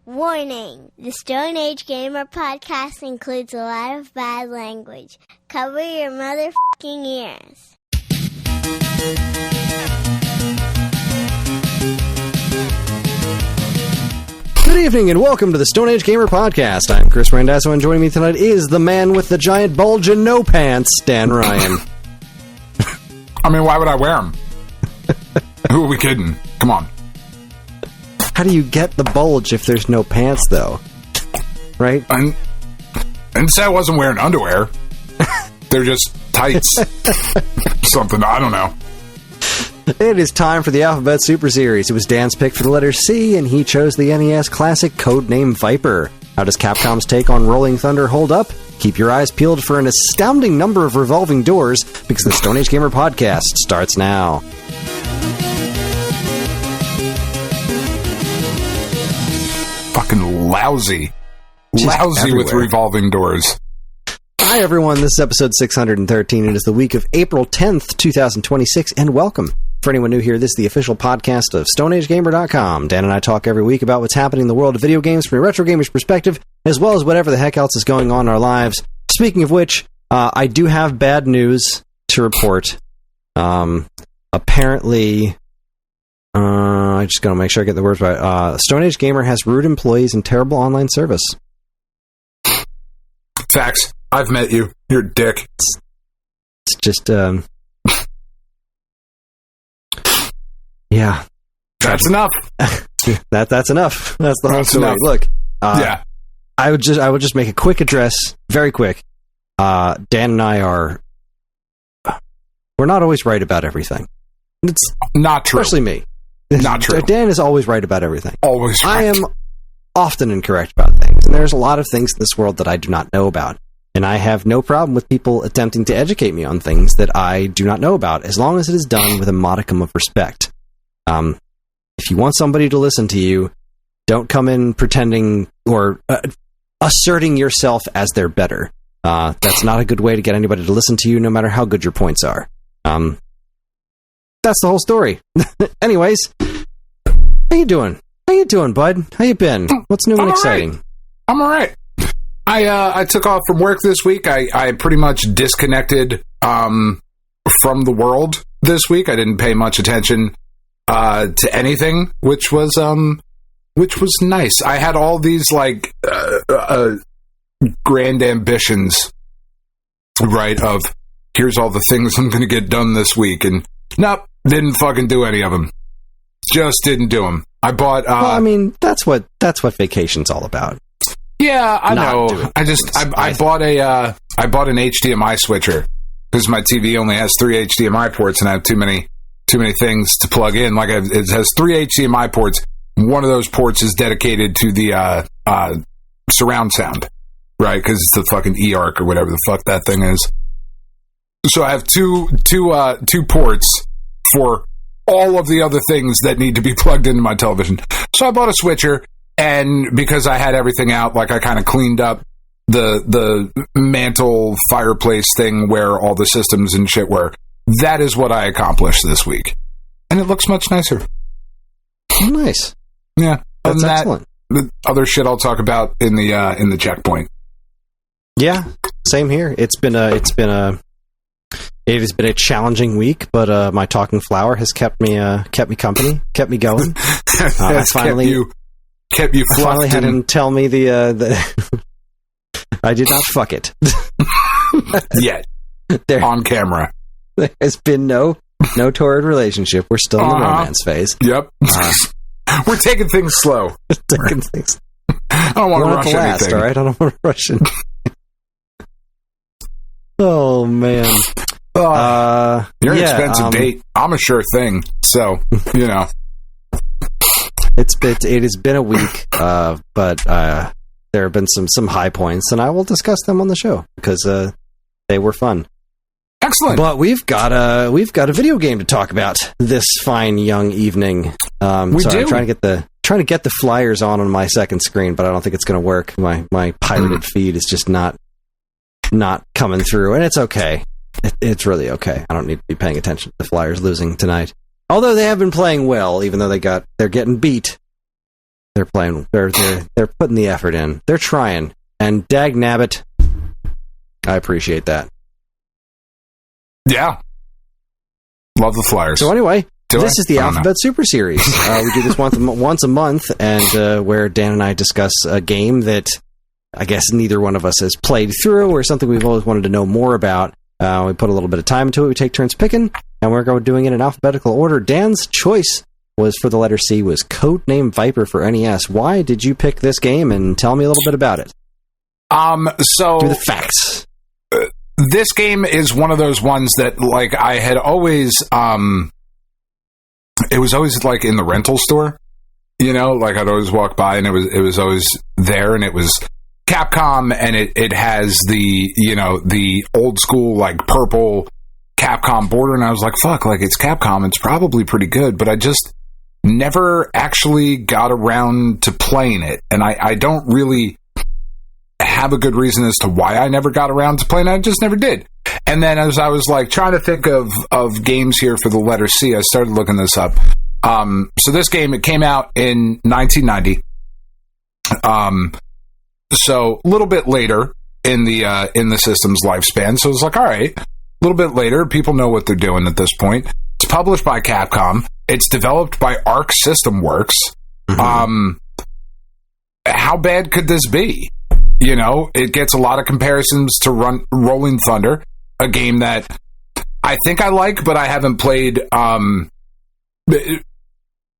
Warning! The Stone Age Gamer podcast includes a lot of bad language. Cover your motherfucking ears. Good evening and welcome to the Stone Age Gamer podcast. I'm Kris, and joining me tonight is the man with the giant bulge and no pants, Dan Ryan. I mean, why would I wear them? Who are we kidding? Come on. How do you get the bulge if there's no pants, though? Right? And say I wasn't wearing underwear. They're just tights. Something, I don't know. It is time for the Alphabet Super Series. It was Dan's pick for the letter C, and he chose the NES classic codename Viper. How does Capcom's take on RollingThunder hold up? Keep your eyes peeled for an astounding number of revolving doors, because the Stone Age Gamer podcast starts now. Fucking lousy. Just lousy everywhere. With revolving doors. Hi, everyone. This is episode 613. It is the week of April 10th, 2026, and welcome. For anyone new here, this is the official podcast of StoneAgeGamer.com. Dan and I talk every week about what's happening in the world of video games from a retro gamer's perspective, as well as whatever the heck else is going on in our lives. Speaking of which, I do have bad news to report. Apparently, I just gotta make sure I get the words right. Stone Age Gamer has rude employees and terrible online service. Facts. I've met you. You're a dick. It's just, yeah. That's enough. That's enough. That's the whole story. Enough. Look, yeah. I would just make a quick address, very quick. Dan and I we're not always right about everything. It's not true. Especially me. Not true. Dan is always right about everything. Always right. I am often incorrect about things, and there's a lot of things in this world that I do not know about. And I have no problem with people attempting to educate me on things that I do not know about, as long as it is done with a modicum of respect. If you want somebody to listen to you, don't come in pretending or asserting yourself as they're better. That's not a good way to get anybody to listen to you, no matter how good your points are. That's the whole story. Anyways, how you doing? How you doing, bud? How you been? What's new and exciting? Right. I'm all right. I took off from work this week. I pretty much disconnected from the world this week. I didn't pay much attention to anything, which was nice. I had all these grand ambitions, right? Of here's all the things I'm going to get done this week, and nope, didn't fucking do any of them. Just didn't do them. I bought. Well, I mean, that's what vacation's all about. Yeah, I know. I bought an HDMI switcher because my TV only has 3 HDMI ports, and I have too many things to plug in. Like it has 3 HDMI ports. One of those ports is dedicated to the surround sound, right? Because it's the fucking eARC or whatever the fuck that thing is. So I have two ports for all of the other things that need to be plugged into my television. So I bought a switcher. And because I had everything out, like I kind of cleaned up the mantle fireplace thing where all the systems and shit were. That is what I accomplished this week, and it looks much nicer. Nice, yeah. That's excellent. The other shit I'll talk about in the checkpoint. Yeah, same here. It has been a challenging week, but my talking flower has kept me company, kept me going. I finally. Kept you fluffed. I finally had him tell me the I did not fuck it. Yet. On camera. There has been no torrid relationship. We're still in the romance phase. Yep. We're taking things slow. I don't want to rush anything. All right? I don't want to rush it. Oh, man. You're an expensive date. I'm a sure thing. So, you know. It has been a week, but there have been some high points, and I will discuss them on the show because they were fun. Excellent. But we've got a video game to talk about this fine young evening. I'm trying to get the flyers on my second screen, but I don't think it's going to work. My pirated feed is just not coming through, and it's okay. It's really okay. I don't need to be paying attention to the Flyers losing tonight. Although they have been playing well, even though they're getting beat. They're playing. They're putting the effort in. They're trying. And dag nabbit, I appreciate that. Yeah. Love the Flyers. So anyway, this is the Alphabet Super Series. We do this once a month, and where Dan and I discuss a game that I guess neither one of us has played through, or something we've always wanted to know more about. We put a little bit of time into it. We take turns picking, and we're going doing it in alphabetical order. Dan's choice was for the letter C, was Codename Viper for NES. Why did you pick this game, and tell me a little bit about it? So do the facts. This game is one of those ones that, like, I had always, it was always like in the rental store, you know, like I'd always walk by and it was always there, and it was Capcom, and it has the, you know, the old school, like, purple Capcom border, and I was like, fuck, like, it's Capcom, it's probably pretty good, but I just never actually got around to playing it, and I don't really have a good reason as to why I never got around to playing it. I just never did. And then as I was like trying to think of games here for the letter C, I started looking this up. So this game, it came out in 1990. So a little bit later in the system's lifespan. So it's like, all right, a little bit later, people know what they're doing at this point. It's published by Capcom. It's developed by Arc System Works. Mm-hmm. How bad could this be? You know, it gets a lot of comparisons to RollingThunder, a game that I think I like, but I haven't played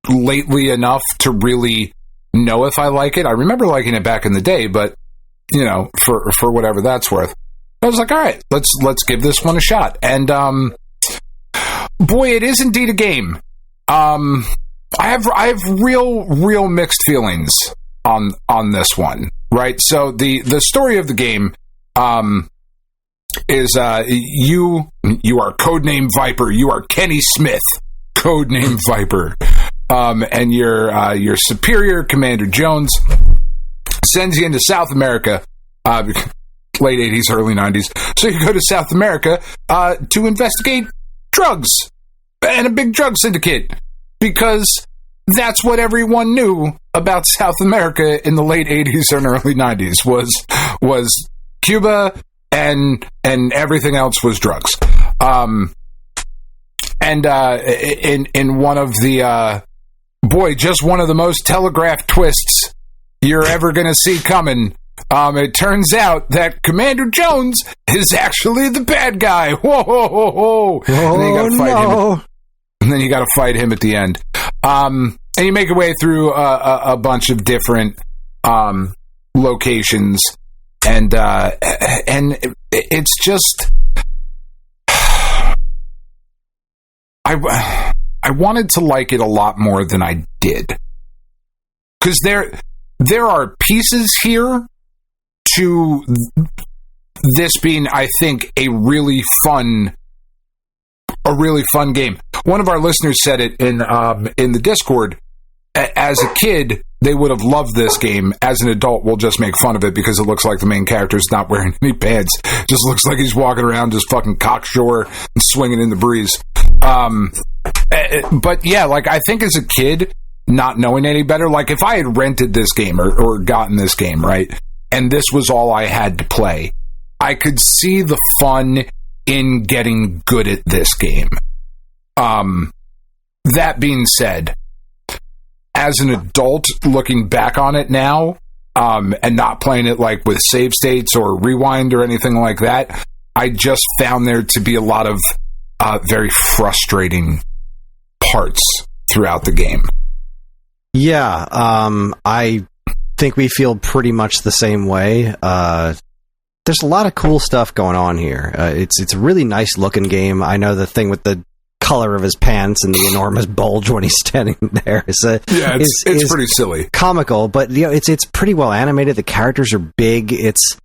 lately enough to really know if I like it. I remember liking it back in the day, but, you know, for whatever that's worth. I was like, all right, let's give this one a shot. And boy, it is indeed a game. I have real mixed feelings on this one. Right, so the story of the game is you are Codename Viper. You are Kenny Smith, Codename Viper, and your superior, Commander Jones, sends you into South America, late 80s, early 90s. So you go to South America to investigate drugs and a big drug syndicate, because that's what everyone knew about South America in the late 80s and early 90s was Cuba, and everything else was drugs. In one of the just one of the most telegraphed twists you're ever going to see coming, it turns out that Commander Jones is actually the bad guy. Whoa, whoa, whoa, whoa. And then you got to fight him at the end. And you make your way through a bunch of different locations, and it's just I wanted to like it a lot more than I did, because there are pieces here to this being, I think, a really fun game. One of our listeners said it in the Discord. As a kid, they would have loved this game. As an adult, we'll just make fun of it because it looks like the main character's not wearing any pants. Just looks like he's walking around just fucking cocksure and swinging in the breeze. But yeah, like, I think as a kid, not knowing any better, like if I had rented this game or gotten this game, right, and this was all I had to play, I could see the fun in getting good at this game. That being said, as an adult looking back on it now, and not playing it like with save states or rewind or anything like that, I just found there to be a lot of very frustrating parts throughout the game. Yeah, I think we feel pretty much the same way. There's a lot of cool stuff going on here. It's a really nice looking game. I know the thing with the color of his pants and the enormous bulge when he's standing there is it's pretty silly, comical, but you know, it's pretty well animated. The characters are big. It's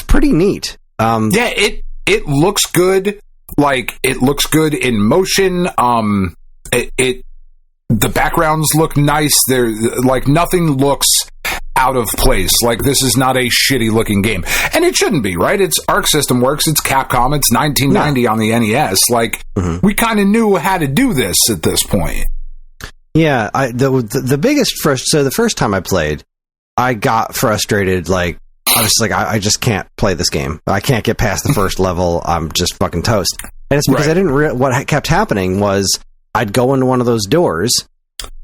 pretty neat. It looks good. Like, it looks good in motion. The backgrounds look nice. There, like, nothing looks out of place. Like, this is not a shitty looking game, and it shouldn't be, right? It's Arc System Works, it's Capcom, it's 1990 on the NES. Like, we kind of knew how to do this at this point. Yeah, the biggest so the first time I played, I got frustrated. Like, I was like, I just can't play this game. I can't get past the first level. I'm just fucking toast. And it's because I didn't. What kept happening was I'd go into one of those doors,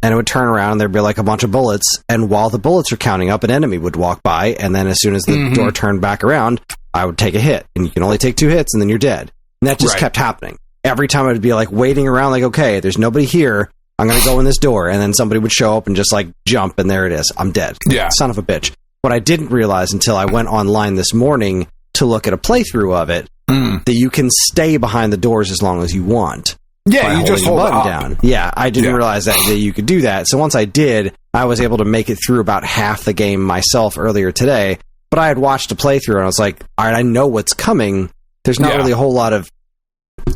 and it would turn around, and there'd be like a bunch of bullets. And while the bullets are counting up, an enemy would walk by, and then as soon as the door turned back around, I would take a hit, and you can only take 2 hits, and then you're dead. And that just kept happening. Every time I'd be like waiting around, like, okay, there's nobody here. I'm going to go in this door. And then somebody would show up and just like jump, and there it is. I'm dead. Yeah. Son of a bitch. What I didn't realize until I went online this morning to look at a playthrough of it, that you can stay behind the doors as long as you want. Yeah, you just hold the button down. Yeah, I didn't realize that you could do that. So once I did, I was able to make it through about half the game myself earlier today. But I had watched a playthrough, and I was like, all right, I know what's coming. There's not really a whole lot of...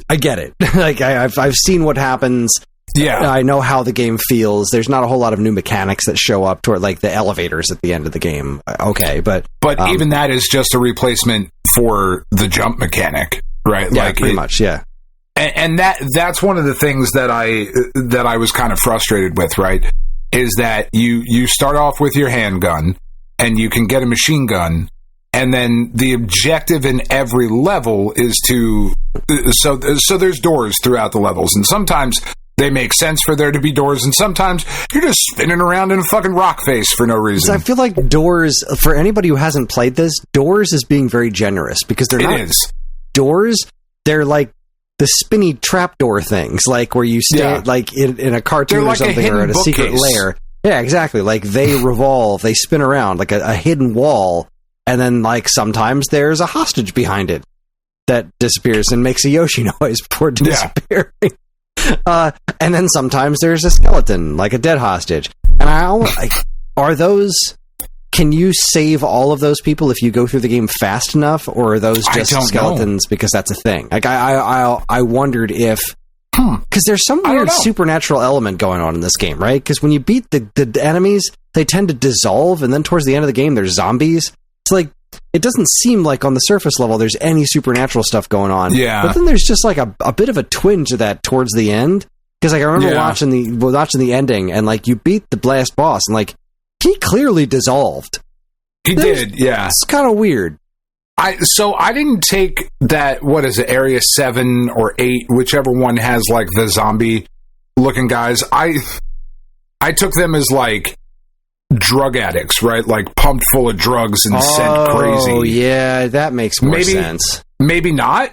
I get it. Like, I've seen what happens. Yeah, I know how the game feels. There's not a whole lot of new mechanics that show up toward like the elevators at the end of the game. Okay, but even that is just a replacement for the jump mechanic, right? Yeah, like pretty much. Yeah, and that's one of the things that I was kind of frustrated with. Right, is that you start off with your handgun, and you can get a machine gun. And then the objective in every level is to so there's doors throughout the levels, and sometimes they make sense for there to be doors, and sometimes you're just spinning around in a fucking rock face for no reason. I feel like doors, for anybody who hasn't played this, doors is being very generous because they're not doors. They're like the spinny trapdoor things, like where you stand like in a cartoon or something, or at a secret lair. Yeah, exactly. Like they revolve, they spin around like a hidden wall. And then, like, sometimes there's a hostage behind it that disappears and makes a Yoshi noise before disappearing. And then sometimes there's a skeleton, like a dead hostage. And are those... Can you save all of those people if you go through the game fast enough? Or are those just skeletons because that's a thing? Like, I wondered if... Because there's some weird supernatural element going on in this game, right? Because when you beat the enemies, they tend to dissolve, and then towards the end of the game, there's zombies. It's like, it doesn't seem like on the surface level there's any supernatural stuff going on. Yeah. But then there's just like a bit of a twinge of that towards the end. Because like I remember watching the ending, and like you beat the last boss, and like he clearly dissolved. He did, yeah. It's kind of weird. I didn't take that, what is it, Area 7 or 8, whichever one has like the zombie looking guys. I took them as like drug addicts, right? Like pumped full of drugs and sent crazy. Oh, yeah, that makes more sense. Maybe not.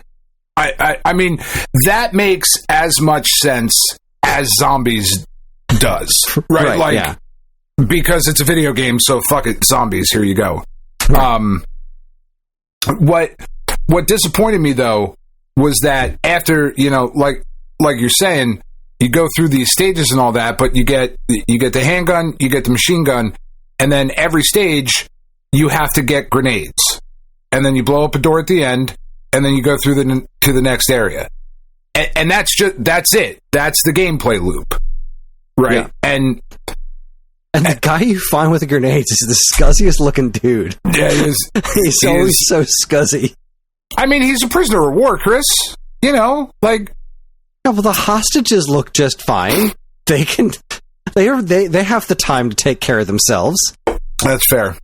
I mean, that makes as much sense as zombies does, right? Like, because it's a video game, so fuck it, zombies, here you go. What disappointed me, though, was that after, like you're saying, you go through these stages and all that, but you get the handgun, you get the machine gun, and then every stage you have to get grenades, and then you blow up a door at the end, and then you go through to the next area, and that's it. That's the gameplay loop, right? Yeah. And the guy you find with the grenades is the scuzziest looking dude. Yeah, he is. He's always so scuzzy. I mean, he's a prisoner of war, Chris. Like. Yeah, well, the hostages look just fine. They have the time to take care of themselves. That's fair.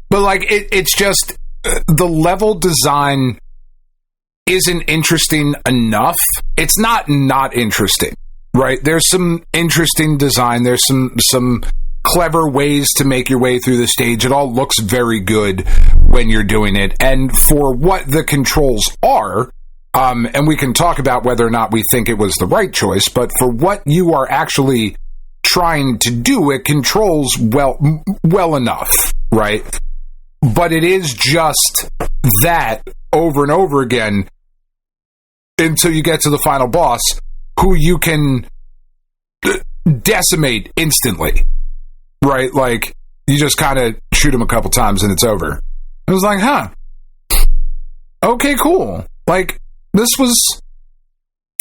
But like, it's just the level design isn't interesting enough. It's not interesting, right? There's some interesting design. There's some clever ways to make your way through the stage. It all looks very good when you're doing it. And for what the controls are, and we can talk about whether or not we think it was the right choice, but for what you are actually trying to do, it controls well enough, right? But it is just that over and over again until you get to the final boss, who you can decimate instantly, right? Like, you just kind of shoot him a couple times and it's over. It was like, huh, okay, cool. Like, this was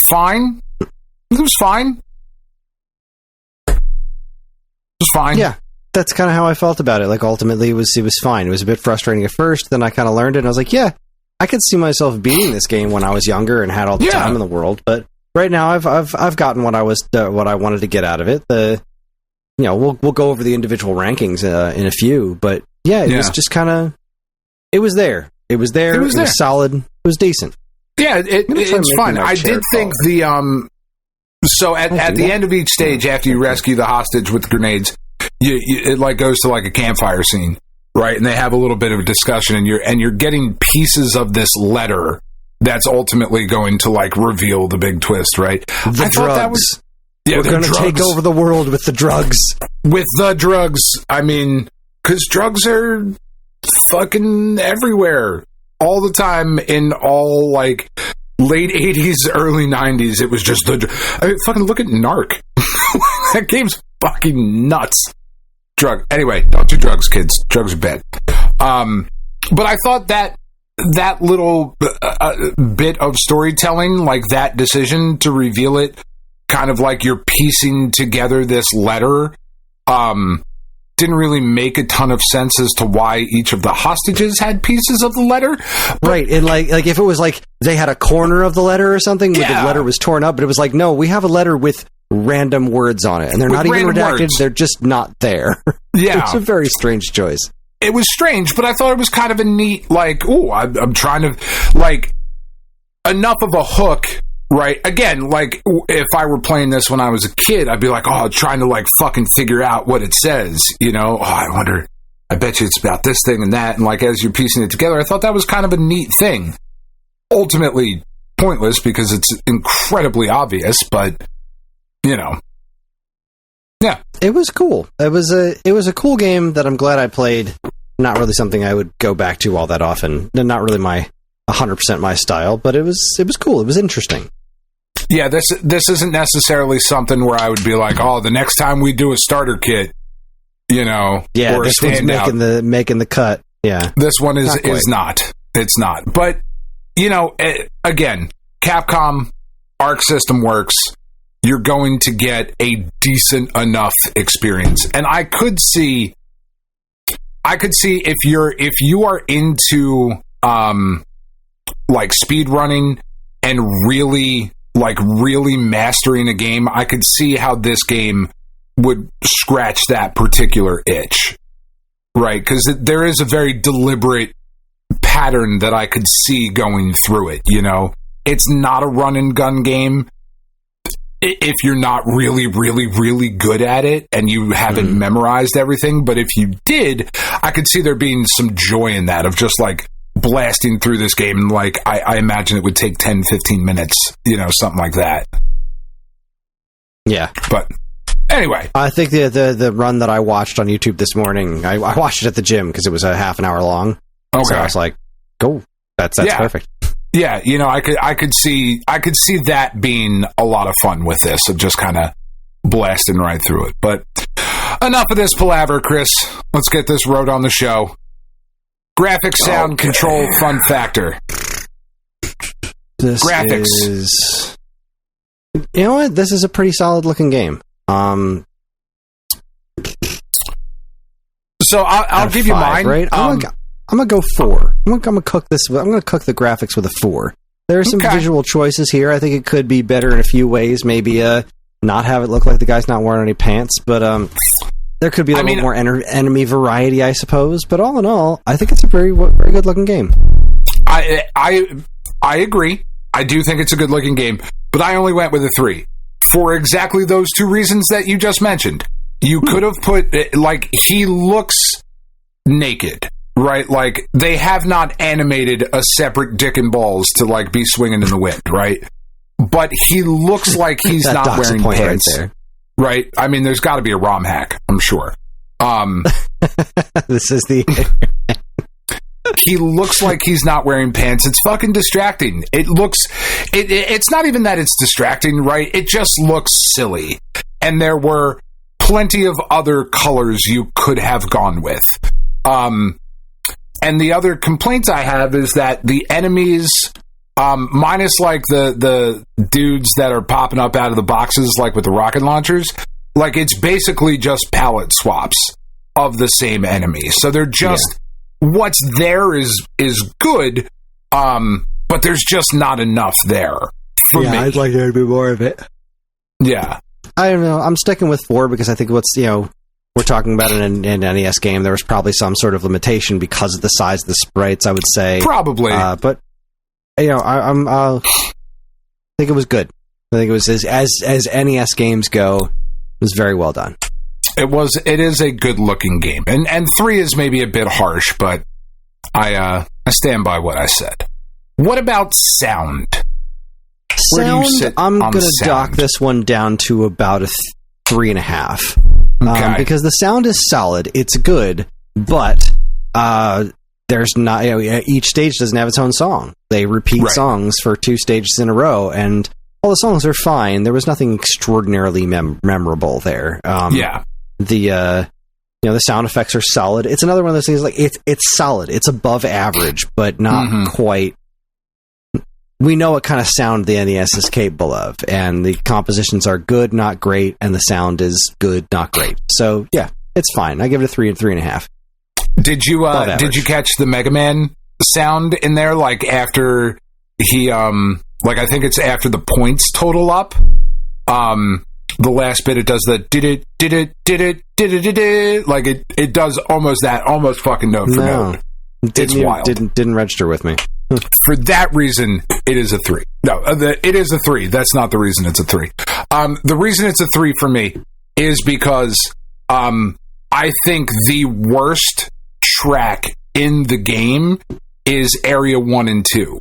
fine. It was fine. It was fine. Yeah, that's kind of how I felt about it. Like, ultimately, it was fine. It was a bit frustrating at first. Then I kind of learned it, and I was like, yeah, I could see myself beating this game when I was younger and had all the time in the world. But right now I've gotten what I wanted to get out of it. We'll go over the individual rankings in a few, but it was just kind of, it was there. It was solid. It was decent. Yeah, it's fun. I did think so at the end of each stage, after you rescue the hostage with the grenades, it like goes to like a campfire scene, right? And they have a little bit of a discussion, and you're getting pieces of this letter that's ultimately going to like reveal the big twist, right? The drugs. We're going to take over the world with the drugs. With the drugs. I mean, because drugs are fucking everywhere all the time in all like late 80s, early 90s. It was just fucking look at Narc. That game's fucking nuts. Anyway, don't do drugs, kids. Drugs are bad. But I thought that little bit of storytelling, like that decision to reveal it, kind of like you're piecing together this letter, didn't really make a ton of sense as to why each of the hostages had pieces of the letter. Right, and like if it was like they had a corner of the letter or something where the letter was torn up, but it was like, no, we have a letter with random words on it, and they're not even redacted, words. They're just not there. Yeah. It's a very strange choice. It was strange, but I thought it was kind of a neat, like, I'm trying to, like, enough of a hook, right? Again, like, if I were playing this when I was a kid, I'd be like, trying to, like, fucking figure out what it says, you know? I wonder, I bet you it's about this thing and that, and, like, as you're piecing it together, I thought that was kind of a neat thing. Ultimately pointless, because it's incredibly obvious, but, you know. Yeah. It was cool. It was a cool game that I'm glad I played. Not really something I would go back to all that often. Not really 100% my style, but it was cool. It was interesting. Yeah, this isn't necessarily something where I would be like, the next time we do a starter kit, you know, yeah, or this one's making the cut. Yeah, this one is not. It's not. But you know, again, Capcom Arc System Works. You're going to get a decent enough experience, and I could see if you are into like speed running and really mastering a game, I could see how this game would scratch that particular itch, right? Because there is a very deliberate pattern that I could see going through it. You know, it's not a run and gun game. If you're not really, really, really good at it and you haven't memorized everything, but if you did, I could see there being some joy in that, of just like blasting through this game. And like, I imagine it would take 10, 15 minutes, you know, something like that. Yeah. But anyway. I think the run that I watched on YouTube this morning, I watched it at the gym because it was a half an hour long. Okay. So I was like, go. That's perfect. Yeah, you know, I could see that being a lot of fun with this, of just kind of blasting right through it. But enough of this palaver, Chris. Let's get this road on the show. Graphics, sound, control, fun factor. This graphics is, you know what? This is a pretty solid looking game. So I'll give you mine. Right? I'm gonna go 4. I'm gonna cook this. I'm gonna cook the graphics with a 4. There are some visual choices here. I think it could be better in a few ways. Maybe not have it look like the guy's not wearing any pants, but there could be a little more enemy variety, I suppose. But all in all, I think it's a very, very good looking game. I agree. I do think it's a good looking game, but I only went with a 3 for exactly those two reasons that you just mentioned. You could have put, like, he looks naked. Right, like, they have not animated a separate dick and balls to, like, be swinging in the wind, right? But he looks like he's not wearing pants. Right there. Right? I mean, there's got to be a ROM hack, I'm sure. This is the... He looks like he's not wearing pants. It's fucking distracting. It looks... It's not even that it's distracting, right? It just looks silly. And there were plenty of other colors you could have gone with. And the other complaints I have is that the enemies, minus like the dudes that are popping up out of the boxes, like with the rocket launchers, like it's basically just palette swaps of the same enemy. So they're just, what's there is good, but there's just not enough there for me. I'd like there to be more of it. Yeah. I don't know. I'm sticking with 4 because I think we're talking about an NES game. There was probably some sort of limitation because of the size of the sprites, I would say. Probably. But, I think it was good. I think it was, as NES games go, it was very well done. It is a good-looking game. And 3 is maybe a bit harsh, but I stand by what I said. What about sound? Where do you sit I'm going to dock this one down to about a 3.5. Okay. Because the sound is solid. It's good, but there's not... each stage doesn't have its own song. They repeat songs for 2 stages in a row, and all the songs are fine. There was nothing extraordinarily memorable there. The sound effects are solid. It's another one of those things, like, it's solid. It's above average, but not quite... We know what kind of sound the NES is capable of, and the compositions are good, not great, and the sound is good, not great. So, yeah, it's fine. I give it a 3 and 3.5. Did you catch the Mega Man sound in there, like, after he, like, I think it's after the points total up? The last bit, it does the did it, like, it does almost fucking note for note. It's wild. Didn't register with me. For that reason, it is a 3. No, it is a 3. That's not the reason it's a 3. The reason it's a 3 for me is because I think the worst track in the game is Area 1 and 2.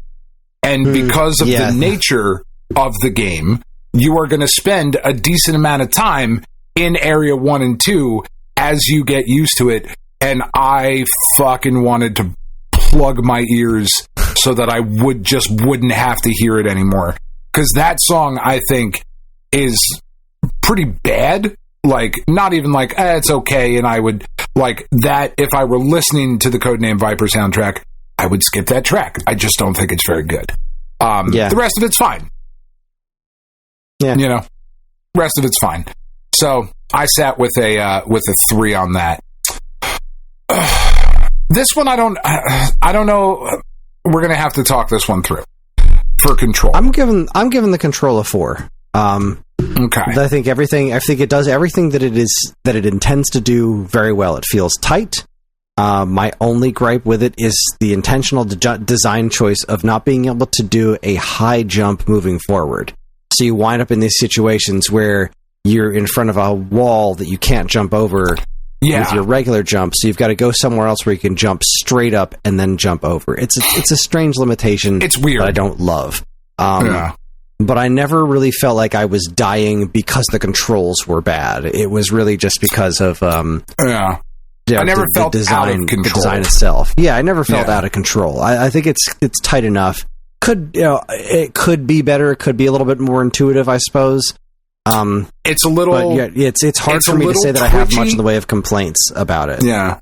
And because of the nature of the game, you are going to spend a decent amount of time in Area 1 and 2 as you get used to it. And I fucking wanted to plug my ears so that I wouldn't have to hear it anymore. Because that song, I think, is pretty bad. Like, not even like, it's okay, and I would, like, that, if I were listening to the Codename Viper soundtrack, I would skip that track. I just don't think it's very good. The rest of it's fine. Yeah. Rest of it's fine. So, I sat with a 3 on that. This one, I don't know. We're going to have to talk this one through for Control. I'm giving the Control a 4. Okay. I think it does everything that it intends to do very well. It feels tight. My only gripe with it is the intentional design choice of not being able to do a high jump moving forward. So you wind up in these situations where you're in front of a wall that you can't jump over with your regular jump, so you've got to go somewhere else where you can jump straight up and then jump over. It's a strange limitation. It's weird. That I don't love. But I never really felt like I was dying because the controls were bad. It was really just because of I never felt out of control. The design itself. Yeah, I never felt out of control. I think it's tight enough. It could be better. It could be a little bit more intuitive, I suppose. It's a little. But it's hard for me to say that I have much in the way of complaints about it. Yeah,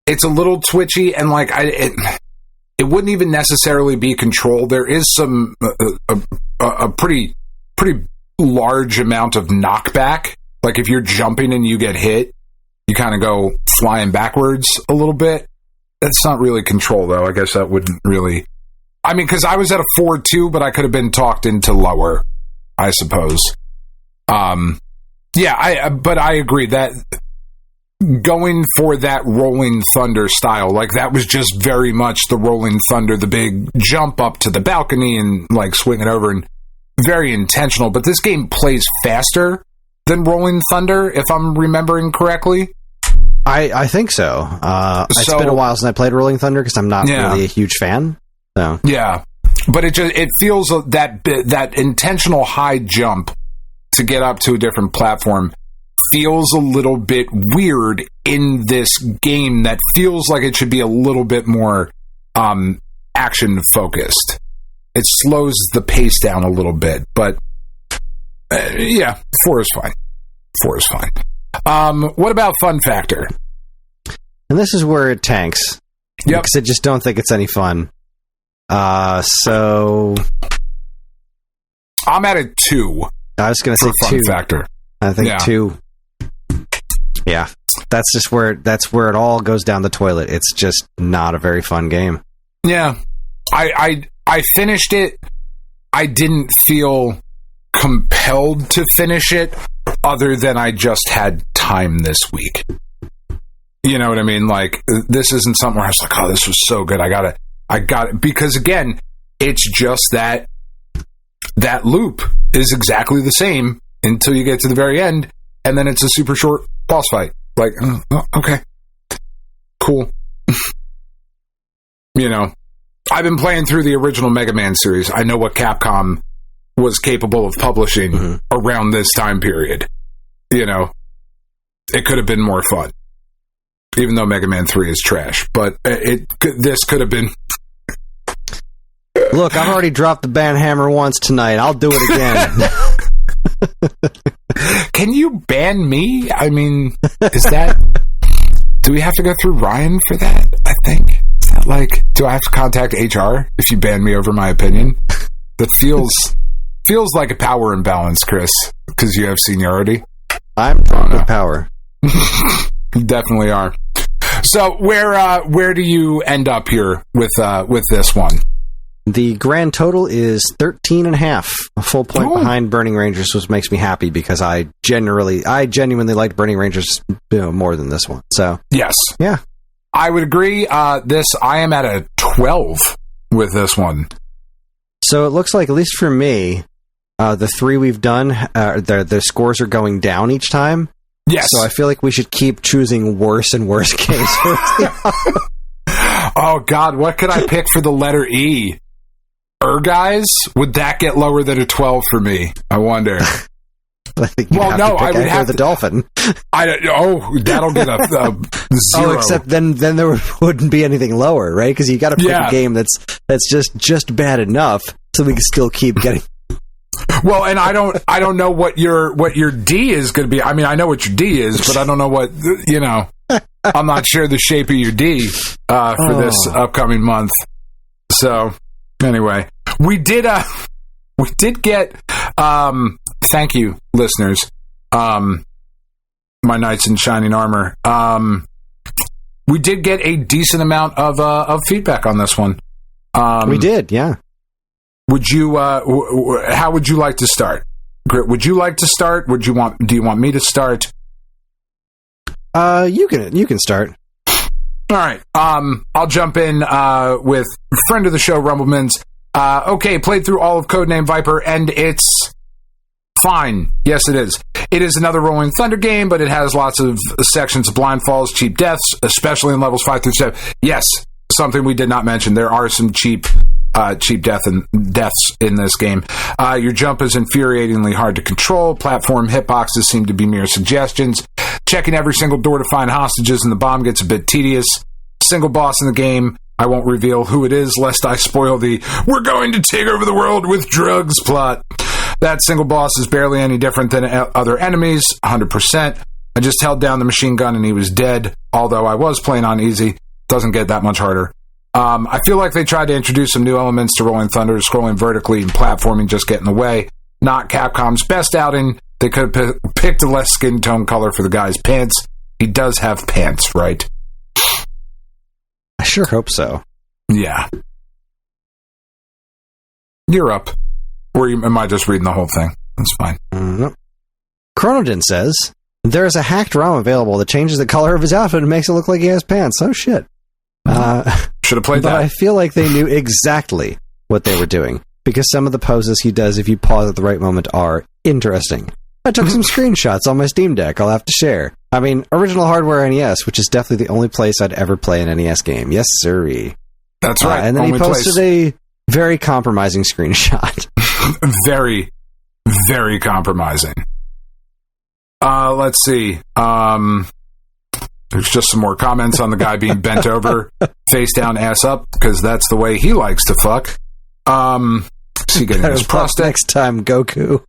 it's a little twitchy, and like it wouldn't even necessarily be control. There is some a pretty large amount of knockback. Like if you're jumping and you get hit, you kind of go flying backwards a little bit. That's not really control, though. I guess that wouldn't really. I mean, because I was at a 4.2, but I could have been talked into lower, I suppose. But I agree that going for that Rolling Thunder style, like that was just very much the Rolling Thunder, the big jump up to the balcony and like swing it over, and very intentional. But this game plays faster than Rolling Thunder, if I'm remembering correctly. I think so. It's been a while since I played Rolling Thunder because I'm not really a huge fan. So. Yeah, but it feels that intentional high jump to get up to a different platform feels a little bit weird in this game that feels like it should be a little bit more action focused. It slows the pace down a little bit, but 4 is fine. 4 is fine. What about fun factor? And this is where it tanks. Yep. Because I just don't think it's any fun. So I'm at a 2. I was going to say fun 2. Factor. I think 2. Yeah, that's just where it all goes down the toilet. It's just not a very fun game. Yeah, I finished it I didn't feel compelled to finish it other than I just had time this week. You know what I mean? Like, this isn't something where I was like, oh, this was so good. I got it. Because again, it's just that loop is exactly the same until you get to the very end, and then it's a super short boss fight. Like, okay, cool. You know, I've been playing through the original Mega Man series. I know what Capcom was capable of publishing around this time period. You know, it could have been more fun, even though Mega Man 3 is trash. But this could have been. Look, I've already dropped the banhammer once tonight. I'll do it again. Can you ban me? I mean, is that... Do we have to go through Ryan for that, I think? Is that like... Do I have to contact HR if you ban me over my opinion? That feels like a power imbalance, Kris, because you have seniority. I'm drunk with power. You definitely are. So where do you end up here with this one? The grand total is 13.5, a full point behind Burning Rangers, which makes me happy because I genuinely liked Burning Rangers more than this one. So yes, yeah, I would agree. I am at a 12 with this one. So it looks like, at least for me, the three we've done, the scores are going down each time. Yes. So I feel like we should keep choosing worse and worse games. Oh God, what could I pick for the letter E? Guys, would that get lower than a 12 for me? I wonder. I think I would have the dolphin. That'll get a 0. Oh, except then there wouldn't be anything lower, right? Because you got to pick a game that's just bad enough so we can still keep getting. Well, and I don't know what your D is going to be. I mean, I know what your D is, but I don't know what, you know. I'm not sure the shape of your D for this upcoming month. So anyway, we did get thank you, listeners, my knights in shining armor. We did get a decent amount of feedback on this one. We did, yeah. Would you how would you like to start? Would you like to start? Do you want me to start? You can start. All right. I'll jump in with friend of the show, Rumblemans. Okay, played through all of Codename Viper, and it's fine. Yes, it is. It is another Rolling Thunder game, but it has lots of sections of blind falls, cheap deaths, especially in levels 5 through 7. Yes, something we did not mention. There are some cheap deaths in this game. Your jump is infuriatingly hard to control. Platform hitboxes seem to be mere suggestions. Checking every single door to find hostages in the bomb gets a bit tedious. Single boss in the game. I won't reveal who it is lest I spoil the "we're going to take over the world with drugs" plot. That single boss is barely any different than other enemies, 100%. I just held down the machine gun and he was dead, although I was playing on easy. Doesn't get that much harder. I feel like they tried to introduce some new elements to Rolling Thunder. Scrolling vertically and platforming just get in the way. Not Capcom's best outing. They could have picked a less skin tone color for the guy's pants. He does have pants, right? I sure hope so. Yeah. You're up. Or am I just reading the whole thing? That's fine. Chronodin says, there is a hacked ROM available that changes the color of his outfit and makes it look like he has pants. Oh, shit. Should have played but that. I feel like they knew exactly what they were doing, because some of the poses he does if you pause at the right moment are interesting. I took some screenshots on my Steam Deck I'll have to share. I mean, original hardware NES, which is definitely the only place I'd ever play an NES game. Yes, sirree. That's right. And then he posted a very compromising screenshot. Very, very compromising. Let's see. There's just some more comments on the guy being bent over, face down, ass up, because that's the way he likes to fuck. Is he getting his prostate? Next time, Goku.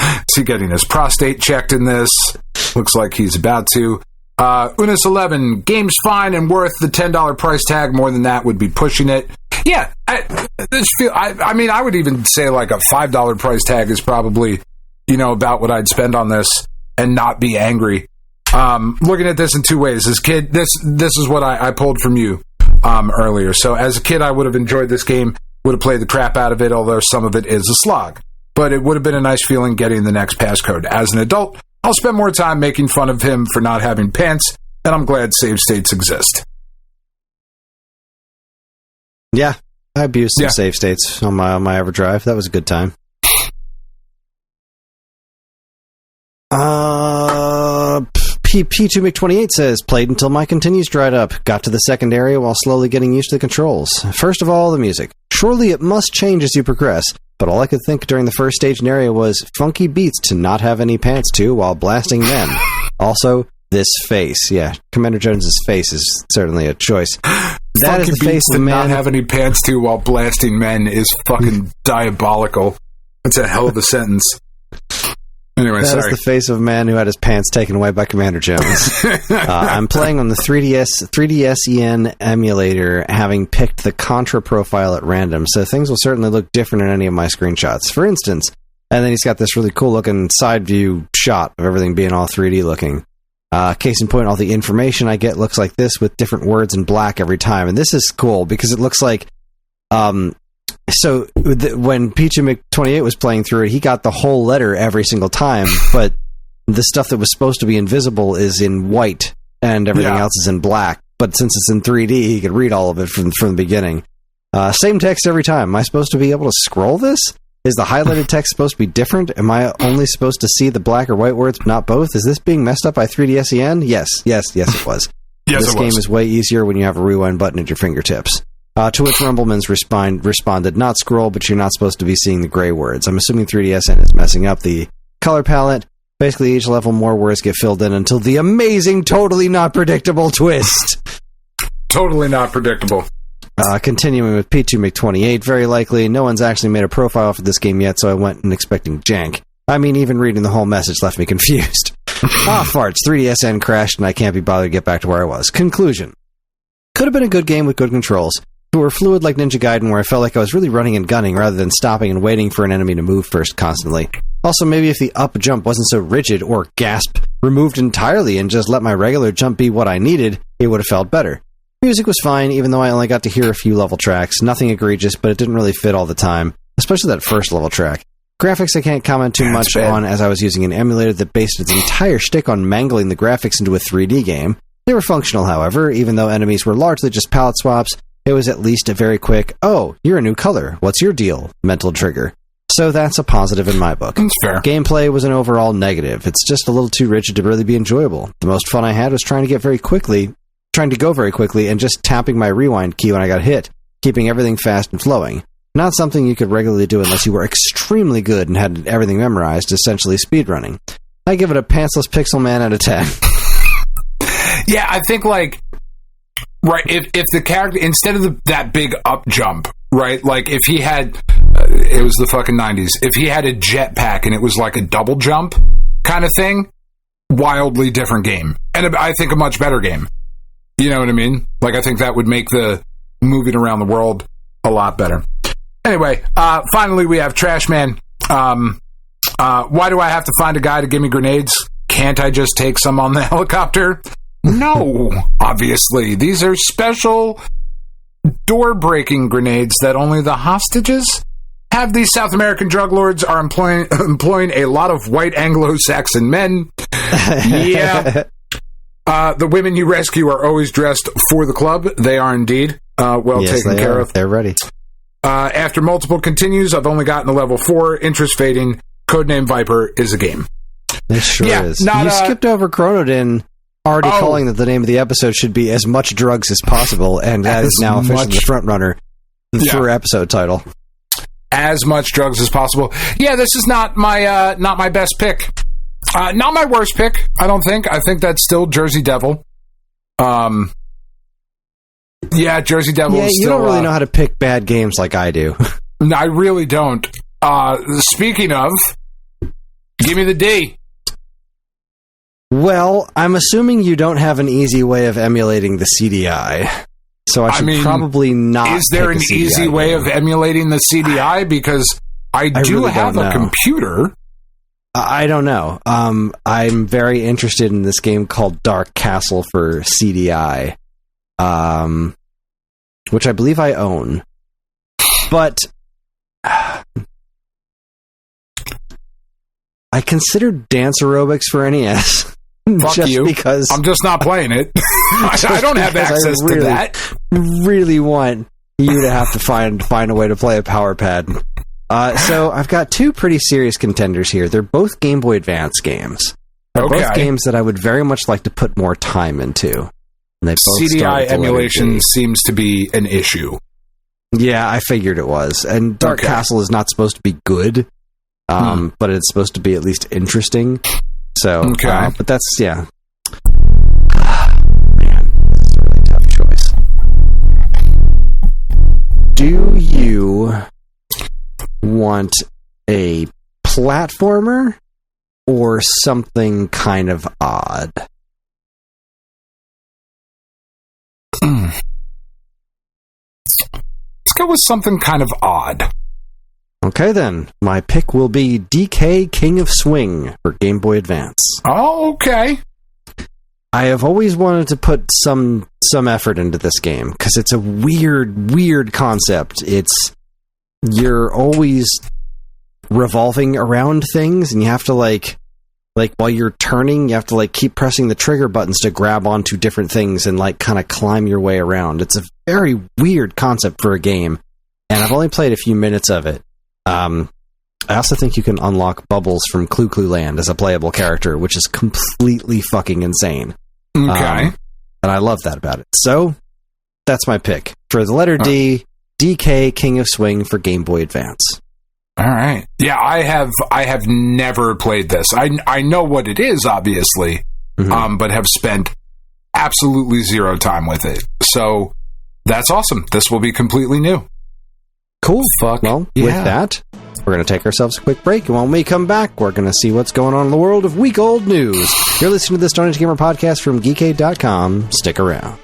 Is he getting his prostate checked in this? Looks like he's about to. Unis11, game's fine and worth the $10 price tag. More than that would be pushing it. Yeah, I mean, I would even say like a $5 price tag is probably, about what I'd spend on this and not be angry. Looking at this in two ways. As a kid, this is what I pulled from you earlier. So as a kid, I would have enjoyed this game would have played the crap out of it, although some of it is a slog. But it would have been a nice feeling getting the next passcode. As an adult, I'll spend more time making fun of him for not having pants, and I'm glad save states exist. Yeah, I abused some save states on my EverDrive. That was a good time. P2Mick28 says, played until my continues dried up. Got to the second area while slowly getting used to the controls. First of all, the music. Surely it must change as you progress, but all I could think during the first stage and area was funky beats to not have any pants to while blasting men. Also, this face. Yeah, Commander Jones's face is certainly a choice. That is the face of a man. Not have any pants to while blasting men is fucking diabolical. That's a hell of a sentence. Anyway, that is the face of a man who had his pants taken away by Commander Jones. I'm playing on the 3DSEN emulator, having picked the Contra profile at random, so things will certainly look different in any of my screenshots. For instance, and then he's got this really cool looking side view shot of everything being all 3D looking. Case in point, all the information I get looks like this with different words in black every time, and this is cool because it looks like when P2Mick28 was playing through it, he got the whole letter every single time, but the stuff that was supposed to be invisible is in white, and everything else is in black. But since it's in 3D, he could read all of it from the beginning. Same text every time. Am I supposed to be able to scroll this? Is the highlighted text supposed to be different? Am I only supposed to see the black or white words, but not both? Is this being messed up by 3DSEN? Yes, it was. This game is way easier when you have a rewind button at your fingertips. To which Rumblemans responded, not scroll, but you're not supposed to be seeing the gray words. I'm assuming 3DSN is messing up the color palette. Basically, each level, more words get filled in until the amazing, totally not predictable twist. Totally not predictable. Continuing with P2Mick28, very likely, no one's actually made a profile for this game yet, so I went in expecting jank. I mean, even reading the whole message left me confused. Farts, 3DSN crashed, and I can't be bothered to get back to where I was. Conclusion. Could have been a good game with good controls, but were fluid like Ninja Gaiden, where I felt like I was really running and gunning rather than stopping and waiting for an enemy to move first constantly. Also, maybe if the up jump wasn't so rigid, or gasp, removed entirely and just let my regular jump be what I needed, it would have felt better. Music was fine, even though I only got to hear a few level tracks. Nothing egregious, but it didn't really fit all the time, especially that first level track. Graphics I can't comment too much on, as I was using an emulator that based its entire shtick on mangling the graphics into a 3D game. They were functional, however, even though enemies were largely just palette swaps. It was at least a very quick, oh, you're a new color, what's your deal? Mental trigger. So that's a positive in my book. That's fair. Gameplay was an overall negative. It's just a little too rigid to really be enjoyable. The most fun I had was trying to go very quickly and just tapping my rewind key when I got hit, keeping everything fast and flowing. Not something you could regularly do unless you were extremely good and had everything memorized, essentially speedrunning. I give it a pantsless pixel man out of 10. Yeah, I think, like, right, if the character, instead of that big up jump, right, like, if he had, it was the fucking 90s, if he had a jetpack and it was like a double jump kind of thing, wildly different game. And I think a much better game. You know what I mean? Like, I think that would make the moving around the world a lot better. Anyway, finally we have Trash Man. Why do I have to find a guy to give me grenades? Can't I just take some on the helicopter? No, obviously. These are special door-breaking grenades that only the hostages have. These South American drug lords are employing a lot of white Anglo-Saxon men. Yeah. The women you rescue are always dressed for the club. They are indeed well taken care of. They're ready. After multiple continues, I've only gotten to level 4. Interest fading. Codename Viper is a game. It sure is. You skipped over Chronodin already calling that the name of the episode should be As Much Drugs as Possible, and that is now officially the front runner for episode title. As Much Drugs as Possible. Yeah, this is not my best pick. Not my worst pick, I don't think. I think that's still Jersey Devil. Yeah, Jersey Devil is still... you don't really know how to pick bad games like I do. No, I really don't. Speaking of, give me the D. Well, I'm assuming you don't have an easy way of emulating the CDI. So I should probably not. Is there an easy way of emulating the CDI? Because I do really have a computer. I don't know. I'm very interested in this game called Dark Castle for CDI, which I believe I own. But I considered dance aerobics for NES. Fuck just you. Because I'm just not playing it. I don't have access to that. Really want you to have to find a way to play a power pad. So I've got two pretty serious contenders here. They're both Game Boy Advance games. They're both games that I would very much like to put more time into. And they both CDI emulation seems to be an issue. Yeah, I figured it was. And Dark Castle is not supposed to be good, but it's supposed to be at least interesting. So, but that's, yeah. Man, this is a really tough choice. Do you want a platformer or something kind of odd? Let's go with something kind of odd. Okay, then. My pick will be DK King of Swing for Game Boy Advance. Oh, okay. I have always wanted to put some effort into this game, because it's a weird concept. You're always revolving around things, and you have to, like while you're turning, you have to, keep pressing the trigger buttons to grab onto different things and, kind of climb your way around. It's a very weird concept for a game, and I've only played a few minutes of it. I also think you can unlock Bubbles from Clue Clue Land as a playable character, which is completely fucking insane. Okay. And I love that about it. So, that's my pick. For the letter D, DK King of Swing for Game Boy Advance. All right. Yeah, I have never played this. I know what it is, obviously, but have spent absolutely zero time with it. So, that's awesome. This will be completely new. Cool. Well, with that, we're going to take ourselves a quick break, and when we come back, we're going to see what's going on in the world of week-old news. You're listening to the Stone Age Gamer podcast from Geekade.com. Stick around.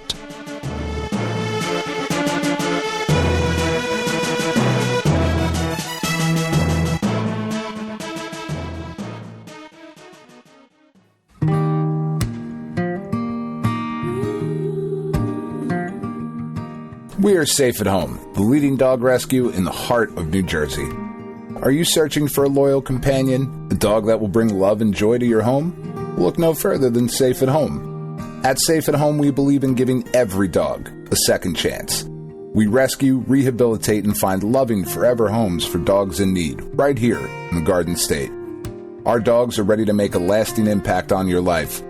We are Safe at Home, the leading dog rescue in the heart of New Jersey. Are you searching for a loyal companion, a dog that will bring love and joy to your home? Look no further than Safe at Home. At Safe at Home, we believe in giving every dog a second chance. We rescue, rehabilitate, and find loving forever homes for dogs in need, right here in the Garden State. Our dogs are ready to make a lasting impact on your life.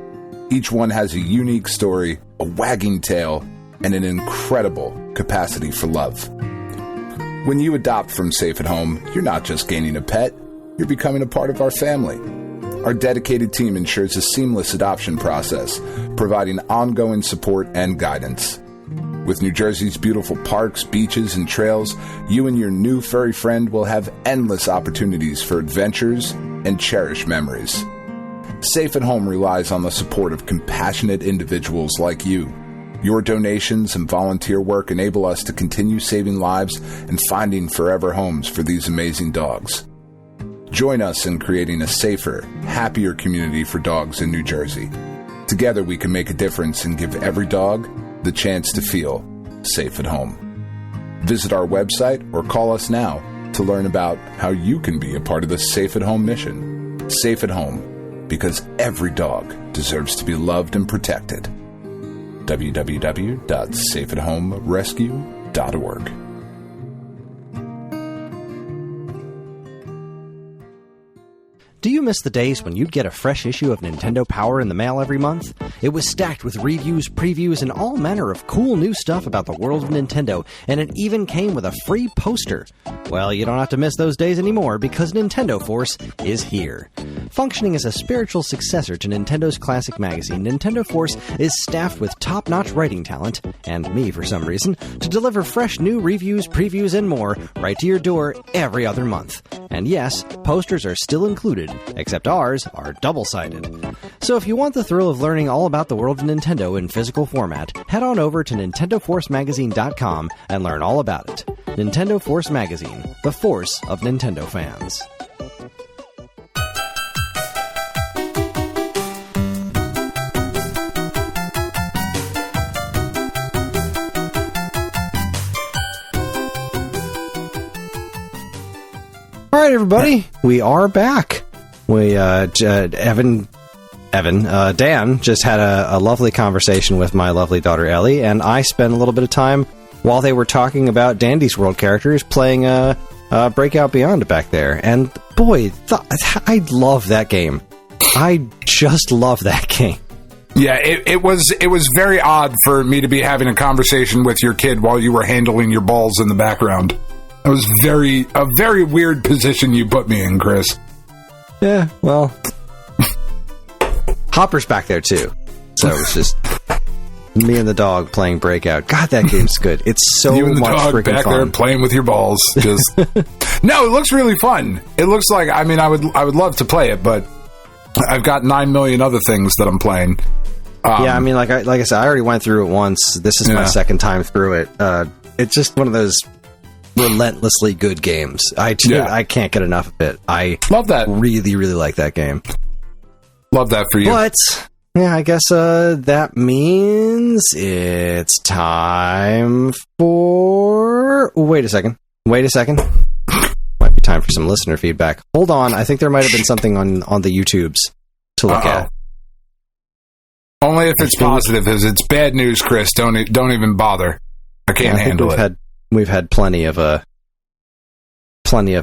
Each one has a unique story, a wagging tail, and an incredible capacity for love. When you adopt from Safe at Home, you're not just gaining a pet, you're becoming a part of our family. Our dedicated team ensures a seamless adoption process, providing ongoing support and guidance. With New Jersey's beautiful parks, beaches, and trails, you and your new furry friend will have endless opportunities for adventures and cherished memories. Safe at Home relies on the support of compassionate individuals like you. Your donations and volunteer work enable us to continue saving lives and finding forever homes for these amazing dogs. Join us in creating a safer, happier community for dogs in New Jersey. Together we can make a difference and give every dog the chance to feel safe at home. Visit our website or call us now to learn about how you can be a part of the Safe at Home mission. Safe at Home, because every dog deserves to be loved and protected. www.safeathomerescue.org. Do you miss the days when you'd get a fresh issue of Nintendo Power in the mail every month? It was stacked with reviews, previews, and all manner of cool new stuff about the world of Nintendo, and it even came with a free poster. Well, you don't have to miss those days anymore, because Nintendo Force is here. Functioning as a spiritual successor to Nintendo's classic magazine, Nintendo Force is staffed with top-notch writing talent, and me for some reason, to deliver fresh new reviews, previews, and more right to your door every other month. And yes, posters are still included, except ours are double-sided. So if you want the thrill of learning all about the world of Nintendo in physical format, head on over to NintendoForceMagazine.com and learn all about it. Nintendo Force Magazine, the force of Nintendo fans. All right, everybody, we are back. Dan just had a lovely conversation with my lovely daughter Ellie, and I spent a little bit of time while they were talking about Dandy's World characters playing Breakout Beyond back there. And boy, I love that game. I just love that game. Yeah, it was very odd for me to be having a conversation with your kid while you were handling your balls in the background. It was a very weird position you put me in, Kris. Yeah, well, Hopper's back there too, so it's just me and the dog playing Breakout. God, that game's good. It's so you and the much dog freaking back fun. there playing with your balls. Just no, it looks really fun. It looks like I would love to play it, but I've got 9 million other things that I'm playing. Yeah, I mean, like I said, I already went through it once. This is my second time through it. It's just one of those relentlessly good games. I can't get enough of it. I love that. Really, really like that game. Love that for you. But yeah, I guess that means it's time for. Wait a second. Might be time for some listener feedback. Hold on. I think there might have been something on the YouTubes to look at. Only if it's positive. If it's bad news, Kris, don't even bother. I can't handle it. We've had plenty of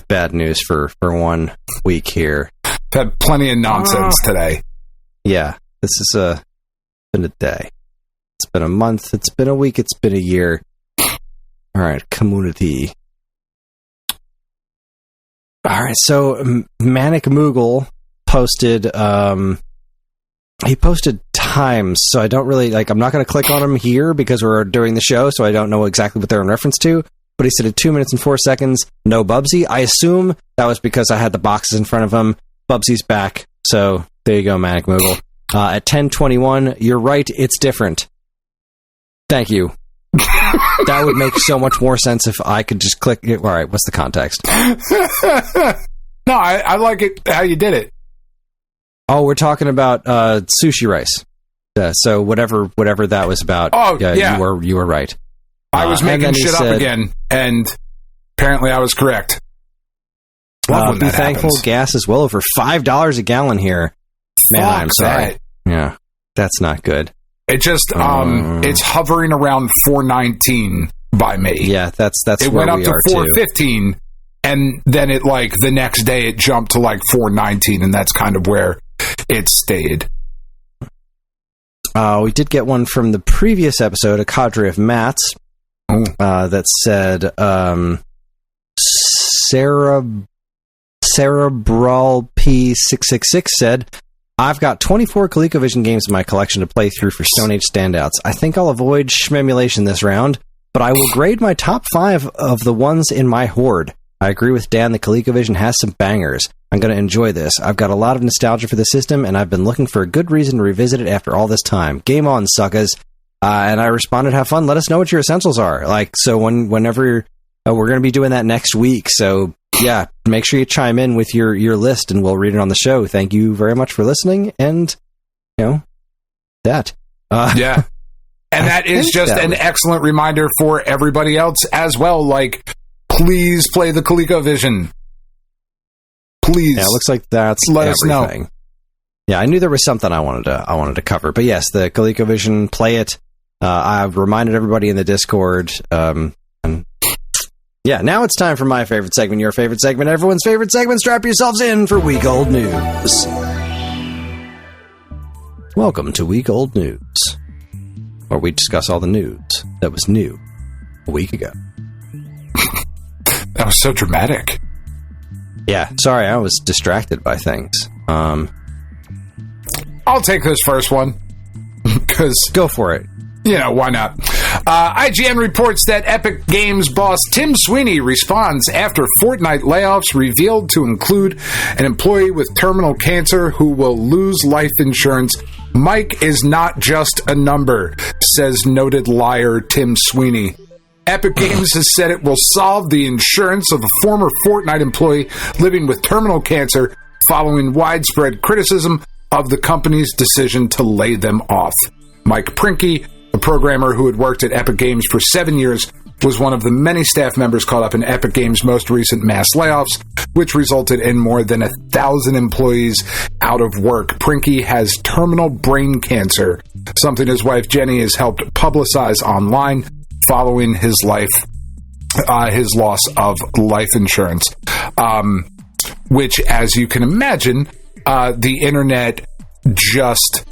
bad news for 1 week here. Had plenty of nonsense today. Yeah, this has been a day. It's been a month. It's been a week. It's been a year. All right, community. All right, so Manic Moogle posted. He posted times, so I don't really I'm not going to click on him here because we're doing the show, so I don't know exactly what they're in reference to. But he said at 2 minutes and 4 seconds, no Bubsy. I assume that was because I had the boxes in front of him. Bubsy's back, so there you go, Manic Moogle. At 10:21, you're right, it's different. Thank you. That would make so much more sense if I could just click. All right, what's the context? No, I like it how you did it. Oh, we're talking about sushi rice. So whatever that was about. Oh, yeah. You were right. I was making shit up again, and apparently I was correct. Be thankful gas is well over $5 a gallon here. Man, I'm sorry. Yeah, that's not good. It just it's hovering around $4.19 by me. Yeah, that's it where went up we to are $4.15, and then it the next day it jumped to $4.19, and that's kind of where it stayed. We did get one from the previous episode, a cadre of Matts, that said Cerebral P666 said, I've got 24 ColecoVision games in my collection to play through for Stone Age standouts. I think I'll avoid shmemulation this round, but I will grade my top 5 of the ones in my hoard. I agree with Dan that ColecoVision has some bangers. I'm going to enjoy this. I've got a lot of nostalgia for the system, and I've been looking for a good reason to revisit it after all this time. Game on, suckers. And I responded, have fun. Let us know what your essentials are. So whenever we're going to be doing that next week. So yeah, make sure you chime in with your list, and we'll read it on the show. Thank you very much for listening. And that. Yeah. And that is just an excellent reminder for everybody else as well. Please play the ColecoVision. Please. Yeah, it looks like that's let everything. Us know. Yeah, I knew there was something I wanted to cover, but yes, the ColecoVision, play it. I've reminded everybody in the Discord. And yeah, now it's time for my favorite segment, your favorite segment, everyone's favorite segment. Strap yourselves in for Week Old News. Welcome to Week Old News, where we discuss all the news that was new a week ago. That was so dramatic. Yeah, sorry, I was distracted by things. I'll take this first one. Because go for it. Why not? IGN reports that Epic Games boss Tim Sweeney responds after Fortnite layoffs revealed to include an employee with terminal cancer who will lose life insurance. Mike is not just a number, says noted liar Tim Sweeney. Epic Games has said it will solve the insurance of a former Fortnite employee living with terminal cancer following widespread criticism of the company's decision to lay them off. Mike Prinky, a programmer who had worked at Epic Games for 7 years, was one of the many staff members caught up in Epic Games' most recent mass layoffs, which resulted in more than 1,000 employees out of work. Prinky has terminal brain cancer, something his wife Jenny has helped publicize online following his loss of life insurance, which, as you can imagine, the internet just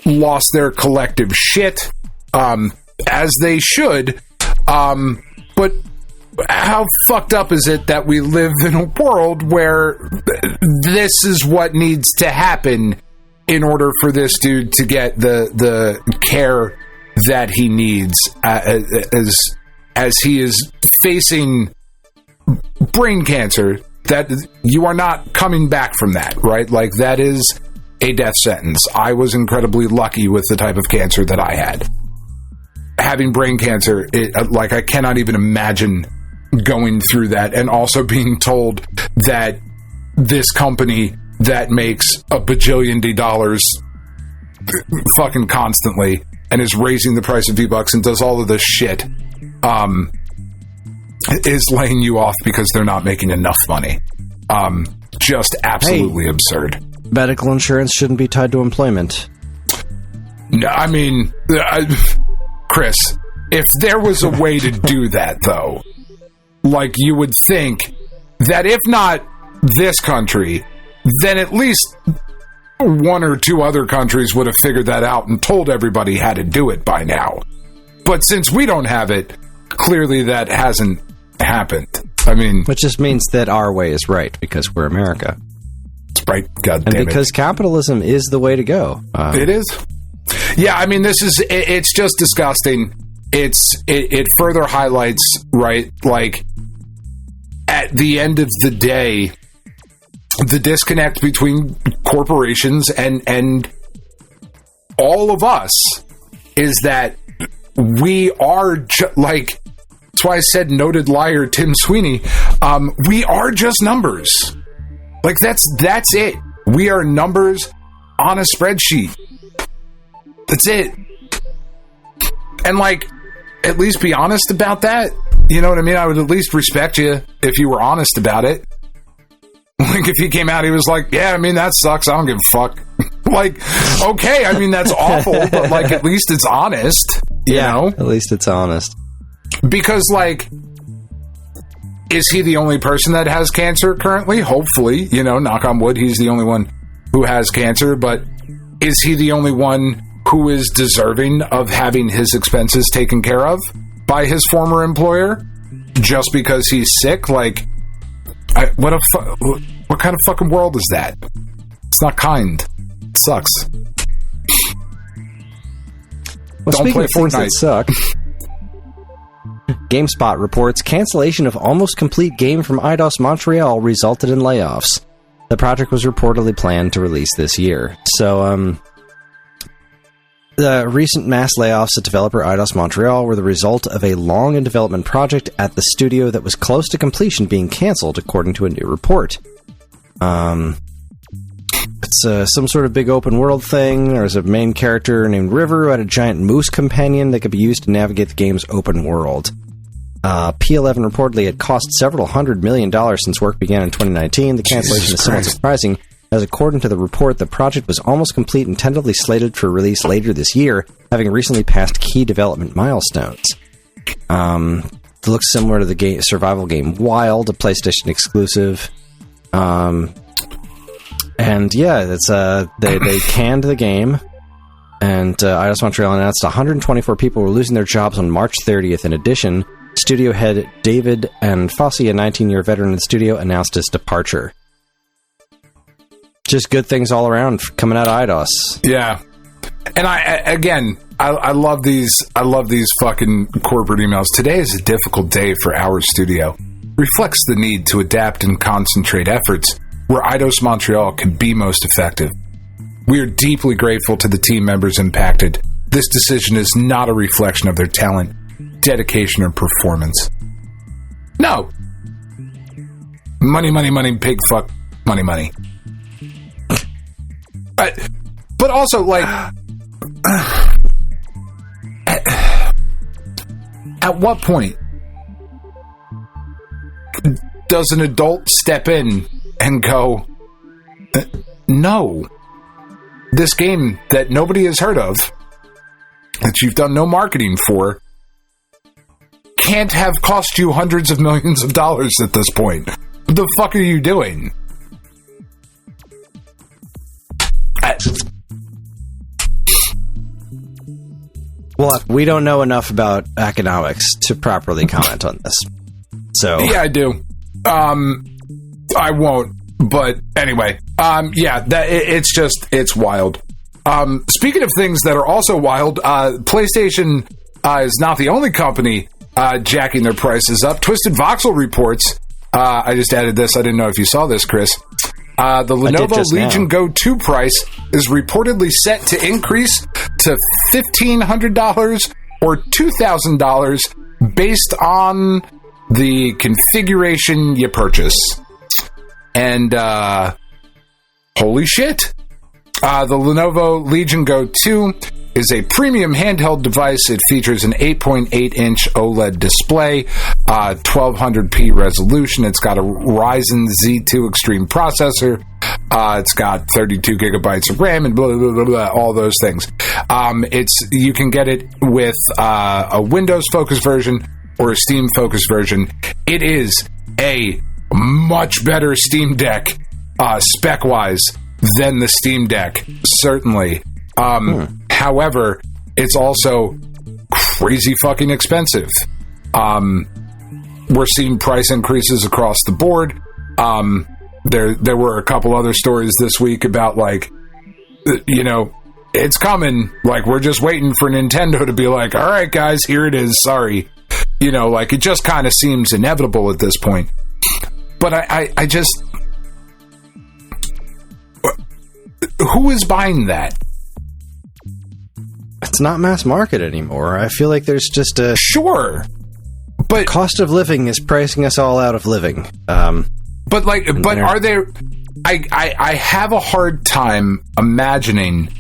lost their collective shit, as they should. But how fucked up is it that we live in a world where this is what needs to happen in order for this dude to get the care that he needs, as he is facing brain cancer, that you are not coming back from that, right? Like, that is a death sentence. I was incredibly lucky with the type of cancer that I had. Having brain cancer, I cannot even imagine going through that, and also being told that this company that makes $1 bajillion fucking constantly and is raising the price of V-Bucks and does all of this shit, is laying you off because they're not making enough money. Just absolutely absurd. Medical insurance shouldn't be tied to employment. No, I mean, Kris, if there was a way to do that, though, like, you would think that if not this country, then at least one or two other countries would have figured that out and told everybody how to do it by now. But since we don't have it, clearly that hasn't happened. I mean, which just means that our way is right because we're America. Right, God damn it. And because capitalism is the way to go. It is. Yeah, I mean, it's just disgusting. It further highlights, right, like, at the end of the day, the disconnect between corporations and all of us is that we are like, that's why I said noted liar Tim Sweeney. We are just numbers. Like, that's it. We are numbers on a spreadsheet. That's it. And, like, at least be honest about that. You know what I mean? I would at least respect you if you were honest about it. Like, if he came out, he was like, yeah, I mean, that sucks. I don't give a fuck. Like, okay, I mean, that's awful, but, like, at least it's honest. You know? At least it's honest. Because, like, is he the only person that has cancer currently? Hopefully, you know, knock on wood, he's the only one who has cancer, but is he the only one who is deserving of having his expenses taken care of by his former employer just because he's sick? Like, what kind of fucking world is that? It's not kind. It sucks. Well, don't play Fortnite. That suck. GameSpot reports cancellation of almost complete game from Eidos Montreal resulted in layoffs. The project was reportedly planned to release this year. So, the recent mass layoffs at developer Eidos Montreal were the result of a long-in-development project at the studio that was close to completion being cancelled, according to a new report. It's some sort of big open-world thing. There's a main character named River who had a giant moose companion that could be used to navigate the game's open world. P11 reportedly had cost several $100 million since work began in 2019. The cancellation is somewhat surprising, as according to the report, the project was almost complete and tentatively slated for release later this year, having recently passed key development milestones. It looks similar to the survival game Wild, a PlayStation exclusive. And yeah, it's they canned the game, and Eidos Montreal announced 124 people were losing their jobs on March 30th. In addition, studio head David and Fossey, a 19-year veteran of the studio, announced his departure. Just good things all around coming out of Eidos. Yeah, and I love these. I love these fucking corporate emails. Today is a difficult day for our studio. Reflects the need to adapt and concentrate efforts where Eidos Montreal can be most effective. We are deeply grateful to the team members impacted. This decision is not a reflection of their talent, dedication, or performance. No. Money, money, money, pig, fuck, money, money. But also, like, At what point does an adult step in and go, no, this game that nobody has heard of, that you've done no marketing for, can't have cost you hundreds of millions of dollars at this point. What the fuck are you doing? Well, we don't know enough about economics to properly comment on this. So yeah, I do. I won't. But anyway, it's wild. Speaking of things that are also wild, PlayStation is not the only company jacking their prices up. Twisted Voxel reports, I just added this, I didn't know if you saw this, Chris. The Lenovo Legion Go 2 price is reportedly set to increase to $1,500 or $2,000 based on the configuration you purchase. And, holy shit. The Lenovo Legion Go 2 is a premium handheld device. It features an 8.8-inch OLED display, 1200p resolution. It's got a Ryzen Z2 Extreme processor. It's got 32 gigabytes of RAM and blah, blah, blah, blah, all those things. You can get it with a Windows-focused version or a Steam-focused version. It is a much better Steam Deck, spec-wise, than the Steam Deck, certainly. However, it's also crazy fucking expensive. We're seeing price increases across the board. There were a couple other stories this week about, like, it's coming. Like, we're just waiting for Nintendo to be like, all right, guys, here it is. Sorry. Like, it just kind of seems inevitable at this point. But I just... Who is buying that? It's not mass market anymore. I feel like there's just a... Sure. But... cost of living is pricing us all out of living. But are there... I have a hard time imagining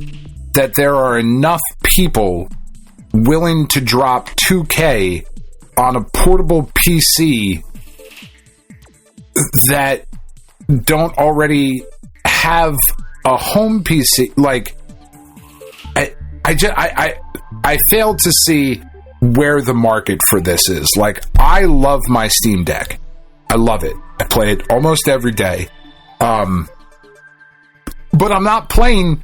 that there are enough people willing to drop $2,000 on a portable PC that don't already have a home PC. Like, I fail to see where the market for this is. Like, I love my Steam Deck. I love it. I play it almost every day. But I'm not playing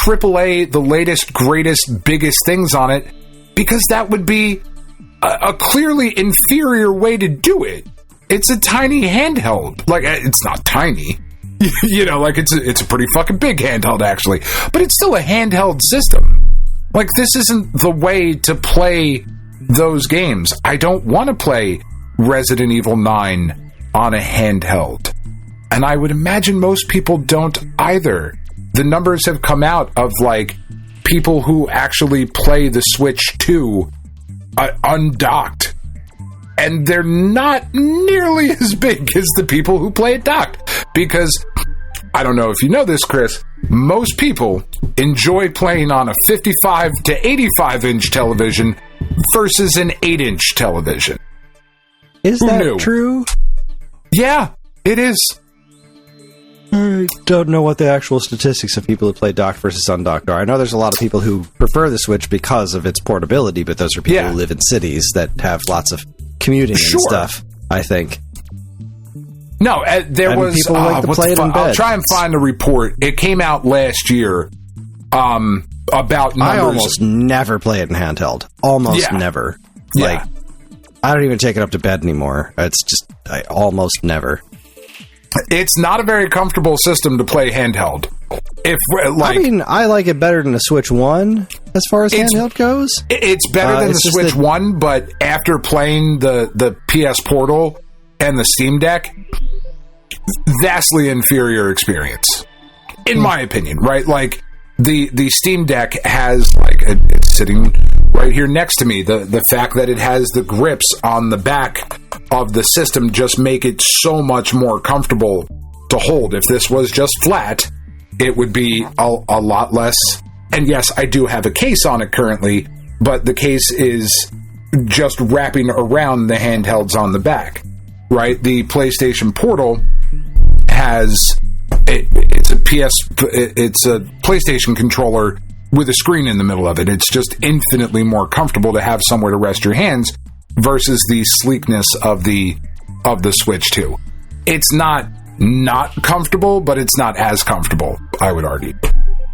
AAA, the latest, greatest, biggest things on it, because that would be a clearly inferior way to do it. It's a tiny handheld. Like, it's not tiny. Like, it's a pretty fucking big handheld, actually. But it's still a handheld system. Like, this isn't the way to play those games. I don't want to play Resident Evil 9 on a handheld. And I would imagine most people don't either. The numbers have come out of, like, people who actually play the Switch 2 undocked. And they're not nearly as big as the people who play it docked. Because, I don't know if you know this, Chris, most people enjoy playing on a 55 to 85-inch television versus an 8-inch television. Is that true? Yeah, it is. I don't know what the actual statistics of people who play docked versus undocked are. I know there's a lot of people who prefer the Switch because of its portability, but those are people who live in cities that have lots of commuting and stuff, I think. No, there was... people like to play it in bed. I'll try and find a report. It came out last year about numbers. I almost never play it in handheld. Almost never. Like, I don't even take it up to bed anymore. It's just... I almost never... It's not a very comfortable system to play handheld. I like it better than the Switch 1 as far as handheld goes. It's better than the Switch 1, but after playing the PS Portal and the Steam Deck, vastly inferior experience, in my opinion. Right? Like, the Steam Deck has, like, it's sitting right here next to me. The fact that it has the grips on the back of the system just make it so much more comfortable to hold. If this was just flat, it would be a lot less. And yes, I do have a case on it currently, but the case is just wrapping around the handhelds on the back, right? The PlayStation Portal has it's a PlayStation controller with a screen in the middle of it. It's just infinitely more comfortable to have somewhere to rest your hands versus the sleekness of the Switch 2. It's not comfortable, but it's not as comfortable, I would argue.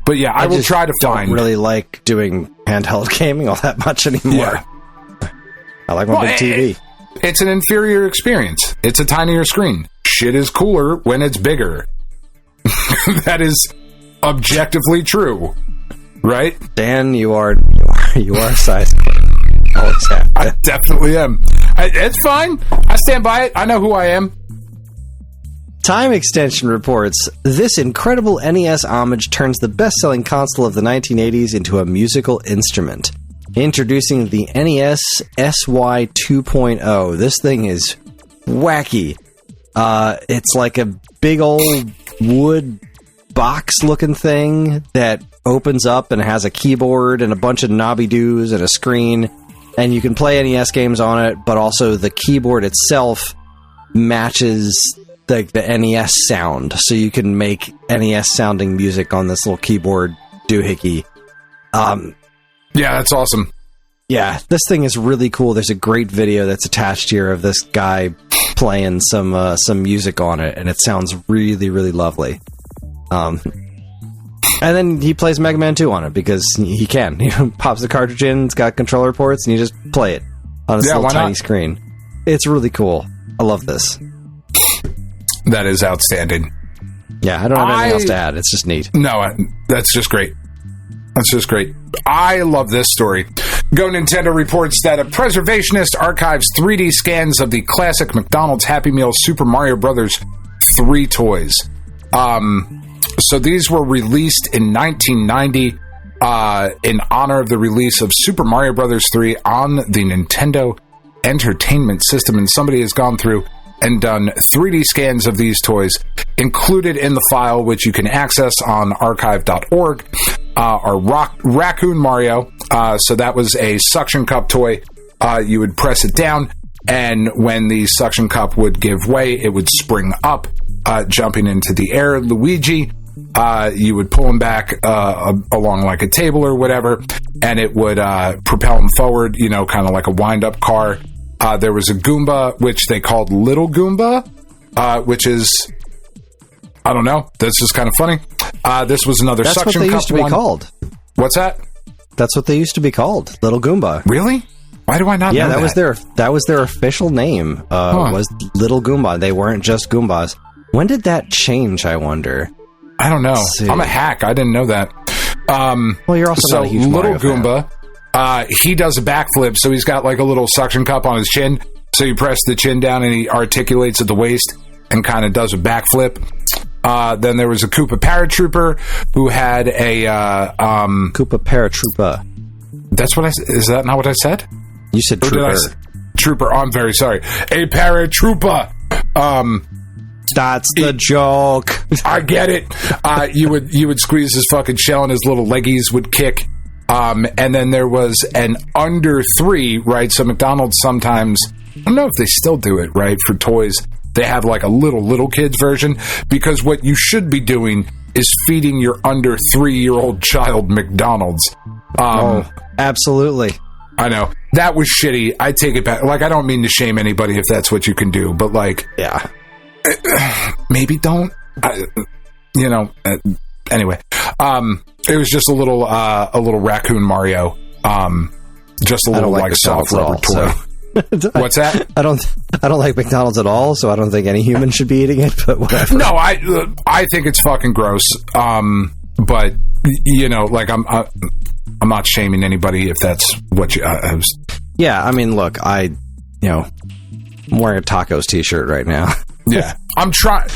But yeah, I will try to find. I don't really like doing handheld gaming all that much anymore. Yeah. I like my big TV. It's an inferior experience. It's a tinier screen. Shit is cooler when it's bigger. That is objectively true, right? Dan, you are size queen. Always have to. I definitely am. It's fine. I stand by it. I know who I am. Time Extension reports, this incredible NES homage turns the best-selling console of the 1980s into a musical instrument. Introducing the NES SY 2.0. This thing is wacky. It's like a big old wood box-looking thing that opens up and has a keyboard and a bunch of knobby-doos and a screen, and you can play NES games on it, but also the keyboard itself matches the NES sound, so you can make NES-sounding music on this little keyboard doohickey. Yeah, that's awesome. Yeah, this thing is really cool. There's a great video that's attached here of this guy playing some music on it, and it sounds really, really lovely. And then he plays Mega Man 2 on it, because he can. He pops the cartridge in, it's got controller ports, and you just play it on this little tiny screen. It's really cool. I love this. That is outstanding. Yeah, I don't have anything else to add. It's just neat. No, that's just great. That's just great. I love this story. Go Nintendo reports that a preservationist archives 3D scans of the classic McDonald's Happy Meal Super Mario Bros. 3 toys. So these were released in 1990 in honor of the release of Super Mario Bros. 3 on the Nintendo Entertainment System, and somebody has gone through and done 3D scans of these toys, included in the file, which you can access on archive.org, are Raccoon Mario. So that was a suction cup toy. You would press it down, and when the suction cup would give way, it would spring up, jumping into the air. Luigi, you would pull him back along like a table or whatever, and it would propel him forward, kind of like a wind-up car. There was a Goomba, which they called Little Goomba, which is, I don't know, that's just kind of funny. This was another suction cup one. That's what they used to be called. What's that? That's what they used to be called, Little Goomba. Really? Why do I not know that? That was their official name, was Little Goomba. They weren't just Goombas. When did that change, I wonder? I don't know. I'm a hack. I didn't know that. Well, you're also not a huge Mario Little Goomba. He does a backflip, so he's got like a little suction cup on his chin. So you press the chin down and he articulates at the waist and kind of does a backflip. Then there was a Koopa Paratrooper who had a... Koopa Paratrooper. That's what I said? Is that not what I said? You said Trooper. Trooper, I'm very sorry. A Paratrooper! That's the joke. I get it. You would squeeze his fucking shell and his little leggies would kick. And then there was an under 3, right? So McDonald's sometimes, I don't know if they still do it, right? For toys, they have like a little kids version, because what you should be doing is feeding your under 3-year-old child McDonald's. Absolutely. I know. That was shitty. I take it back. Like, I don't mean to shame anybody if that's what you can do, but like, yeah, maybe don't. Anyway, it was just a little Raccoon Mario, just a little like a soft rubber toy. So. What's that? I don't like McDonald's at all, so I don't think any human should be eating it. But whatever. No, I think it's fucking gross. But like I'm not shaming anybody if that's what you. Yeah, I mean, look, I'm wearing a tacos t-shirt right now. Yeah, I'm trying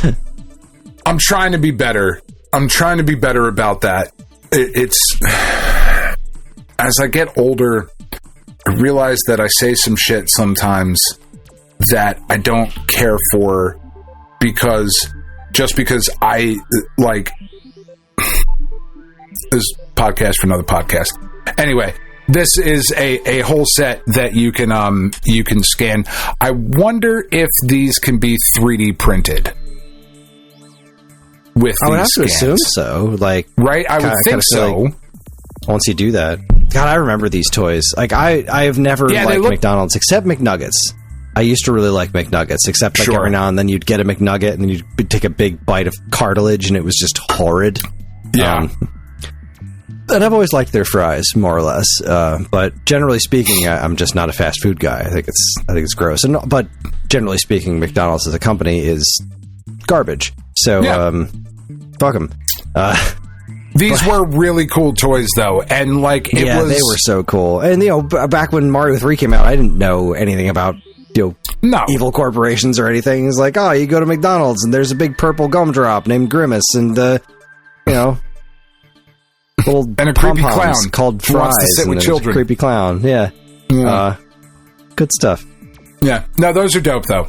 to be better. I'm trying to be better about that. It's as I get older, I realize that I say some shit sometimes that I don't care for because I like this podcast for another podcast. Anyway, this is a whole set that you can scan. I wonder if these can be 3D printed. With I would have scans. to assume so. Like, right? I would think so. Like, once you do that, God, I remember these toys. Like, I have never liked McDonald's except McNuggets. I used to really like McNuggets, except like every now and then you'd get a McNugget and then you'd take a big bite of cartilage and it was just horrid. Yeah. And I've always liked their fries, more or less. But generally speaking, I'm just not a fast food guy. I think it's gross. But generally speaking, McDonald's as a company is garbage. So, fuck them. These were really cool toys, though, and like they were so cool. And back when Mario 3 came out, I didn't know anything about evil corporations or anything. It's like, oh, you go to McDonald's and there's a big purple gumdrop named Grimace, and little and a creepy clown called Fries, wants to sit with children. Creepy clown, good stuff. Yeah, no, those are dope though.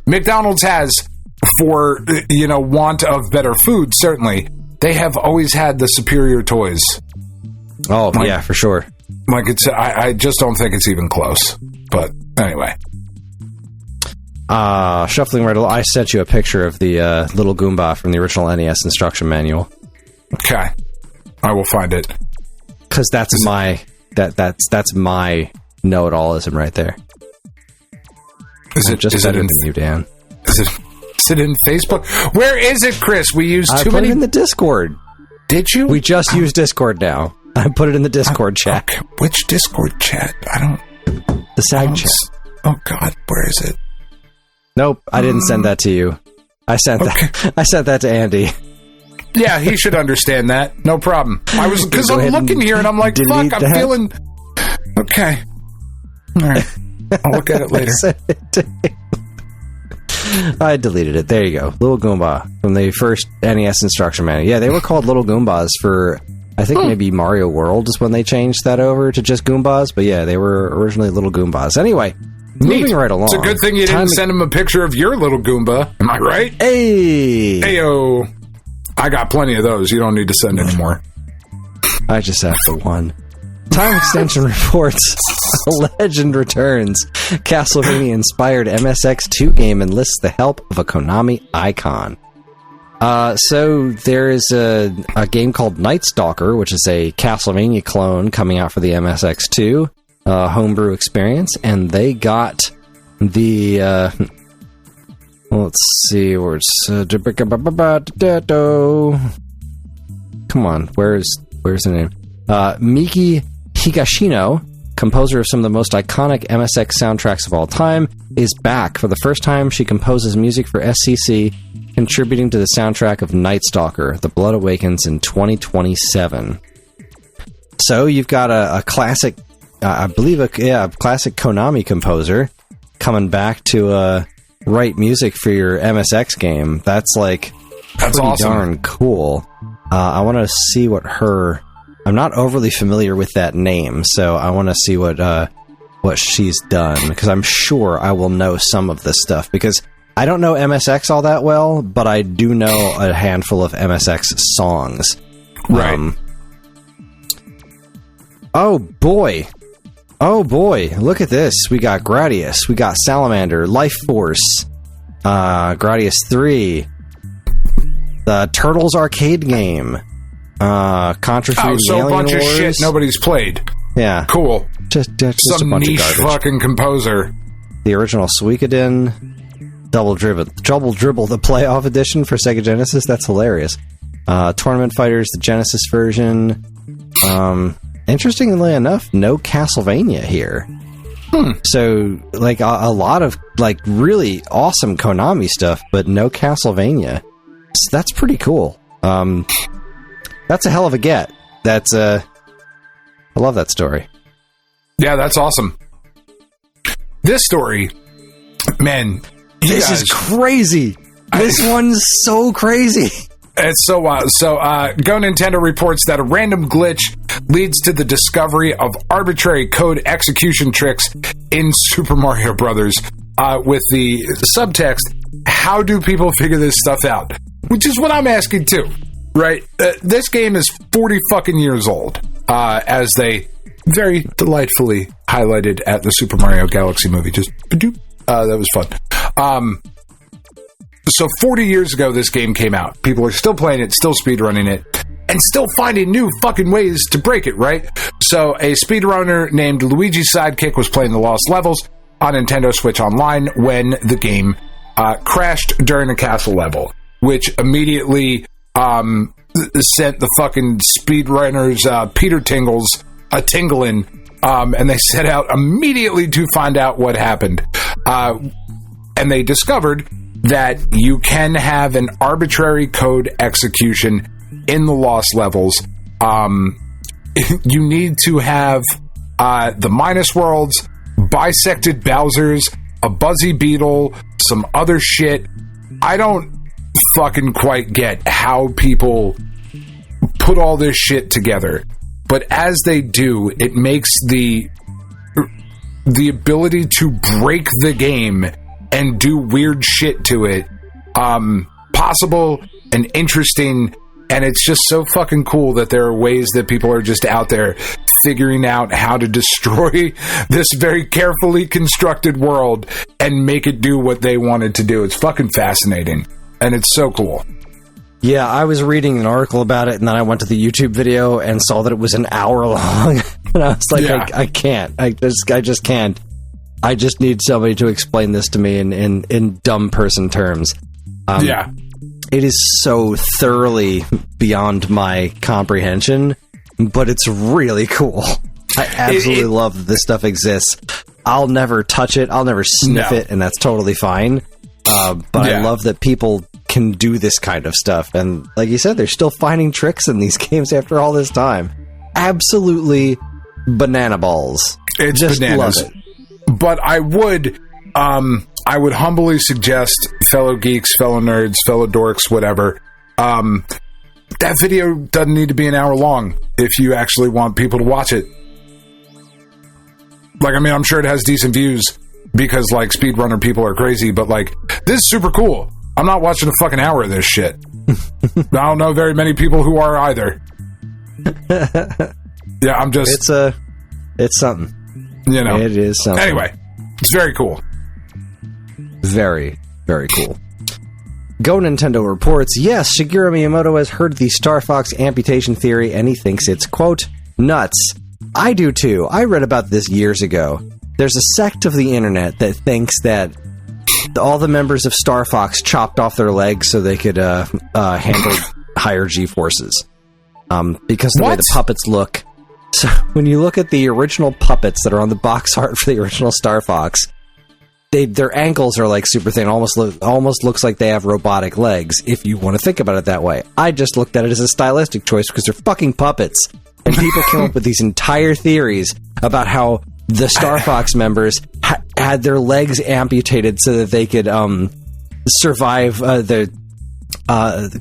McDonald's has, for want of better food, certainly. They have always had the superior toys. Oh, yeah, for sure. Like, I just don't think it's even close. But, anyway. Shuffling right along, I sent you a picture of the little Goomba from the original NES instruction manual. Okay. I will find it. Because that's my know-it-allism right there. Is it just better than you, Dan? Is it in Facebook? Where is it, Kris? We used too many. I put it in the Discord. Did you? We just use Discord now. I put it in the Discord chat. Okay. Which Discord chat? I don't. The SAG chat. Oh God, where is it? Nope, I didn't send that to you. I sent that to Andy. Yeah, he should understand that. No problem. Because I'm looking here and I'm like, fuck, I'm feeling. Okay. All right. I'll look at it later. I deleted it. There you go. Little Goomba from the first NES instruction manual. Yeah, they were called Little Goombas for, I think maybe Mario World is when they changed that over to just Goombas. But yeah, they were originally Little Goombas. Anyway, moving right along. It's a good thing you didn't send him a picture of your little Goomba. Am I right? Hey! Heyo! I got plenty of those. You don't need to send any more. I just have the one. Time Extension reports a legend returns. Castlevania-inspired MSX2 game enlists the help of a Konami icon. So there is a game called Night Stalker, which is a Castlevania clone coming out for the MSX2 homebrew experience, and they got the let's see, where it's come on, where's the name? Miki Higashino, composer of some of the most iconic MSX soundtracks of all time, is back. For the first time, she composes music for SCC, contributing to the soundtrack of Night Stalker, The Blood Awakens in 2027. So you've got a classic, I believe a classic Konami composer coming back to write music for your MSX game. That's pretty awesome. Darn cool. I want to see what I'm not overly familiar with that name, so I want to see what she's done, because I'm sure I will know some of this stuff, because I don't know MSX all that well, but I do know a handful of MSX songs. Right. Oh boy, look at this. We got Gradius, we got Salamander, Life Force, Gradius 3, the Turtles arcade game, Contra 3, so a bunch Wars. Of shit nobody's played. Yeah. Cool. Just some a bunch niche of fucking composer. The original Suikoden, Double Dribble, the playoff edition for Sega Genesis. That's hilarious. Tournament Fighters, the Genesis version. Interestingly enough, no Castlevania here. So, a lot of, really awesome Konami stuff, but no Castlevania. So that's pretty cool. That's a hell of a get. I love that story. Yeah, that's awesome. This story, man, this is crazy. This one's so crazy. It's so wild. So, Go Nintendo reports that a random glitch leads to the discovery of arbitrary code execution tricks in Super Mario Brothers. With the subtext, how do people figure this stuff out? Which is what I'm asking too, right? This game is 40 fucking years old, as they very delightfully highlighted at the Super Mario Galaxy movie. Just that was fun. So 40 years ago, this game came out. People are still playing it, still speedrunning it, and still finding new fucking ways to break it, right? So a speedrunner named Luigi's Sidekick was playing the Lost Levels on Nintendo Switch Online when the game crashed during a castle level, which immediately sent the fucking speedrunners Peter Tingles a-tingling, and they set out immediately to find out what happened. And they discovered that you can have an arbitrary code execution in the Lost Levels. You need to have the Minus Worlds, bisected Bowsers, a Buzzy Beetle, some other shit. I don't fucking quite get how people put all this shit together. But as they do, it makes the ability to break the game and do weird shit to it possible and interesting, and it's just so fucking cool that there are ways that people are just out there figuring out how to destroy this very carefully constructed world and make it do what they wanted to do. It's fucking fascinating, and it's so cool. Yeah, I was reading an article about it, and then I went to the YouTube video and saw that it was an hour long, and I was like, yeah. I can't. I just can't. I just need somebody to explain this to me in dumb person terms. Yeah. It is so thoroughly beyond my comprehension, but it's really cool. I absolutely love that this stuff exists. I'll never touch it. I'll never sniff it, and that's totally fine. But yeah. I love that people can do this kind of stuff. And like you said, they're still finding tricks in these games after all this time. Absolutely banana balls. It's just bananas. Love it. But I would humbly suggest, fellow geeks, fellow nerds, fellow dorks, whatever, that video doesn't need to be an hour long if you actually want people to watch it. Like, I mean, I'm sure it has decent views because, like, speedrunner people are crazy, but, like, this is super cool. I'm not watching a fucking hour of this shit. I don't know very many people who are either. Yeah, I'm just... It's something. You know. It is something. Anyway, it's very cool. Very, very cool. Go Nintendo reports, yes, Shigeru Miyamoto has heard the Star Fox amputation theory and he thinks it's, quote, nuts. I do too. I read about this years ago. There's a sect of the internet that thinks that all the members of Star Fox chopped off their legs so they could handle higher G-forces. Because the way the puppets look. So when you look at the original puppets that are on the box art for the original Star Fox, their ankles are like super thin. Almost looks like they have robotic legs, if you want to think about it that way. I just looked at it as a stylistic choice because they're fucking puppets. And people came up with these entire theories about how the Star Fox members had their legs amputated so that they could survive the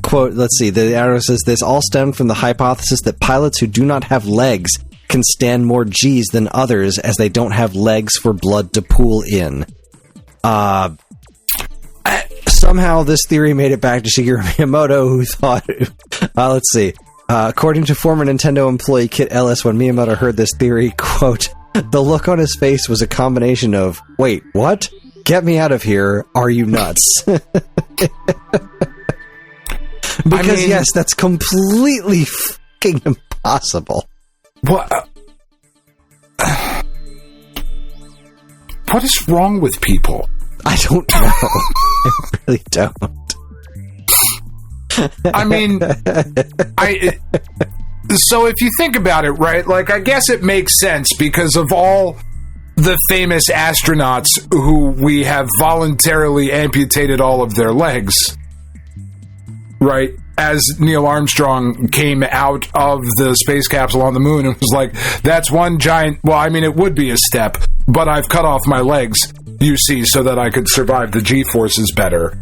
quote, let's see, the arrow says this all stemmed from the hypothesis that pilots who do not have legs can stand more G's than others as they don't have legs for blood to pool in. Somehow this theory made it back to Shigeru Miyamoto, who thought, let's see, according to former Nintendo employee Kit Ellis, when Miyamoto heard this theory, quote, the look on his face was a combination of, wait, what? Get me out of here. Are you nuts? Because, I mean, yes, that's completely fucking impossible. What? What is wrong with people? I don't know. I really don't. I mean, so if you think about it, right, like, I guess it makes sense because of all the famous astronauts who we have voluntarily amputated all of their legs. Right, as Neil Armstrong came out of the space capsule on the moon and was like, that's one giant, well, I mean, it would be a step, but I've cut off my legs, you see, so that I could survive the G-forces better.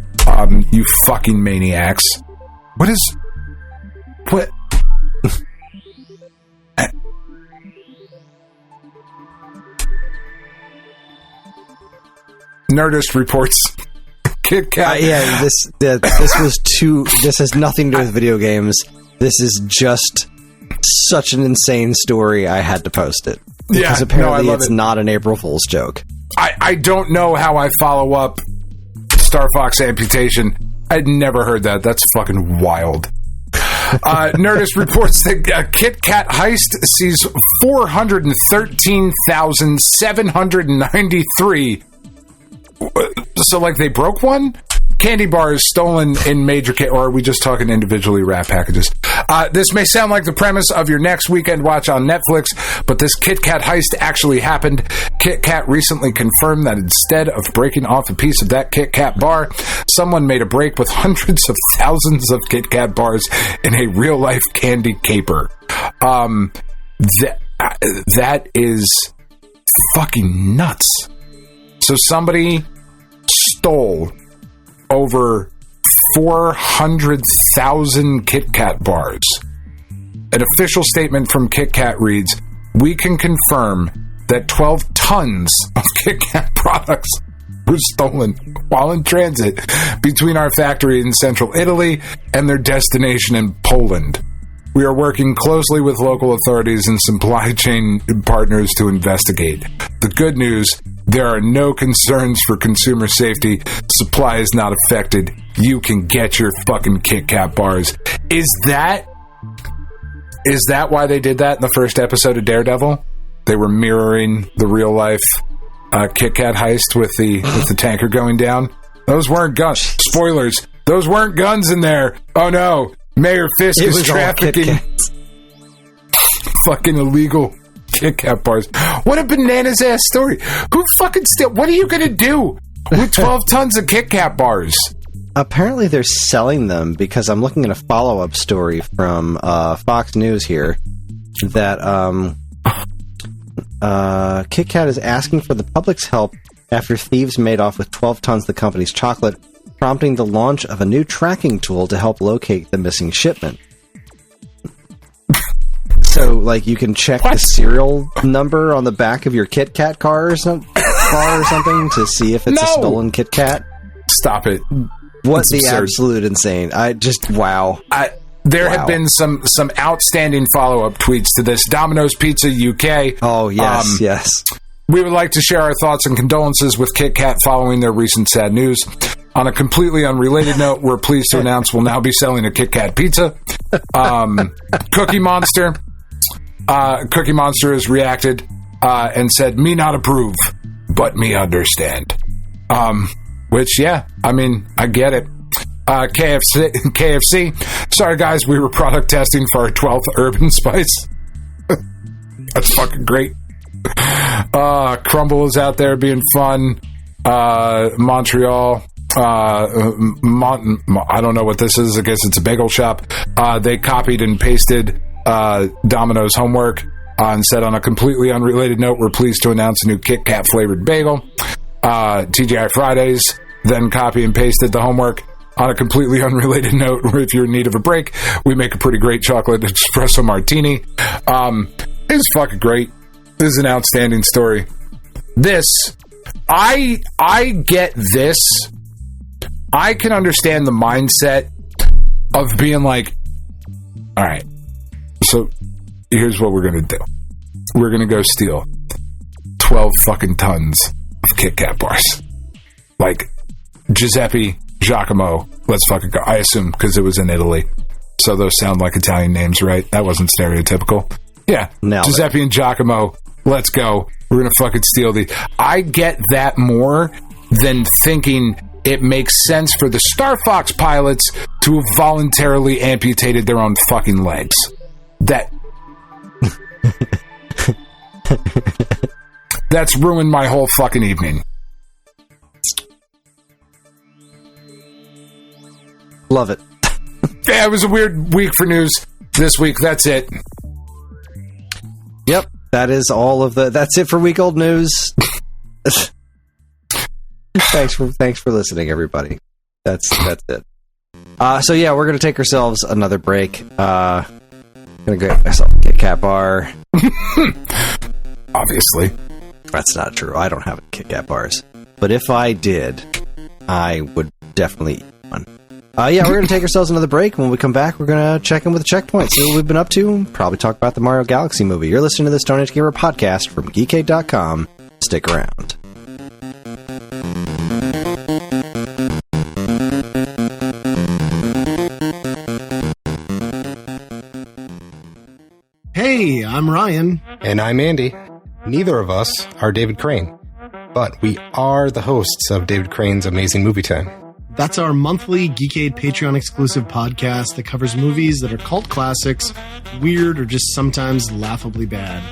You fucking maniacs. What? Nerdist reports... Kit Kat. Yeah, this has nothing to do with video games. This is just such an insane story, I had to post it. Because apparently it's not an April Fool's joke. I don't know how I follow up Star Fox amputation. I'd never heard that. That's fucking wild. Nerdist reports that Kit Kat heist sees 413,793. So, like, they broke one? Candy bars stolen in major... or are we just talking individually wrapped packages? This may sound like the premise of your next weekend watch on Netflix, but this Kit Kat heist actually happened. Kit Kat recently confirmed that instead of breaking off a piece of that Kit Kat bar, someone made a break with hundreds of thousands of Kit Kat bars in a real-life candy caper. That is fucking nuts. So somebody stole over 400,000 Kit Kat bars. An official statement from Kit Kat reads, "We can confirm that 12 tons of Kit Kat products were stolen while in transit between our factory in central Italy and their destination in Poland. We are working closely with local authorities and supply chain partners to investigate. The good news, there are no concerns for consumer safety. Supply is not affected. You can get your fucking Kit Kat bars." Is that why they did that in the first episode of Daredevil? They were mirroring the real life Kit Kat heist with the tanker going down. Those weren't guns. Spoilers. Those weren't guns in there. Oh no. Mayor Fisk is trafficking fucking illegal Kit Kat bars. What a bananas ass story. Who fucking steal? What are you gonna do with 12 tons of Kit Kat bars? Apparently they're selling them, because I'm looking at a follow-up story from Fox News here that Kit Kat is asking for the public's help after thieves made off with 12 tons of the company's chocolate, prompting the launch of a new tracking tool to help locate the missing shipment. So, like, you can check the serial number on the back of your Kit Kat car or something to see if it's a stolen Kit Kat. Stop it. What the absurd. Absolute insane. I just, wow. There have been some outstanding follow-up tweets to this. Domino's Pizza UK. Oh, yes, yes. We would like to share our thoughts and condolences with Kit Kat following their recent sad news. On a completely unrelated note, we're pleased to announce we'll now be selling a Kit Kat pizza. Cookie Monster has reacted and said, "Me not approve, but me understand." Which, yeah, I mean, I get it. KFC. Sorry, guys, we were product testing for our 12th Urban Spice. That's fucking great. Crumble is out there being fun. Montreal. I don't know what this is. I guess it's a bagel shop. They copied and pasted Domino's homework and said, on a completely unrelated note, we're pleased to announce a new Kit Kat flavored bagel. TGI Fridays then copy and pasted the homework. On a completely unrelated note, if you're in need of a break, we make a pretty great chocolate espresso martini. It's fucking great. This is an outstanding story. This, I get this. I can understand the mindset of being like, all right, so here's what we're going to do. We're going to go steal 12 fucking tons of Kit Kat bars. Like, Giuseppe Giacomo, let's fucking go. I assume because it was in Italy. So those sound like Italian names, right? That wasn't stereotypical. Yeah. Giuseppe and Giacomo, let's go. We're going to fucking steal these. I get that more than thinking it makes sense for the Star Fox pilots to have voluntarily amputated their own fucking legs. That's ruined my whole fucking evening. Love it. Yeah, it was a weird week for news this week. That's it. Yep, that's it for week old news. Thanks for listening, everybody. That's it. So yeah, we're gonna take ourselves another break. Gonna get myself a Kit Kat bar. Obviously, that's not true. I don't have Kit Kat bars, but if I did, I would definitely eat one. We're going to take ourselves another break. When we come back, we're going to check in with the checkpoint, see what we've been up to, probably talk about the Mario Galaxy movie. You're listening to the Stone Age Gamer podcast from Geekade.com. Stick around. Hey, I'm Ryan. And I'm Andy. Neither of us are David Crane, but we are the hosts of David Crane's Amazing Movie Time. That's our monthly Geekade Patreon exclusive podcast that covers movies that are cult classics, weird, or just sometimes laughably bad.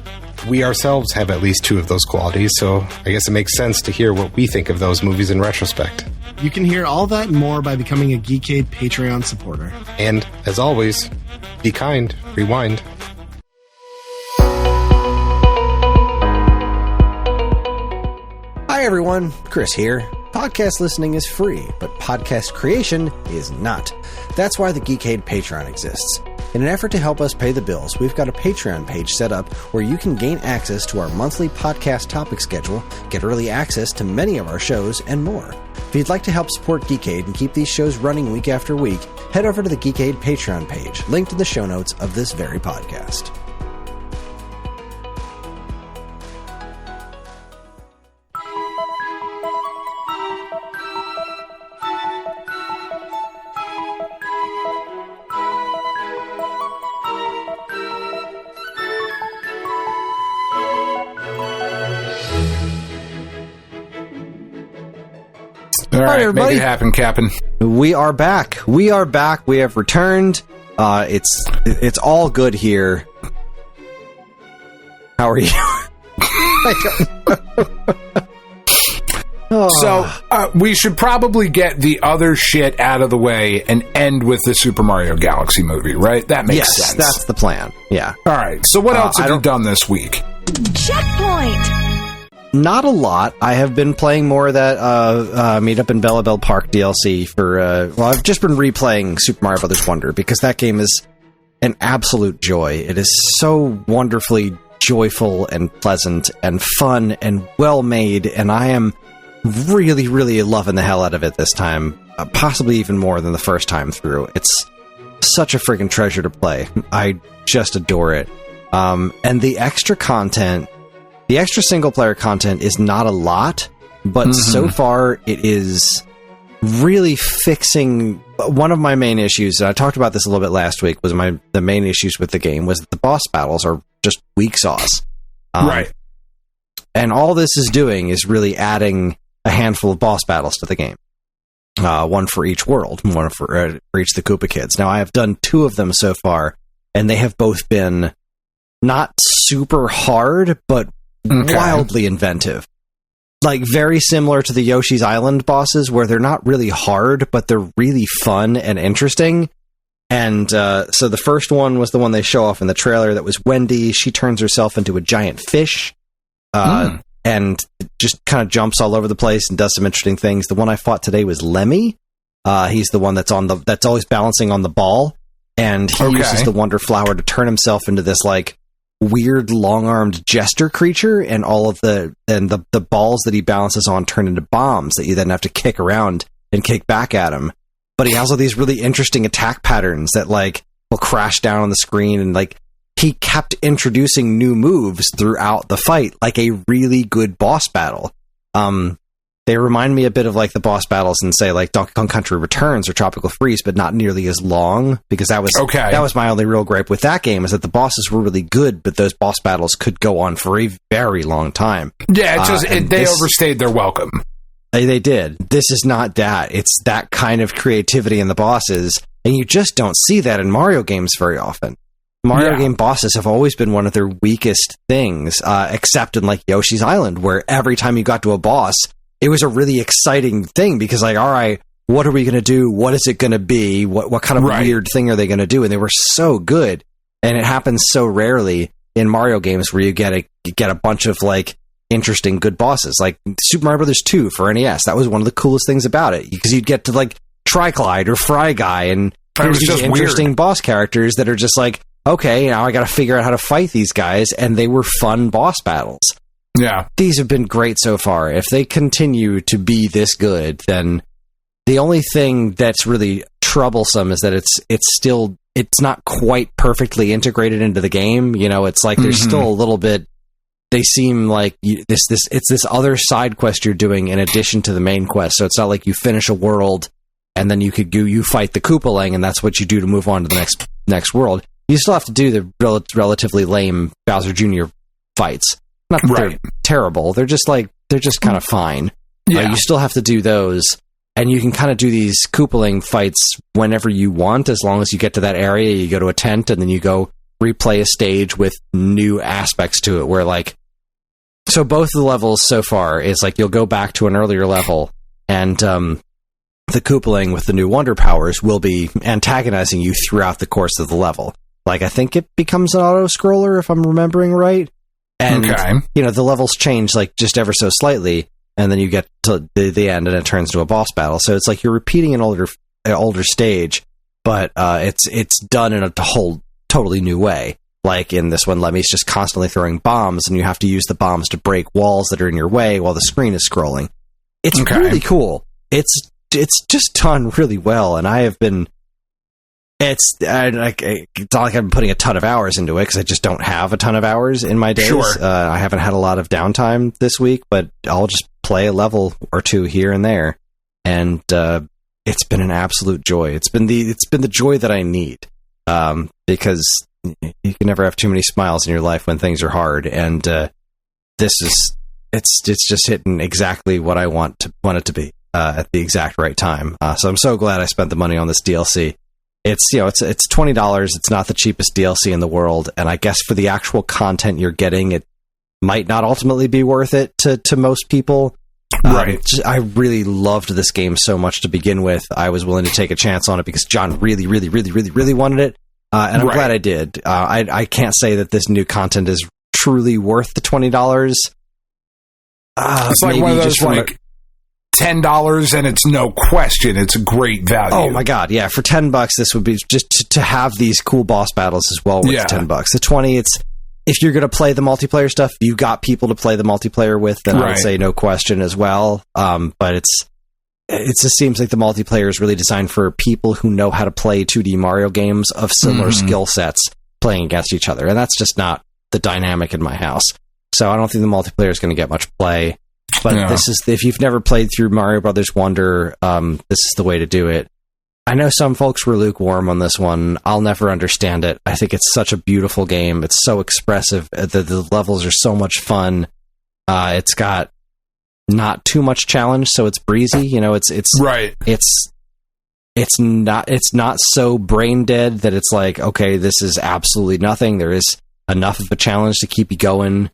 We ourselves have at least two of those qualities, so I guess it makes sense to hear what we think of those movies in retrospect. You can hear all that and more by becoming a Geekade Patreon supporter. And, as always, be kind, rewind. Hi everyone, Kris here. Podcast listening is free, but podcast creation is not. That's why the Geekade Patreon exists. In an effort to help us pay the bills, we've got a Patreon page set up where you can gain access to our monthly podcast topic schedule, get early access to many of our shows, and more. If you'd like to help support Geekade and keep these shows running week after week, head over to the Geekade Patreon page, linked in the show notes of this very podcast. All right, everybody. make it happen, Captain. We are back. We are back. We have returned. It's all good here. How are you? So, we should probably get the other shit out of the way and end with the Super Mario Galaxy movie, right? That makes sense. Yes, that's the plan. Yeah. All right. So what else have you done this week? Checkpoint! Not a lot. I have been playing more of that Meet Up in Bella Bell Park DLC for... I've just been replaying Super Mario Bros. Wonder because that game is an absolute joy. It is so wonderfully joyful and pleasant and fun and well-made, and I am really, really loving the hell out of it this time. Possibly even more than the first time through. It's such a freaking treasure to play. I just adore it. And the extra content... The extra single-player content is not a lot, but so far it is really fixing... One of my main issues, and I talked about this a little bit last week, was the main issues with the game was that the boss battles are just weak sauce. Right. And all this is doing is really adding a handful of boss battles to the game. One for each world, one for each of the Koopa Kids. Now, I have done 2 of them so far, and they have both been not super hard, but wildly inventive. Like, very similar to the Yoshi's Island bosses, where they're not really hard, but they're really fun and interesting. And so the first one was the one they show off in the trailer that was Wendy. She turns herself into a giant fish and just kind of jumps all over the place and does some interesting things. The one I fought today was Lemmy. He's the one that's always balancing on the ball, and he uses the Wonder Flower to turn himself into this, like, weird long-armed jester creature, and all of the balls that he balances on turn into bombs that you then have to kick around and kick back at him. But he has all these really interesting attack patterns that, like, will crash down on the screen, and, like, he kept introducing new moves throughout the fight, like a really good boss battle. They remind me a bit of, like, the boss battles in, say, like, Donkey Kong Country Returns or Tropical Freeze, but not nearly as long, because that was my only real gripe with that game, is that the bosses were really good, but those boss battles could go on for a very long time. Yeah, they overstayed their welcome. They did. This is not that. It's that kind of creativity in the bosses, and you just don't see that in Mario games very often. Mario game bosses have always been one of their weakest things, except in, like, Yoshi's Island, where every time you got to a boss, it was a really exciting thing, because, like, all right, what are we going to do? What is it going to be? What kind of weird thing are they going to do? And they were so good, and it happens so rarely in Mario games where you get a bunch of, like, interesting good bosses. Like Super Mario Bros. 2 for NES, that was one of the coolest things about it, because you'd get to, like, Tri-Clyde or Fry Guy, and there's these interesting boss characters that are just like, okay, now I got to figure out how to fight these guys, and they were fun boss battles. Yeah. These have been great so far. If they continue to be this good, then the only thing that's really troublesome is that it's not quite perfectly integrated into the game. You know, it's like there's still a little bit. They seem like it's this other side quest you're doing in addition to the main quest. So it's not like you finish a world and then you fight the Koopaling and that's what you do to move on to the next world. You still have to do the relatively lame Bowser Jr. fights. Not that they're terrible. They're just kind of fine. Yeah. You still have to do those, and you can kind of do these Koopaling fights whenever you want, as long as you get to that area, you go to a tent, and then you go replay a stage with new aspects to it, where so both of the levels so far is like you'll go back to an earlier level, and the Koopaling with the new wonder powers will be antagonizing you throughout the course of the level. Like, I think it becomes an auto-scroller, if I'm remembering right. And, the levels change, just ever so slightly, and then you get to the end, and it turns to a boss battle. So it's like you're repeating an older stage, but it's done in a whole totally new way. Like, in this one, Lemmy's just constantly throwing bombs, and you have to use the bombs to break walls that are in your way while the screen is scrolling. It's really cool. It's just done really well, and I have been... It's not like I've been putting a ton of hours into it, because I just don't have a ton of hours in my days. Sure. I haven't had a lot of downtime this week, but I'll just play a level or two here and there, and it's been an absolute joy. It's been the joy that I need, because you can never have too many smiles in your life when things are hard, and it's just hitting exactly what I want it to be at the exact right time. So I'm so glad I spent the money on this DLC. It's $20. It's not the cheapest DLC in the world, and I guess for the actual content you're getting, it might not ultimately be worth it to most people. Right. I really loved this game so much to begin with. I was willing to take a chance on it because John really, really, really, really, really wanted it, and I'm glad I did. I can't say that this new content is truly worth the $20. It's like one of those $10, and it's no question, it's a great value. Oh my god, yeah! For $10, this would be just to have these cool boss battles as well. Worth $10. The $20, it's if you're going to play the multiplayer stuff, you got people to play the multiplayer with, then I would say no question as well. But it just seems like the multiplayer is really designed for people who know how to play 2D Mario games of similar skill sets playing against each other, and that's just not the dynamic in my house. So I don't think the multiplayer is going to get much play. But this is, if you've never played through Mario Brothers Wonder, this is the way to do it. I know some folks were lukewarm on this one. I'll never understand it. I think it's such a beautiful game. It's so expressive. The levels are so much fun. It's got not too much challenge, so it's breezy. It's right. It's not so brain dead that it's like, okay, this is absolutely nothing. There is enough of a challenge to keep you going.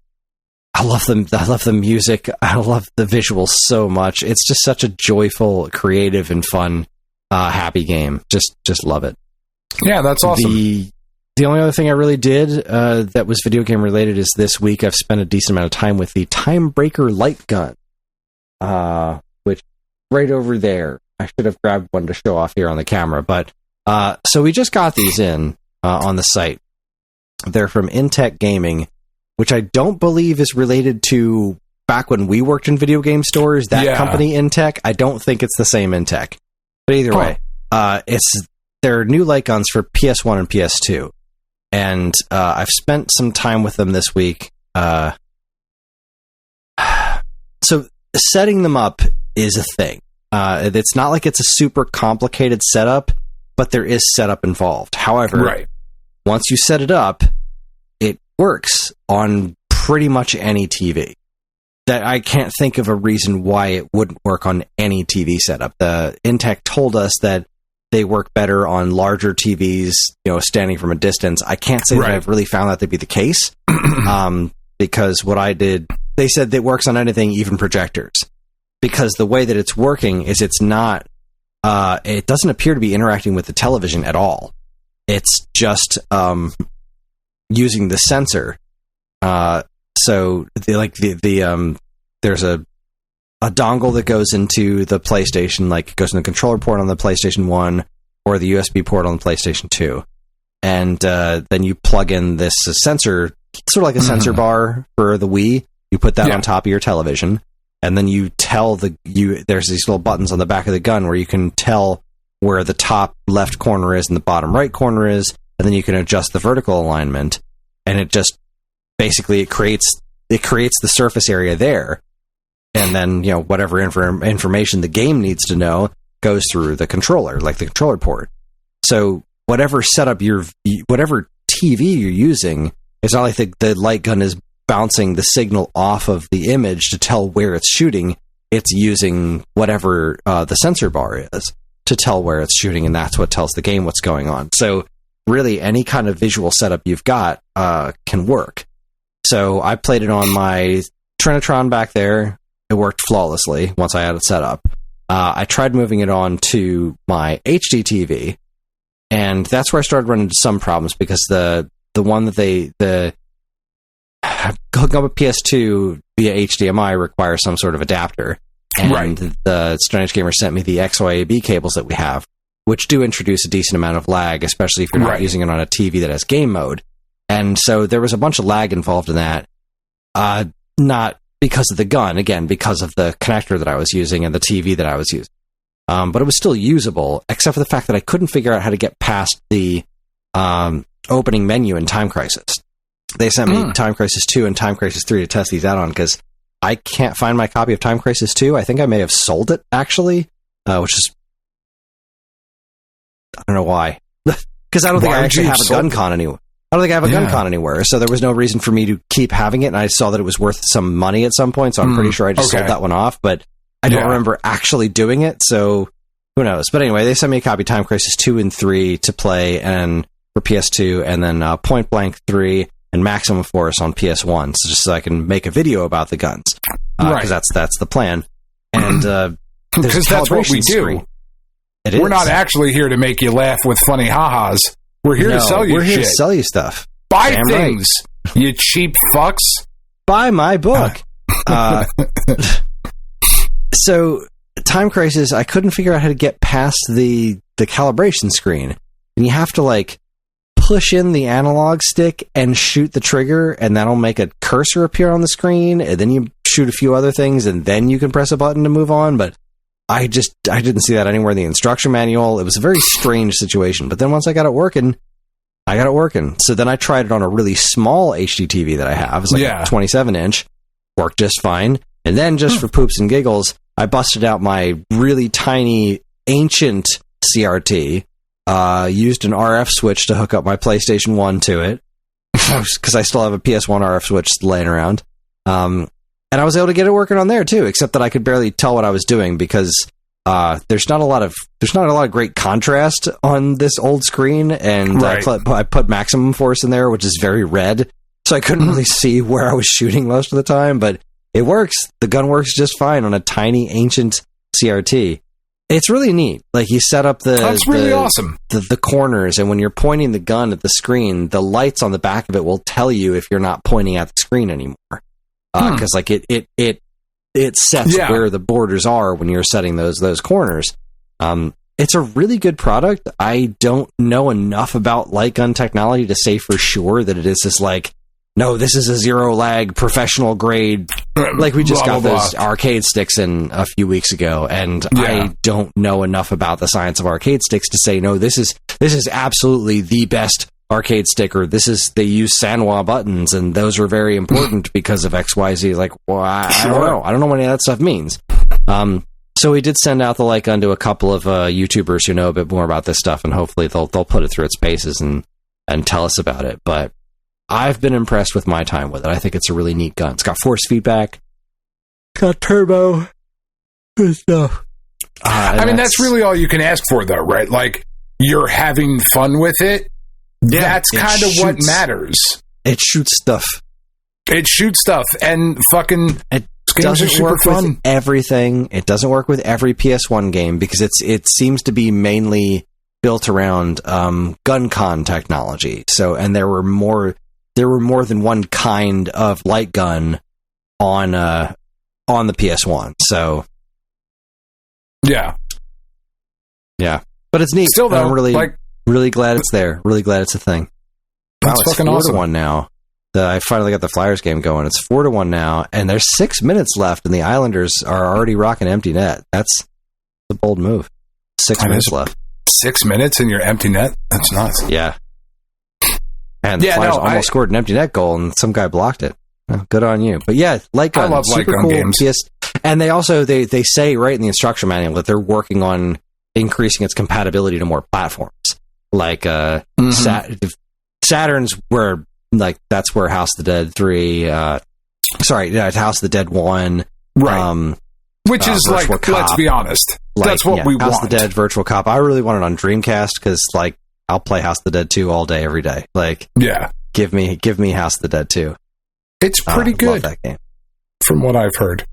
I love the music. I love the visuals so much. It's just such a joyful, creative, and fun, happy game. Just love it. Yeah, that's awesome. The only other thing I really did that was video game related is this week I've spent a decent amount of time with the Time Breaker light gun, which right over there. I should have grabbed one to show off here on the camera, but so we just got these in on the site. They're from Intech Gaming, which I don't believe is related to back when we worked in video game stores, that company Intech. I don't think it's the same Intech. But either way, they're new light guns for PS1 and PS2. And I've spent some time with them this week. So setting them up is a thing. It's not like it's a super complicated setup, but there is setup involved. However, once you set it up, it works on pretty much any TV. That I can't think of a reason why it wouldn't work on any TV setup. The Intech told us that they work better on larger TVs, standing from a distance. I can't say that I've really found that to be the case, because what I did, they said that it works on anything, even projectors. Because the way that it's working is it's not, it doesn't appear to be interacting with the television at all. It's just using the sensor. So there's a dongle that goes into the PlayStation, like it goes in the controller port on the PlayStation 1 or the USB port on the PlayStation 2. And then you plug in this sensor, sort of like a sensor bar for the Wii. You put that on top of your television, and then you tell there's these little buttons on the back of the gun where you can tell where the top left corner is and the bottom right corner is, and then you can adjust the vertical alignment, and it just basically it creates the surface area there, and then whatever information the game needs to know goes through the controller, like the controller port. So whatever setup whatever TV you're using, it's not like the light gun is bouncing the signal off of the image to tell where it's shooting. It's using whatever the sensor bar is to tell where it's shooting, and that's what tells the game what's going on. So really, any kind of visual setup you've got can work. So I played it on my Trinitron back there. It worked flawlessly once I had it set up. I tried moving it on to my HD TV, and that's where I started running into some problems, because the one that hooking up a PS2 via HDMI requires some sort of adapter. And the Stone Age Gamer sent me the XYAB cables that we have, which do introduce a decent amount of lag, especially if you're not using it on a TV that has game mode. And so there was a bunch of lag involved in that. Not because of the gun, again, because of the connector that I was using and the TV that I was using. But it was still usable, except for the fact that I couldn't figure out how to get past the opening menu in Time Crisis. They sent me Time Crisis 2 and Time Crisis 3 to test these out on, because I can't find my copy of Time Crisis 2. I think I may have sold it, actually, which is... I don't know why. Because I don't think I actually have a gun con anywhere. I don't think I have a gun con anywhere, so there was no reason for me to keep having it, and I saw that it was worth some money at some point, so I'm pretty sure I just sold that one off, but I don't remember actually doing it, so who knows. But anyway, they sent me a copy of Time Crisis 2 and 3 to play and for PS2, and then Point Blank 3 and Maximum Force on PS1, so just so I can make a video about the guns, because that's the plan. And because that's what we do. Screen. We're not actually here to make you laugh with funny ha-has. We're here to sell you shit. We're here to sell you stuff. Buy things, you cheap fucks. Buy my book. So, Time Crisis, I couldn't figure out how to get past the calibration screen. And you have to, push in the analog stick and shoot the trigger, and that'll make a cursor appear on the screen, and then you shoot a few other things, and then you can press a button to move on, but I didn't see that anywhere in the instruction manual. It was a very strange situation. But then once I got it working, So then I tried it on a really small HD TV that I have. It's a 27-inch. Worked just fine. And then just for poops and giggles, I busted out my really tiny, ancient CRT, used an RF switch to hook up my PlayStation 1 to it, because I still have a PS1 RF switch laying around. And I was able to get it working on there too, except that I could barely tell what I was doing, because there's not a lot of great contrast on this old screen, and I put Maximum Force in there, which is very red, so I couldn't really see where I was shooting most of the time. But it works. The gun works just fine on a tiny ancient CRT. It's really neat. You set up that's really awesome. The corners, and when you're pointing the gun at the screen, the lights on the back of it will tell you if you're not pointing at the screen anymore. Because it sets where the borders are when you're setting those corners. It's a really good product. I don't know enough about light gun technology to say for sure that it is this no, this is a zero lag professional grade. We just got those arcade sticks in a few weeks ago, and I don't know enough about the science of arcade sticks to say no, this is absolutely the best arcade stick, or they use Sanwa buttons, and those are very important because of XYZ. I don't know what any of that stuff means. So we did send out the light gun to a couple of YouTubers who know a bit more about this stuff, and hopefully they'll put it through its paces and tell us about it. But I've been impressed with my time with it. I think it's a really neat gun. It's got force feedback, it's got turbo, good stuff. That's really all you can ask for, though, right? You're having fun with it. That's kind of what matters. It shoots stuff. And fucking games are super fun. With everything. It doesn't work with every PS1 game, because it seems to be mainly built around gun con technology. So, and there were more than one kind of light gun on the PS1. So yeah, but it's neat. Still, though, I'm really glad it's there. Really glad it's a thing. Wow, it's fucking awesome. 4-1 now. I finally got the Flyers game going. It's 4-1 now, and there's 6 minutes left, and the Islanders are already rocking empty net. That's a bold move. 6 minutes left. 6 minutes in your empty net? That's nuts. Yeah. And the Flyers almost scored an empty net goal, and some guy blocked it. Oh, good on you. But yeah, light gun. I love light gun games. And they also they say right in the instruction manual that they're working on increasing its compatibility to more platforms. Like Saturn's where that's where House of the Dead 3 House of the Dead 1 right. Which is Cop. Let's be honest. That's what we want. House of the Dead Virtual Cop. I really want it on Dreamcast because I'll play House of the Dead 2 all day every day. Give me House of the Dead 2. It's pretty good. Love that game. From what I've heard.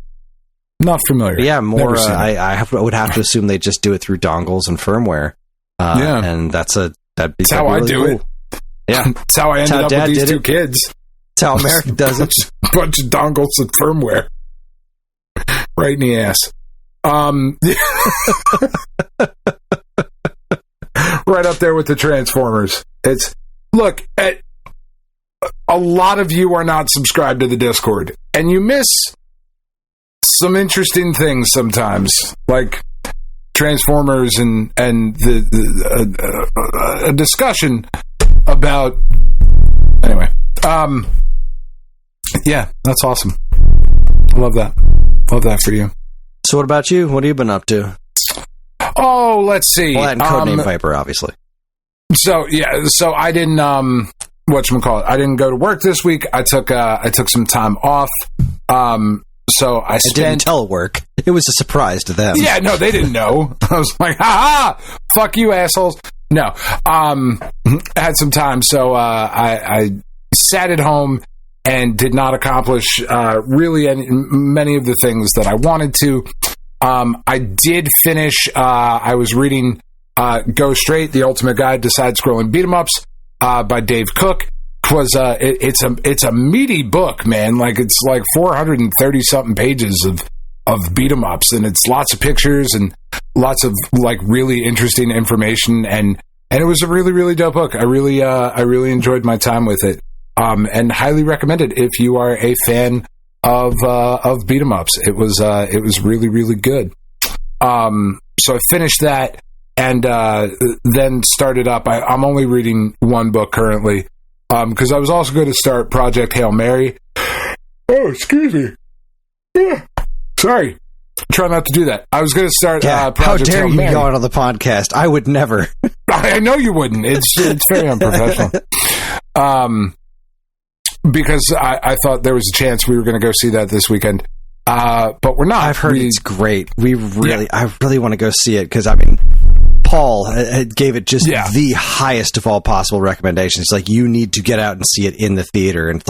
Not familiar. But yeah, more. I would have to assume they just do it through dongles and firmware. And that'd be how I really do cool. it. Yeah, that's how I ended up with these two kids. That's how America does it. Bunch of dongles and firmware, right in the ass. Right up there with the Transformers. Look. A lot of you are not subscribed to the Discord, and you miss some interesting things sometimes, like Transformers and a discussion about. Anyway, yeah, that's awesome. I love that. Love that for you. So, what about you? What have you been up to? Oh, let's see. Well, and Codename Viper, obviously. So I didn't. Whatchamacallit? I didn't go to work this week. I took some time off. So I didn't telework. It was a surprise to them. Yeah, no, they didn't know. I was like, ha ha, fuck you, assholes. No, I had some time, so I sat at home and did not accomplish really many of the things that I wanted to. I did finish. I was reading Go Straight: The Ultimate Guide to Side-Scrolling Beat-em-Ups by Dave Cook. It's a meaty book, man. It's 430 something pages of beat 'em ups, and it's lots of pictures and lots of really interesting information, and it was a really, really dope book. I really enjoyed my time with it, and highly recommend it if you are a fan of beat 'em ups. It was really, really good. So I finished that and then started up. I'm only reading one book currently. Because I was also going to start Project Hail Mary. Oh, excuse me. Yeah. Sorry. Try not to do that. I was going to start Project Hail Mary. How dare you yawn on the podcast? I would never. I know you wouldn't. It's very unprofessional. Because I thought there was a chance we were going to go see that this weekend. But we're not. I've heard it's great. I really want to go see it because, Paul gave it just the highest of all possible recommendations. You need to get out and see it in the theater. And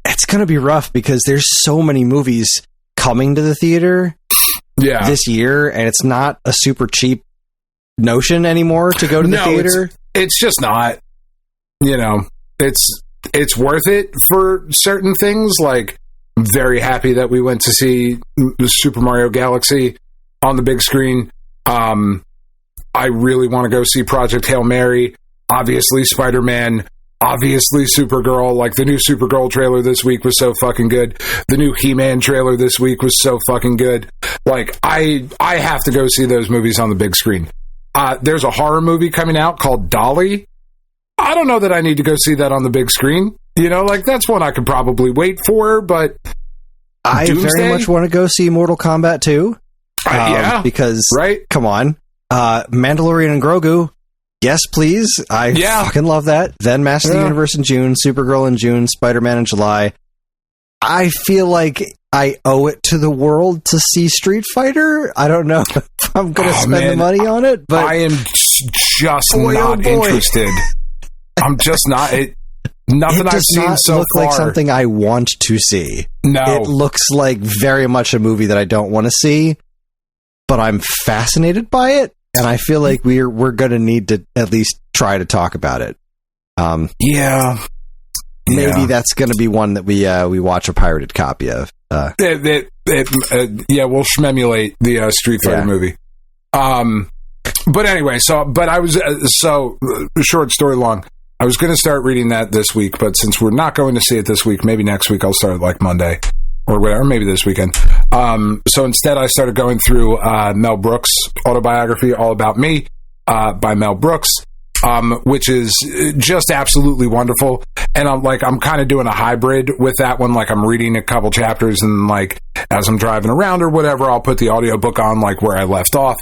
it's going to be rough because there's so many movies coming to the theater this year, and it's not a super cheap notion anymore to go to the theater. It's just not. It's worth it for certain things. Very happy that we went to see Super Mario Galaxy on the big screen. I really want to go see Project Hail Mary. Obviously, Spider-Man. Obviously, Supergirl. The new Supergirl trailer this week was so fucking good. The new He-Man trailer this week was so fucking good. I have to go see those movies on the big screen. There's a horror movie coming out called Dolly. I don't know that I need to go see that on the big screen. That's one I could probably wait for, but I very much want to go see Mortal Kombat 2. Because, come on. Mandalorian and Grogu, yes, please. I fucking love that. Then Master of the Universe in June, Supergirl in June, Spider-Man in July. I feel like I owe it to the world to see Street Fighter. I don't know if I'm going to spend the money on it, but I am just not interested. I'm just not. Nothing I've seen so far look like something I want to see. No, it looks like very much a movie that I don't want to see, but I'm fascinated by it. And I feel like we're going to need to at least try to talk about it. Maybe that's going to be one that we watch a pirated copy of. We'll shmemulate the Street Fighter movie. But anyway, I was short story long. I was going to start reading that this week, but since we're not going to see it this week, maybe next week I'll start Monday. Or whatever, maybe this weekend. So instead, I started going through Mel Brooks' autobiography, All About Me. by Mel Brooks, which is just absolutely wonderful. And I'm kind of doing a hybrid with that one. Like, I'm reading a couple chapters, and like as I'm driving around or whatever, I'll put the audiobook on like where I left off.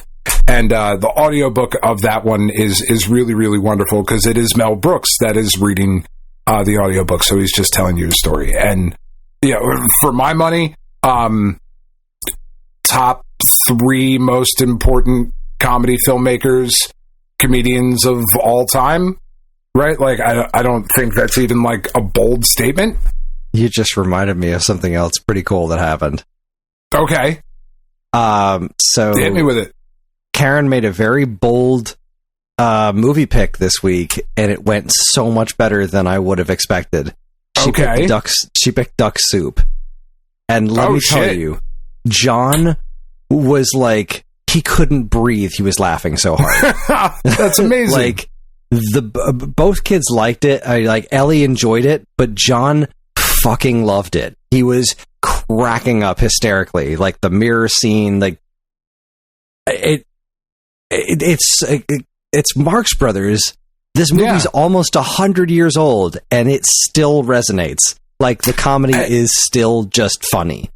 And the audiobook of that one is really, really wonderful because it is Mel Brooks that is reading the audiobook. So he's just telling you a story. And, for my money, top 3 most important comedy filmmakers, comedians of all time, right? Like, I don't think that's even like a bold statement. You just reminded me of something else pretty cool that happened. Okay. So hit me with it. Karen made a very bold movie pick this week, and it went so much better than I would have expected. She picked Duck Soup. And let me tell you, John was like, he couldn't breathe. He was laughing so hard. That's amazing. Like, both kids liked it. Ellie enjoyed it, but John fucking loved it. He was cracking up hysterically. Like, the mirror scene, like, it's Marx Brothers. This movie's almost 100 years old, and it still resonates. Like, the comedy is still just funny.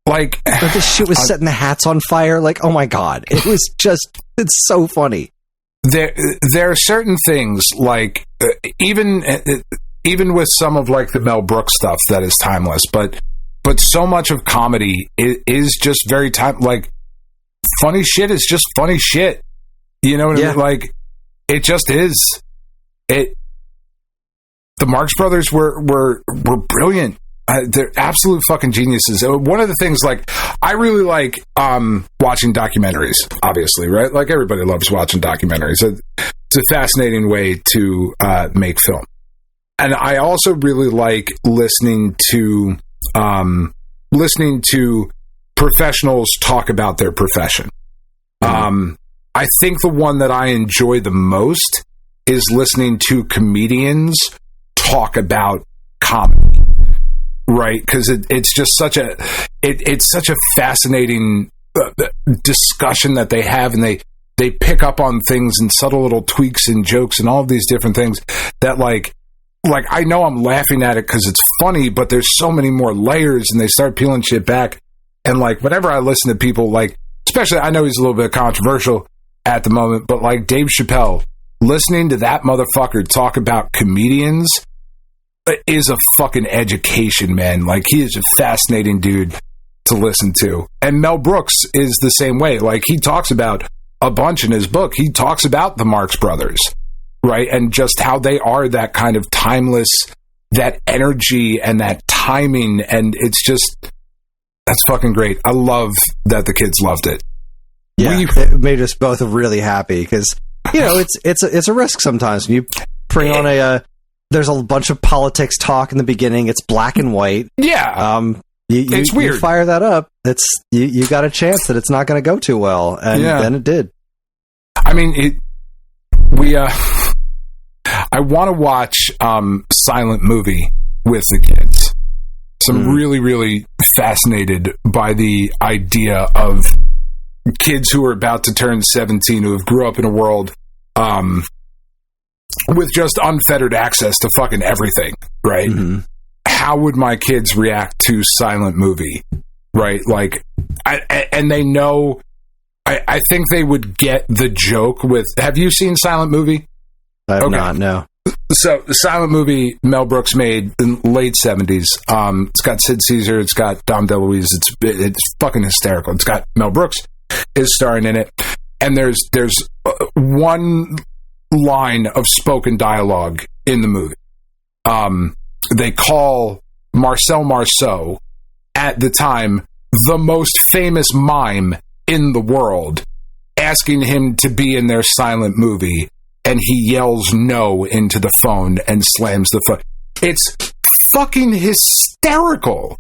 Like this shit was setting the hats on fire. Like, oh my god, it's so funny. There are certain things, like even with some of like the Mel Brooks stuff that is timeless, but so much of comedy is just very like, funny shit is just funny shit. You know what I mean? Like, it just is. The Marx Brothers were brilliant. They're absolute fucking geniuses. One of the things, like, I really like watching documentaries, obviously, right? Like, everybody loves watching documentaries. It's a fascinating way to make film. And I also really like listening to professionals talk about their profession. I think the one that I enjoy the most is listening to comedians talk about comedy, right? Because it's just such a fascinating discussion that they have, and they pick up on things and subtle little tweaks and jokes and all of these different things that like I know I'm laughing at it because it's funny, but there's so many more layers, and they start peeling shit back. And like, whenever I listen to people, like, especially, I know he's a little bit controversial at the moment, but like Dave Chappelle, listening to that motherfucker talk about comedians is a fucking education, man. Like, he is a fascinating dude to listen to. And Mel Brooks is the same way. Like, he talks about a bunch in his book. He talks about the Marx Brothers, right? And just how they are that kind of timeless, that energy and that timing. And it's just, that's fucking great. I love that the kids loved it. Yeah, it made us both really happy because, it's a risk sometimes when you bring on there's a bunch of politics talk in the beginning. It's black and white. Yeah. It's weird. You fire that up, you got a chance that it's not going to go too well, and then it did. I mean, I want to watch Silent Movie with the kids. So I'm really, really fascinated by the idea of kids who are about to turn 17, who have grew up in a world with just unfettered access to fucking everything, right? Mm-hmm. How would my kids react to Silent Movie, right? Like, and they know, I think they would get the joke with, have you seen Silent Movie? I have not, no. So, the Silent Movie Mel Brooks made in the late 70s. It's got Sid Caesar, it's got Dom DeLuise, it's fucking hysterical. It's got Mel Brooks is starring in it, and there's one line of spoken dialogue in the movie. They call Marcel Marceau, at the time, the most famous mime in the world, asking him to be in their Silent Movie, and he yells no into the phone and slams the phone. It's fucking hysterical.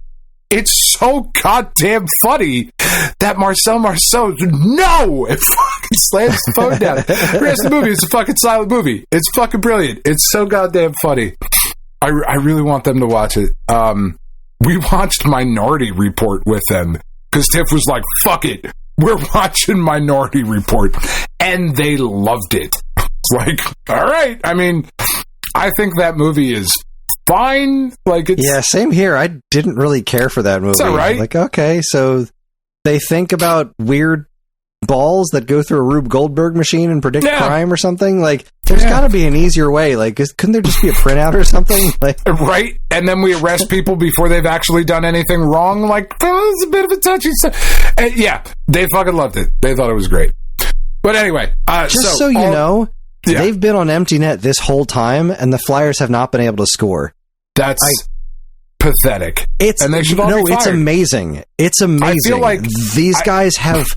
It's so goddamn funny that Marcel Marceau, no, it fucking slams the phone down. The rest of the movie is a fucking Silent Movie. It's fucking brilliant. It's so goddamn funny. I really want them to watch it. We watched Minority Report with them because Tiff was like, fuck it. we're watching Minority Report, and they loved it. It's like, all right. I mean, I think that movie is fine. Like, it's same here. I didn't really care for that movie. It's all right. Like, okay, so they think about weird balls that go through a Rube Goldberg machine and predict crime or something. Like, there's got to be an easier way. Like, couldn't there just be a printout or something? Like, right? And then we arrest people before they've actually done anything wrong. Like, it's a bit of a touchy. Yeah, they fucking loved it. They thought it was great. But anyway, just so you know, they've been on empty net this whole time, and the Flyers have not been able to score. That's pathetic. And they should all be fired. It's amazing. It's amazing. I feel like these guys have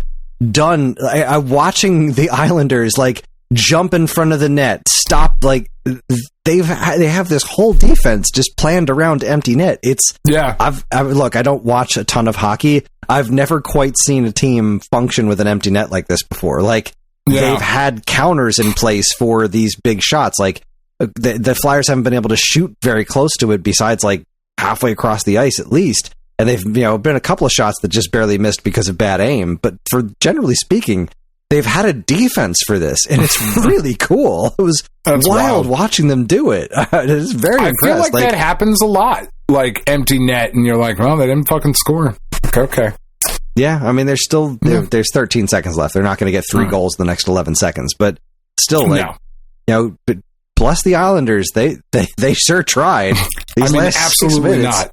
done. Watching the Islanders like jump in front of the net, stop. Like they have this whole defense just planned around empty net. Look, I don't watch a ton of hockey. I've never quite seen a team function with an empty net like this before. Like they've had counters in place for these big shots. Like the Flyers haven't been able to shoot very close to it, besides like halfway across the ice at least. And they've been a couple of shots that just barely missed because of bad aim. But for generally speaking, they've had a defense for this, and it's really cool. It was wild watching them do it. It's very impressive. I feel like that happens a lot, like empty net, and you're like, well, they didn't fucking score. Okay. Yeah, I mean, there's still there's 13 seconds left. They're not going to get 3 goals in the next 11 seconds, but still, but bless the Islanders. They sure tried. Last absolutely 6 minutes, not.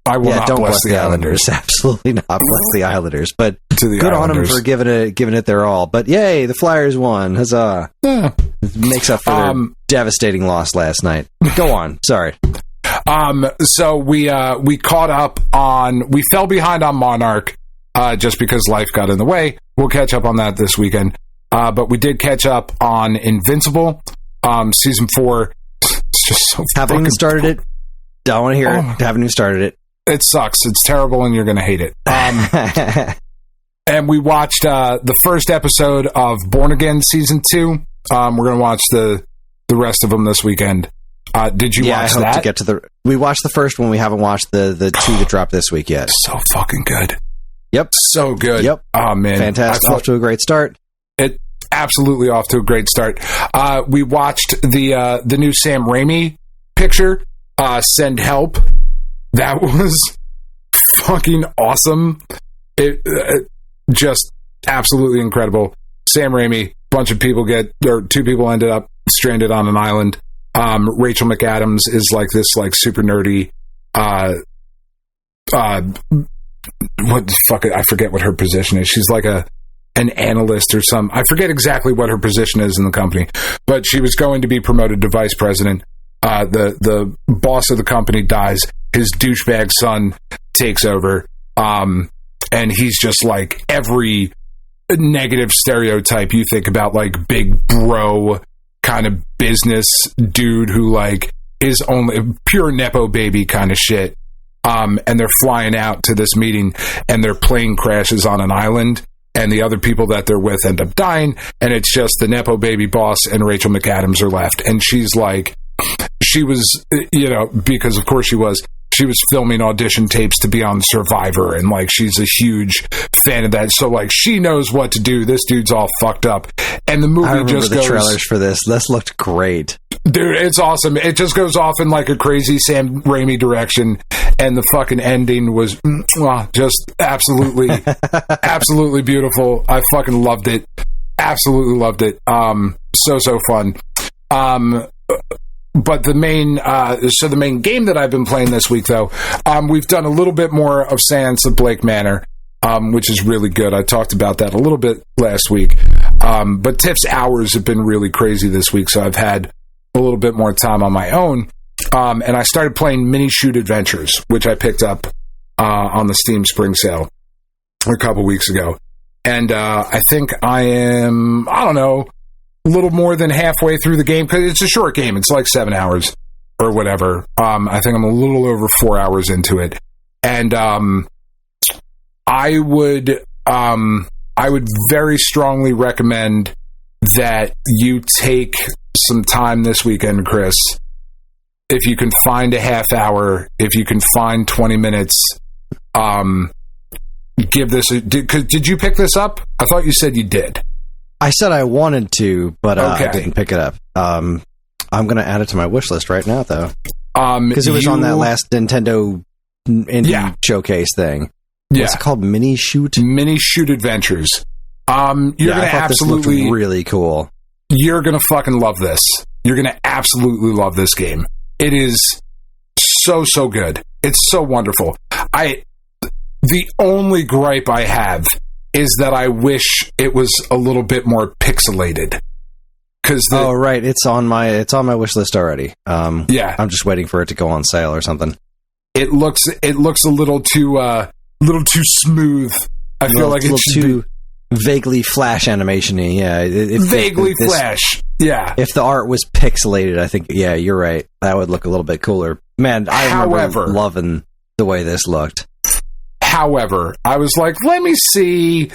I will not bless the Islanders. Absolutely not bless the Islanders. But good Islanders. on them for giving it their all. But yay, the Flyers won. Huzzah. Yeah. It makes up for their devastating loss last night. Go on. Sorry. So we caught up on, we fell behind on Monarch just because life got in the way. We'll catch up on that this weekend. But we did catch up on Invincible, season 4. It's just so haven't even started it. Don't want to hear it. Haven't even started it. It sucks. It's terrible, and you're going to hate it. And we watched the first episode of Born Again season 2. We're going to watch the rest of them this weekend. Did you watch that? To get to we watched the first one. We haven't watched the 2 that dropped this week yet. So fucking good. Yep. So good. Yep. Oh man, fantastic. Off to a great start. It absolutely off to a great start. We watched the new Sam Raimi picture, Send Help. That was fucking awesome. It just absolutely incredible. Sam Raimi, bunch of people 2 people ended up stranded on an island. Rachel McAdams is like this like super nerdy what the fuck, I forget what her position is. She's like an analyst or some, I forget exactly what her position is in the company, but she was going to be promoted to vice president. The boss of the company dies. His douchebag son takes over. And he's just like every negative stereotype you think about, like big bro kind of business dude who like is only pure Nepo baby kind of shit. And they're flying out to this meeting, and their plane crashes on an island, and the other people that they're with end up dying, and it's just the Nepo baby boss and Rachel McAdams are left. And she's like, she was, because of course she was filming audition tapes to be on Survivor, and like she's a huge fan of that, so like she knows what to do. This dude's all fucked up, and the movie just goes. Trailers for this looked great, dude. It's awesome. It just goes off in like a crazy Sam Raimi direction, and the fucking ending was just absolutely absolutely beautiful. I fucking loved it. Absolutely loved it. So fun. But the main game that I've been playing this week, though, we've done a little bit more of Sands of Blake Manor, which is really good. I talked about that a little bit last week. But Tiff's hours have been really crazy this week, so I've had a little bit more time on my own. And I started playing Minishoot Adventures, which I picked up on the Steam Spring Sale a couple weeks ago. And I think I am, a little more than halfway through the game, because it's a short game. It's like 7 hours or whatever. I think I'm a little over 4 hours into it. And I would very strongly recommend that you take some time this weekend, Kris. If you can find a half hour, if you can find 20 minutes, give this did you pick this up? I thought you said you did. I said I wanted to, but okay. I didn't pick it up. I'm going to add it to my wish list right now, though. Because it was on that last Nintendo Indie Showcase thing. What's it called? Minishoot Adventures. You're going to absolutely... really cool. You're going to fucking love this. You're going to absolutely love this game. It is so good. It's so wonderful. The only gripe I have is that I wish it was a little bit more pixelated. Right, it's on my wish list already. I'm just waiting for it to go on sale or something. It looks a little too smooth. I feel like it's too vaguely Flash animation-y. Yeah, vaguely Flash. Yeah. If the art was pixelated, I think you're right. That would look a little bit cooler. Man, I remember loving the way this looked. However, I was like, let me see.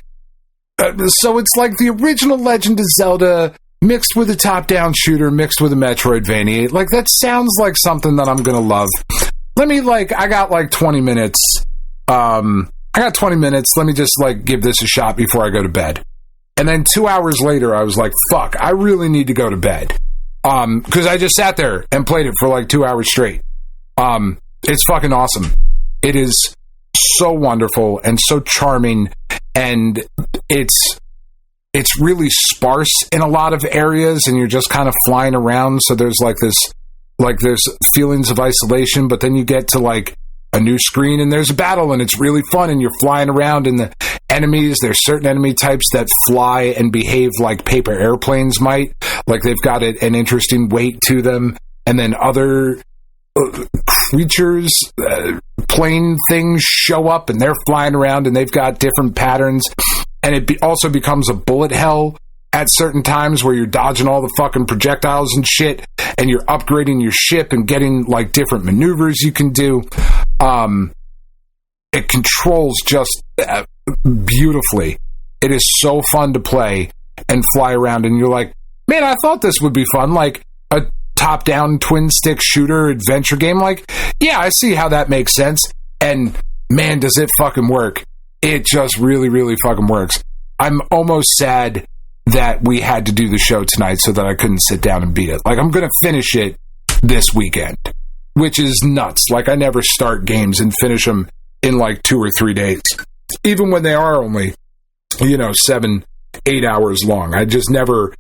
So it's like the original Legend of Zelda mixed with a top-down shooter, mixed with a Metroidvania. Like, that sounds like something that I'm going to love. I got 20 minutes. I got 20 minutes. Let me just, give this a shot before I go to bed. And then 2 hours later, I was like, fuck, I really need to go to bed. Because I just sat there and played it for, 2 hours straight. It's fucking awesome. It is so wonderful and so charming, and it's really sparse in a lot of areas, and you're just kind of flying around, so there's there's feelings of isolation, but then you get to a new screen and there's a battle and it's really fun and you're flying around, and the enemies, there's certain enemy types that fly and behave like paper airplanes might, they've got an interesting weight to them, and then other creatures, plane things show up and they're flying around and they've got different patterns, and it also becomes a bullet hell at certain times where you're dodging all the fucking projectiles and shit, and you're upgrading your ship and getting different maneuvers you can do. It controls just beautifully. It is so fun to play and fly around, and you're like, man, I thought this would be fun, a top-down twin-stick shooter adventure game. I see how that makes sense, and man, does it fucking work. It just really, really fucking works. I'm almost sad that we had to do the show tonight so that I couldn't sit down and beat it. I'm going to finish it this weekend, which is nuts. I never start games and finish them in 2 or 3 days, even when they are only, 7-8 hours long. I just never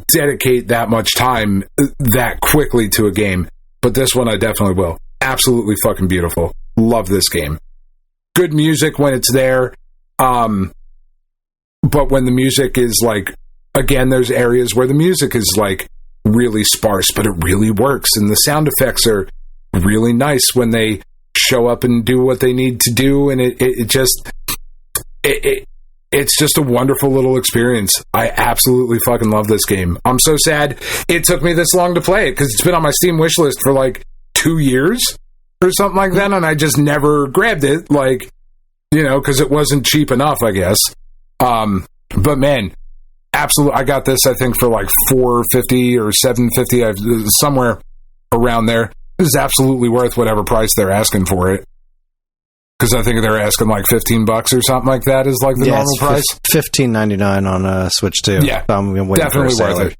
dedicate that much time that quickly to a game, but this one I definitely will. Absolutely fucking beautiful. Love this game. Good music when it's there, but when the music is again, there's areas where the music is really sparse, but it really works, and the sound effects are really nice when they show up and do what they need to do, and it's just a wonderful little experience. I absolutely fucking love this game. I'm so sad it took me this long to play it, because it's been on my Steam wish list for 2 years or something like that, and I just never grabbed it, because it wasn't cheap enough, I guess. But man, absolutely, I got this, I think, for $4.50 or $7.50, somewhere around there. This is absolutely worth whatever price they're asking for it. Because I think they're asking $15 or something like that is the normal price. $15.99 on Switch too. Yeah, so I'm waiting definitely for a worth it.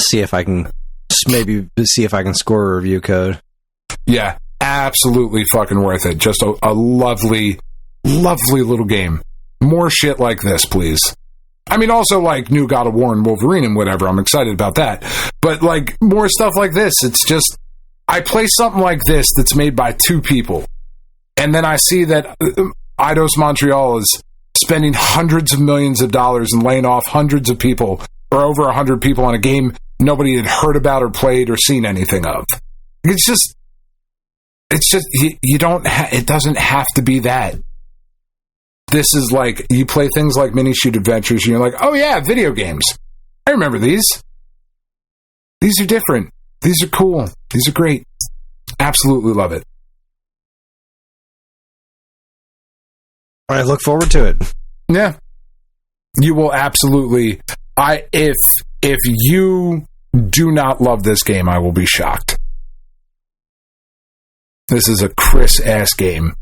See if I can score a review code. Yeah, absolutely fucking worth it. Just a lovely, lovely little game. More shit like this, please. I mean, also new God of War and Wolverine and whatever. I'm excited about that. But more stuff like this. It's just, I play something like this that's made by 2 people. And then I see that Eidos Montreal is spending hundreds of millions of dollars and laying off hundreds of people, or over 100 people, on a game nobody had heard about or played or seen anything of. It's just, it doesn't have to be that. This is you play things like Minishoot Adventures, and you're oh yeah, video games. I remember these. These are different. These are cool. These are great. Absolutely love it. I look forward to it. Yeah. You will absolutely. If you do not love this game, I will be shocked. This is a Kris ass game.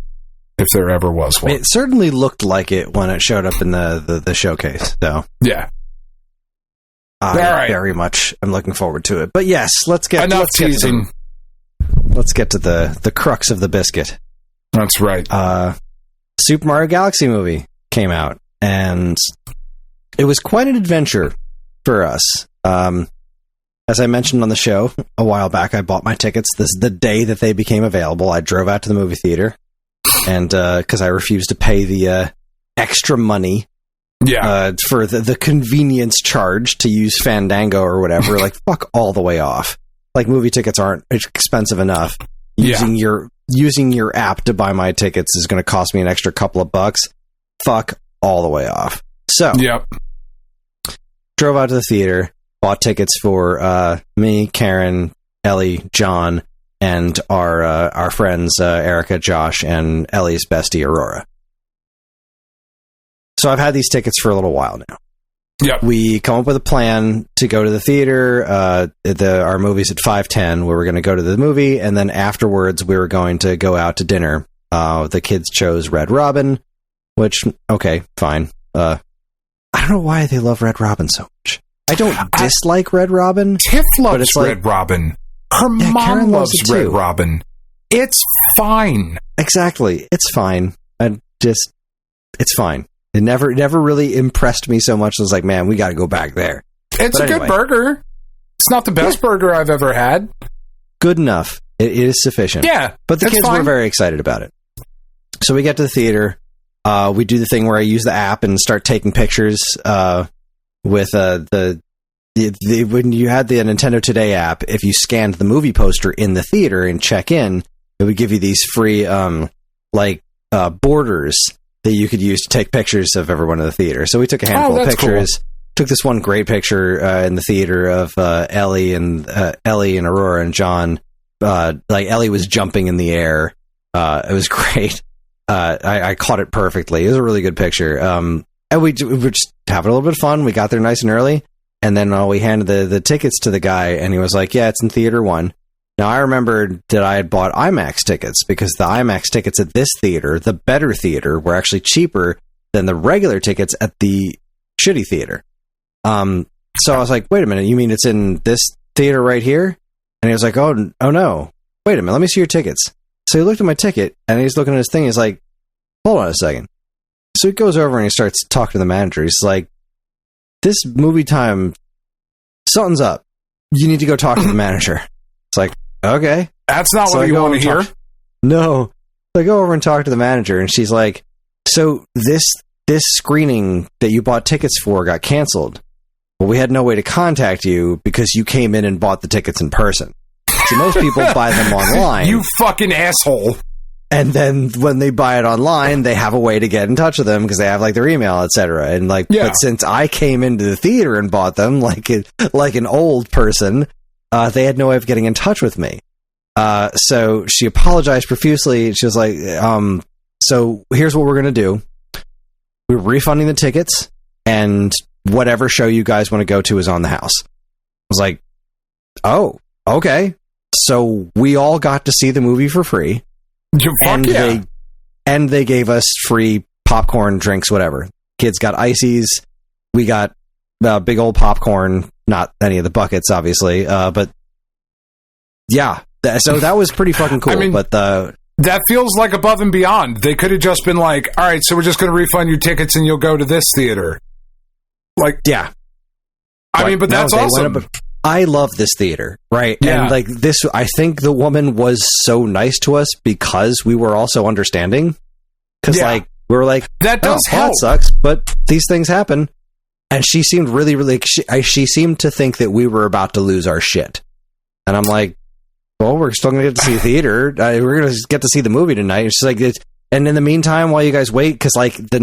if there ever was one. It certainly looked like it when it showed up in the showcase. So yeah. I very much am looking forward to it. But yes, let's get teasing. Let's get to the crux of the biscuit. That's right. Super Mario Galaxy movie came out, and it was quite an adventure for us. As I mentioned on the show a while back, I bought my tickets the day that they became available. I drove out to the movie theater, and because I refused to pay the extra money for the convenience charge to use Fandango or whatever, like, fuck all the way off. Like, movie tickets aren't expensive enough. Using your app to buy my tickets is going to cost me an extra couple of bucks. Fuck all the way off. So, drove out to the theater, bought tickets for me, Karen, Ellie, John, and our friends Erica, Josh, and Ellie's bestie Aurora. So I've had these tickets for a little while now. Yep. We come up with a plan to go to the theater. Our movie's at 5:10, where we're going to go to the movie, and then afterwards we were going to go out to dinner. The kids chose Red Robin, which, okay, fine. I don't know why they love Red Robin so much. I don't dislike Red Robin. Tiff loves Red Robin. Her mom loves Red Robin. It's fine. Exactly. It's fine. It's fine. It never really impressed me so much. I was like, man, we got to go back there. It's a good burger. It's not the best burger I've ever had. Good enough. It is sufficient. Yeah. But the kids were very excited about it. So we get to the theater. We do the thing where I use the app and start taking pictures with when you had the Nintendo Today app. If you scanned the movie poster in the theater and check in, it would give you these free borders that you could use to take pictures of everyone in the theater. So we took a handful of pictures. Cool. Took this one great picture in the theater of Ellie and Aurora and John. Ellie was jumping in the air. It was great. I caught it perfectly. It was a really good picture. And we were just having a little bit of fun. We got there nice and early, and then we handed the tickets to the guy, and he was like, "Yeah, it's in Theater 1." Now, I remembered that I had bought IMAX tickets because the IMAX tickets at this theater, the better theater, were actually cheaper than the regular tickets at the shitty theater. So I was like, wait a minute, you mean it's in this theater right here? And he was like, oh no, wait a minute, let me see your tickets. So he looked at my ticket, and he's looking at his thing, he's like, hold on a second. So he goes over and he starts talking to the manager. He's like, this movie time, something's up. You need to go talk to the manager. It's like, okay. That's not what you want to hear. No. So I go over and talk to the manager, and she's like, so this screening that you bought tickets for got canceled. Well, we had no way to contact you because you came in and bought the tickets in person. So most people buy them online. You fucking asshole. And then when they buy it online, they have a way to get in touch with them because they have their email, etc. And but since I came into the theater and bought them like an old person, they had no way of getting in touch with me. So she apologized profusely. She was like, so here's what we're going to do. We're refunding the tickets, and whatever show you guys want to go to is on the house. I was like, oh, okay. So we all got to see the movie for free. And they gave us free popcorn, drinks, whatever. Kids got ices. We got big old popcorn, not any of the buckets, obviously. But yeah, so that was pretty fucking cool. I mean, but that feels like above and beyond. They could have just been like, all right, so we're just going to refund your tickets and you'll go to this theater. Yeah. But that's awesome. I love this theater, right? Yeah. And this, I think the woman was so nice to us because we were also understanding. Because we were like, that does help. That sucks, but these things happen. And she seemed really, she seemed to think that we were about to lose our shit. And I'm like, well, we're still going to get to see the theater. We're going to get to see the movie tonight. And she's like, and in the meantime, while you guys wait, because the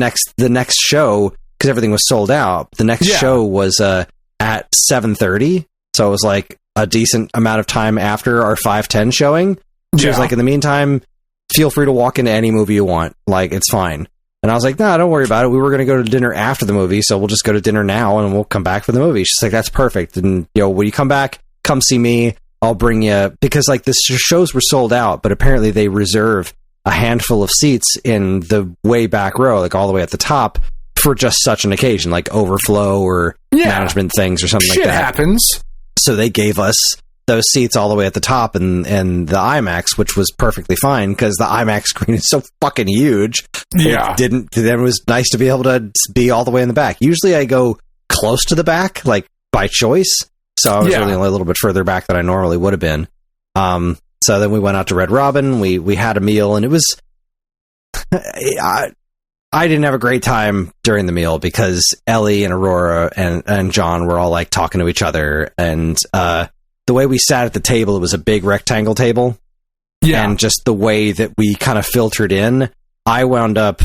next show, because everything was sold out, the next show was at 7:30. So it was a decent amount of time after our 5:10 showing. She was like, in the meantime, feel free to walk into any movie you want. It's fine. And I was like, no, don't worry about it. We were going to go to dinner after the movie, so we'll just go to dinner now and we'll come back for the movie. She's like, that's perfect. And, when you come back, come see me. I'll bring you, because the shows were sold out, but apparently they reserve a handful of seats in the way back row, like all the way at the top, for just such an occasion, like overflow or management things or something like that. Shit happens. So they gave us those seats all the way at the top and the IMAX, which was perfectly fine because the IMAX screen is so fucking huge. Yeah. Then it was nice to be able to be all the way in the back. Usually I go close to the back, like by choice. So I was really only a little bit further back than I normally would have been. So then we went out to Red Robin. We had a meal, and it was... I didn't have a great time during the meal because Ellie and Aurora and John were all like talking to each other, and the way we sat at the table, it was a big rectangle table. Yeah. And just the way that we kind of filtered in, I wound up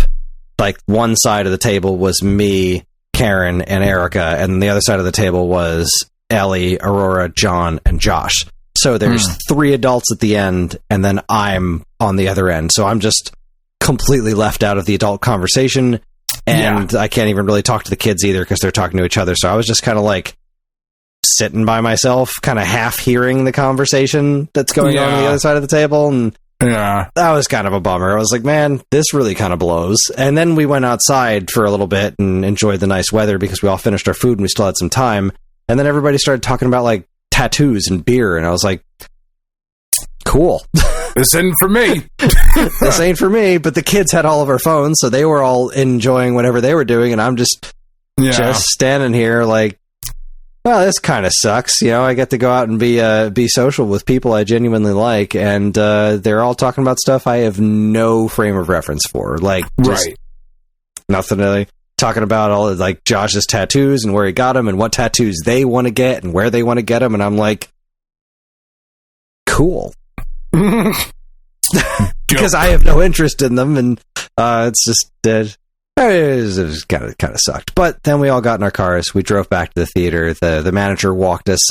like one side of the table was me, Karen, and Erica, and the other side of the table was Ellie, Aurora, John, and Josh. So there's 3 adults at the end, and then I'm on the other end. So I'm just completely left out of the adult conversation, and I can't even really talk to the kids either because they're talking to each other. So I was just kind of like sitting by myself, kind of half hearing the conversation that's going on the other side of the table, and that was kind of a bummer. I was like, man, this really kind of blows. And then we went outside for a little bit and enjoyed the nice weather because we all finished our food and we still had some time. And then everybody started talking about like tattoos and beer, and I was like, cool. This ain't for me. This ain't for me. But the kids had all of our phones, so they were all enjoying whatever they were doing, and I'm just standing here like, well, this kind of sucks. You know, I get to go out and be social with people I genuinely like, and they're all talking about stuff I have no frame of reference for. Like, just nothing really. Talking about all of, like, Josh's tattoos and where he got them and what tattoos they want to get and where they want to get them, and I'm like, cool. Because I have no interest in them, and it's just it kind of sucked. But then we all got in our cars. We drove back to the theater. The manager walked us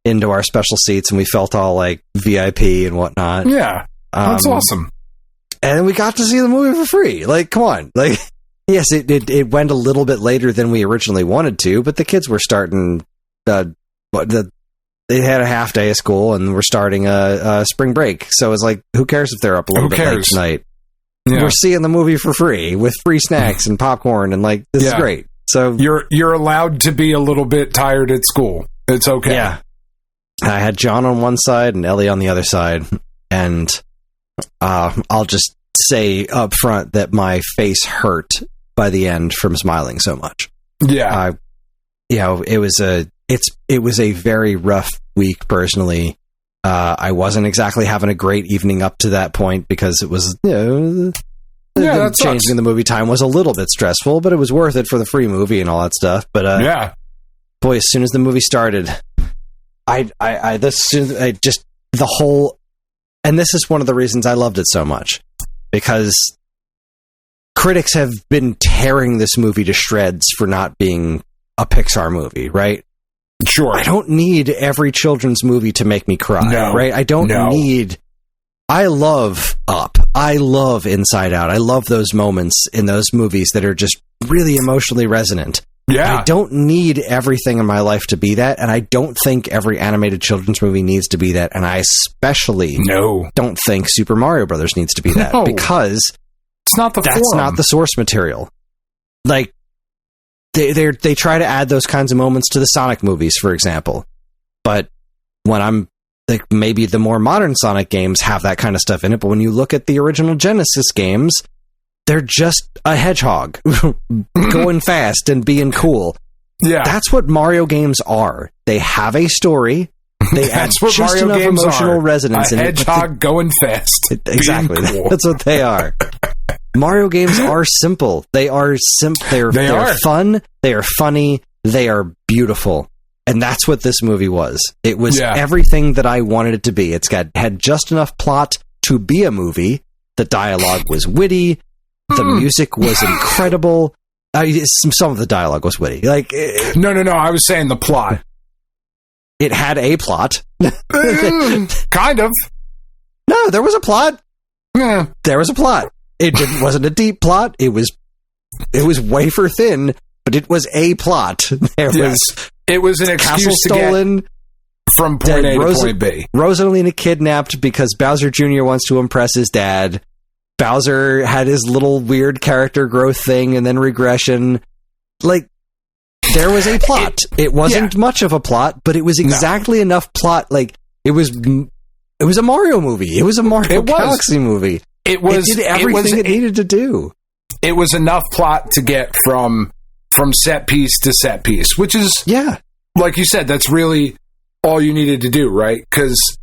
into our special seats, and we felt all like VIP and whatnot. Yeah, that's awesome. And we got to see the movie for free. Like, come on, like. Yes, it went a little bit later than we originally wanted to, but the kids were starting. They had a half day of school, and we're starting a spring break. So it's like, who cares if they're up a little bit late tonight? Yeah. We're seeing the movie for free with free snacks and popcorn, and like, this is great. So you're allowed to be a little bit tired at school. It's okay. Yeah, I had John on one side and Ellie on the other side, and I'll just say up front that my face hurt by the end from smiling so much. Yeah. It was a very rough week personally. I wasn't exactly having a great evening up to that point because it was, changing the movie time was a little bit stressful, but it was worth it for the free movie and all that stuff. But boy, as soon as the movie started, and this is one of the reasons I loved it so much, because critics have been tearing this movie to shreds for not being a Pixar movie, right? Sure. I don't need every children's movie to make me cry, right? I don't need... I love Up. I love Inside Out. I love those moments in those movies that are just really emotionally resonant. Yeah. I don't need everything in my life to be that, and I don't think every animated children's movie needs to be that, and I especially don't think Super Mario Brothers needs to be that, because... It's not that's not the source material. Like, they try to add those kinds of moments to the Sonic movies, for example. But when I'm like, maybe the more modern Sonic games have that kind of stuff in it, but when you look at the original Genesis games, they're just a hedgehog going fast and being cool. Yeah. That's what Mario games are. They have a story. They add just Mario enough emotional resonance in it. A hedgehog going fast. Exactly. Cool. That's what they are. Mario games are simple. They are They're fun. They are funny. They are beautiful. And that's what this movie was. It was everything that I wanted it to be. Had just enough plot to be a movie. The dialogue was witty. The music was incredible. Some of the dialogue was witty. Like, no. I was saying the plot. It had a plot. Kind of. No, there was a plot. Yeah. There was a plot. It wasn't a deep plot. It was wafer thin, but it was a plot. It was an excuse to get from point A to point B. Rosalina kidnapped because Bowser Jr. wants to impress his dad. Bowser had his little weird character growth thing and then regression. Like, there was a plot. It wasn't much of a plot, but it was exactly enough plot. Like, it was a Mario movie. It was a Mario Galaxy movie. It did everything it needed to do. It was enough plot to get from set piece to set piece, which is, like you said, that's really all you needed to do, right? Because,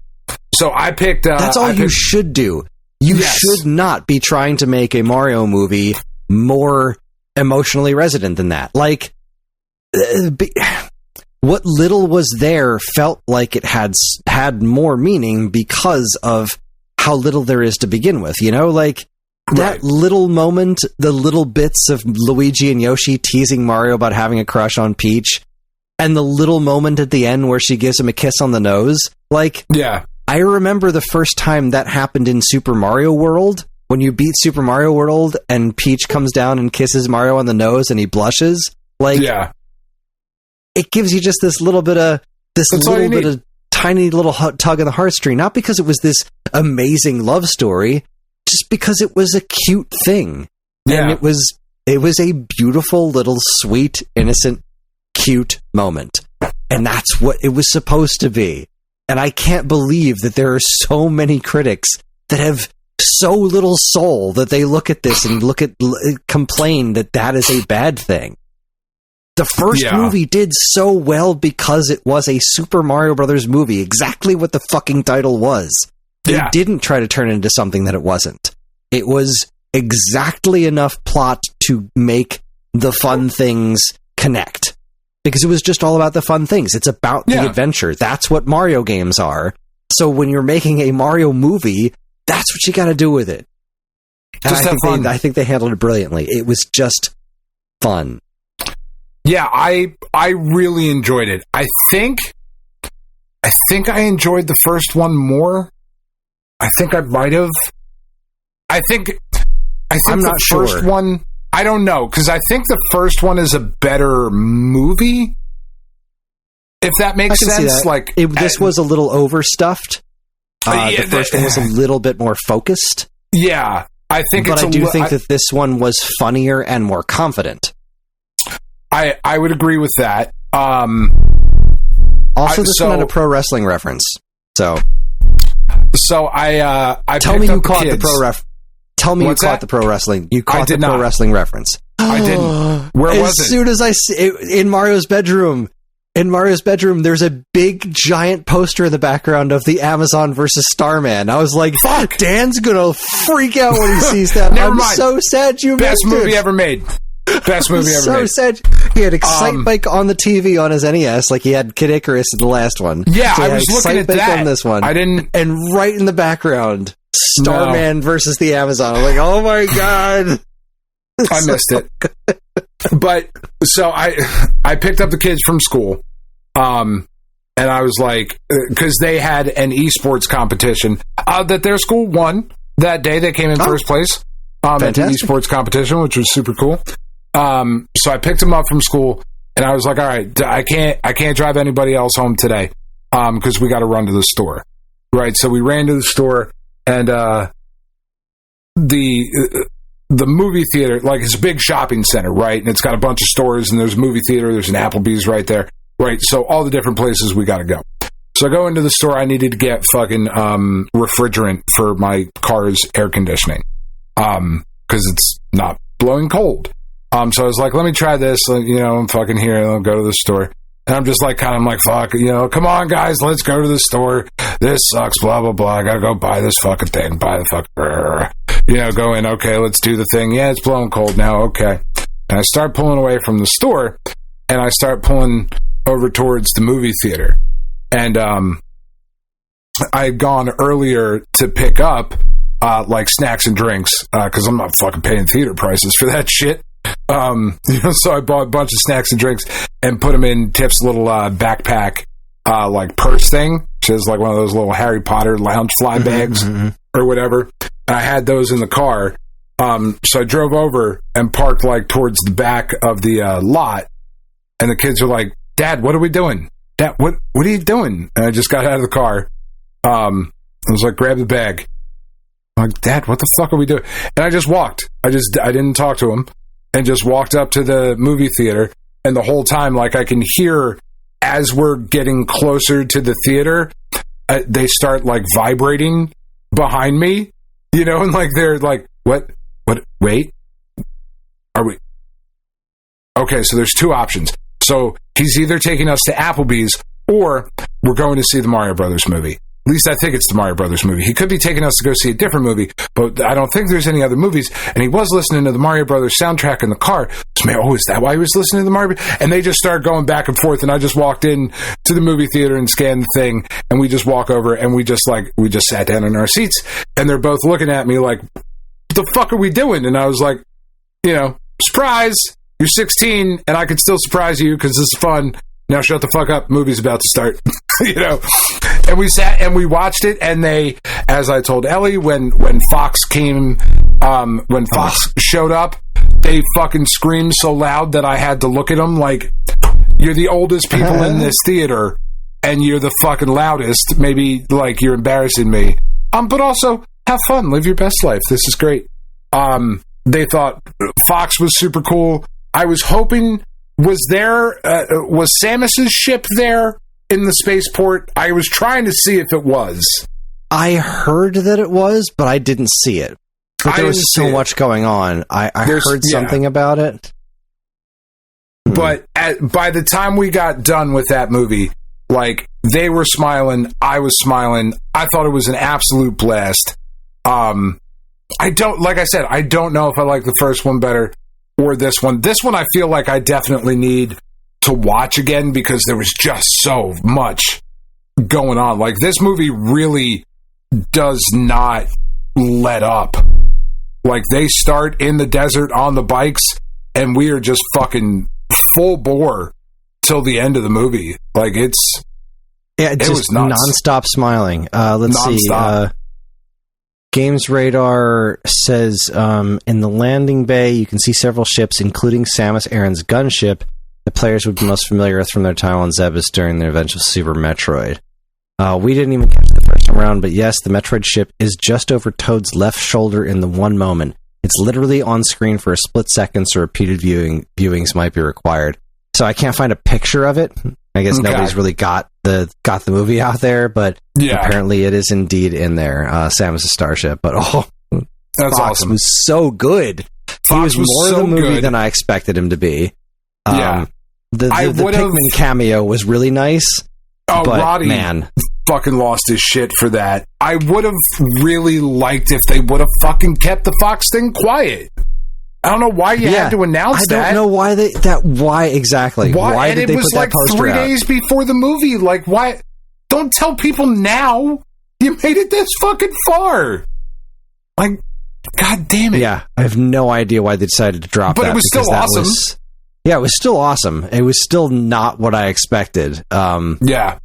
so I picked... that's all you should do. You should not be trying to make a Mario movie more emotionally resonant than that. Like, what little was there felt like it had more meaning because of how little there is to begin with, you know? Like, that little moment, the little bits of Luigi and Yoshi teasing Mario about having a crush on Peach, and the little moment at the end where she gives him a kiss on the nose. Like, I remember the first time that happened in Super Mario World, when you beat Super Mario World and Peach comes down and kisses Mario on the nose and he blushes. Like, it gives you just this little bit of tiny little tug of the heartstring, not because it was this amazing love story, just because it was a cute thing. And it was a beautiful little sweet, innocent, cute moment. And that's what it was supposed to be. And I can't believe that there are so many critics that have so little soul that they look at this and complain that is a bad thing. The first movie did so well because it was a Super Mario Brothers movie, exactly what the fucking title was. They didn't try to turn it into something that it wasn't. It was exactly enough plot to make the fun things connect. Because it was just all about the fun things. It's about the adventure. That's what Mario games are. So when you're making a Mario movie, that's what you got to do with it. And I think they handled it brilliantly. It was just fun. Yeah, I really enjoyed it. I think I enjoyed the first one more. I think I might have. I think I'm not sure. First one, I don't know, because I think the first one is a better movie. If that makes sense. Like, this was a little overstuffed. The first one was a little bit more focused. Yeah, I think. But I do think that this one was funnier and more confident. I would agree with that. Also, this one had a pro wrestling reference. So I tell me you caught the pro ref. Tell me you caught the pro wrestling. You caught the pro wrestling reference. I didn't. Where was it? As soon as I see it, in Mario's bedroom. In Mario's bedroom, there's a big, giant poster in the background of the Amazon versus Starman. I was like, "Fuck, Dan's gonna freak out when he sees that." Never I'm mind. So sad you Best missed movie it. ever made. Best movie ever made. So sad. He had Excite Bike on the TV on his NES, like he had Kid Icarus in the last one. Yeah, so I was looking at that on this one. I didn't. And right in the background, Starman versus the Amazon. I'm like, oh my god, I missed it. But so I picked up the kids from school, and I was like, because they had an esports competition that their school won that day. They came in first place at the esports competition, which was super cool. So I picked them up from school, and I was like, all right, I can't drive anybody else home today, because we got to run to the store, right? So we ran to the store, and the movie theater, like, it's a big shopping center, right? And it's got a bunch of stores, and there's a movie theater, there's an Applebee's right there, right? So all the different places we got to go. So I go into the store. I needed to get fucking refrigerant for my car's air conditioning, because it's not blowing cold. So I was like, let me try this. I'm fucking here. I'll go to the store. And I'm just like, fuck, come on, guys, let's go to the store. This sucks, blah, blah, blah. I got to go buy this fucking thing, buy the fucking, go in. Okay, let's do the thing. Yeah, it's blowing cold now. Okay. And I start pulling away from the store, and I start pulling over towards the movie theater. And I had gone earlier to pick up, like, snacks and drinks, because I'm not fucking paying theater prices for that shit. So I bought a bunch of snacks and drinks and put them in Tiff's little backpack, like purse thing. She has like one of those little Harry Potter lounge fly bags or whatever. And I had those in the car. So I drove over and parked like towards the back of the lot. And the kids are like, "Dad, what are we doing? Dad, what are you doing?" And I just got out of the car. I was like, "Grab the bag." I'm like, Dad, what the fuck are we doing? And I just walked. I didn't talk to him and just walked up to the movie theater. And the whole time, like, I can hear as we're getting closer to the theater, they start like vibrating behind me, you know, and like they're like, what, wait, are we? Okay, so there's two options. So he's either taking us to Applebee's or we're going to see the Mario Brothers movie. At least I think it's the Mario Brothers movie. He could be taking us to go see a different movie, but I don't think there's any other movies. And he was listening to the Mario Brothers soundtrack in the car. So, oh, is that why he was listening to the Mario? And they just started going back and forth. And I just walked in to the movie theater and scanned the thing. And we just walk over and we just sat down in our seats. And they're both looking at me like, what the fuck are we doing? And I was like, you know, surprise, you're 16 and I could still surprise you because this is fun. Now shut the fuck up. Movie's about to start. You know? And we sat and we watched it, and they, as I told Ellie, when Fox came, when Fox showed up, they fucking screamed so loud that I had to look at them like, you're the oldest people in this theater, and you're the fucking loudest. Maybe, like, you're embarrassing me. But also, have fun. Live your best life. This is great. They thought Fox was super cool. I was hoping... was Samus's ship there in the spaceport? I was trying to see if it was. I heard that it was, but I didn't see it. But there was so much going on. I heard something about it. But by the time we got done with that movie, like, they were smiling, I was smiling. I thought it was an absolute blast. I don't know if I like the first one better or this one. This one I feel like I definitely need to watch again because there was just so much going on. Like, this movie really does not let up. Like, they start in the desert on the bikes and we are just fucking full bore till the end of the movie. Like, it was nuts. Non-stop smiling. Let's see. Games Radar says, in the landing bay, you can see several ships, including Samus Aran's gunship, the players would be most familiar with from their time on Zebes during their eventual Super Metroid. We didn't even catch the first time around, but yes, the Metroid ship is just over Toad's left shoulder in the one moment. It's literally on screen for a split second, so repeated viewings might be required. So I can't find a picture of it. I guess nobody's really got the movie out there, but apparently it is indeed in there. Samus' starship, but that's Fox awesome. Was so good. Fox he was more so of the movie good. than I expected him to be. The Pikmin cameo was really nice. Oh, but, Roddy man, fucking lost his shit for that. I would have really liked if they would have fucking kept the Fox thing quiet. I don't know why you had to announce that. I don't know why why exactly. Why did they put that poster out? And it was like 3 days before the movie. Like, why? Don't tell people now. You made it this fucking far. Like, god damn it. Yeah, I have no idea why they decided to drop that. But it was still awesome. It was still awesome. It was still not what I expected. Yeah.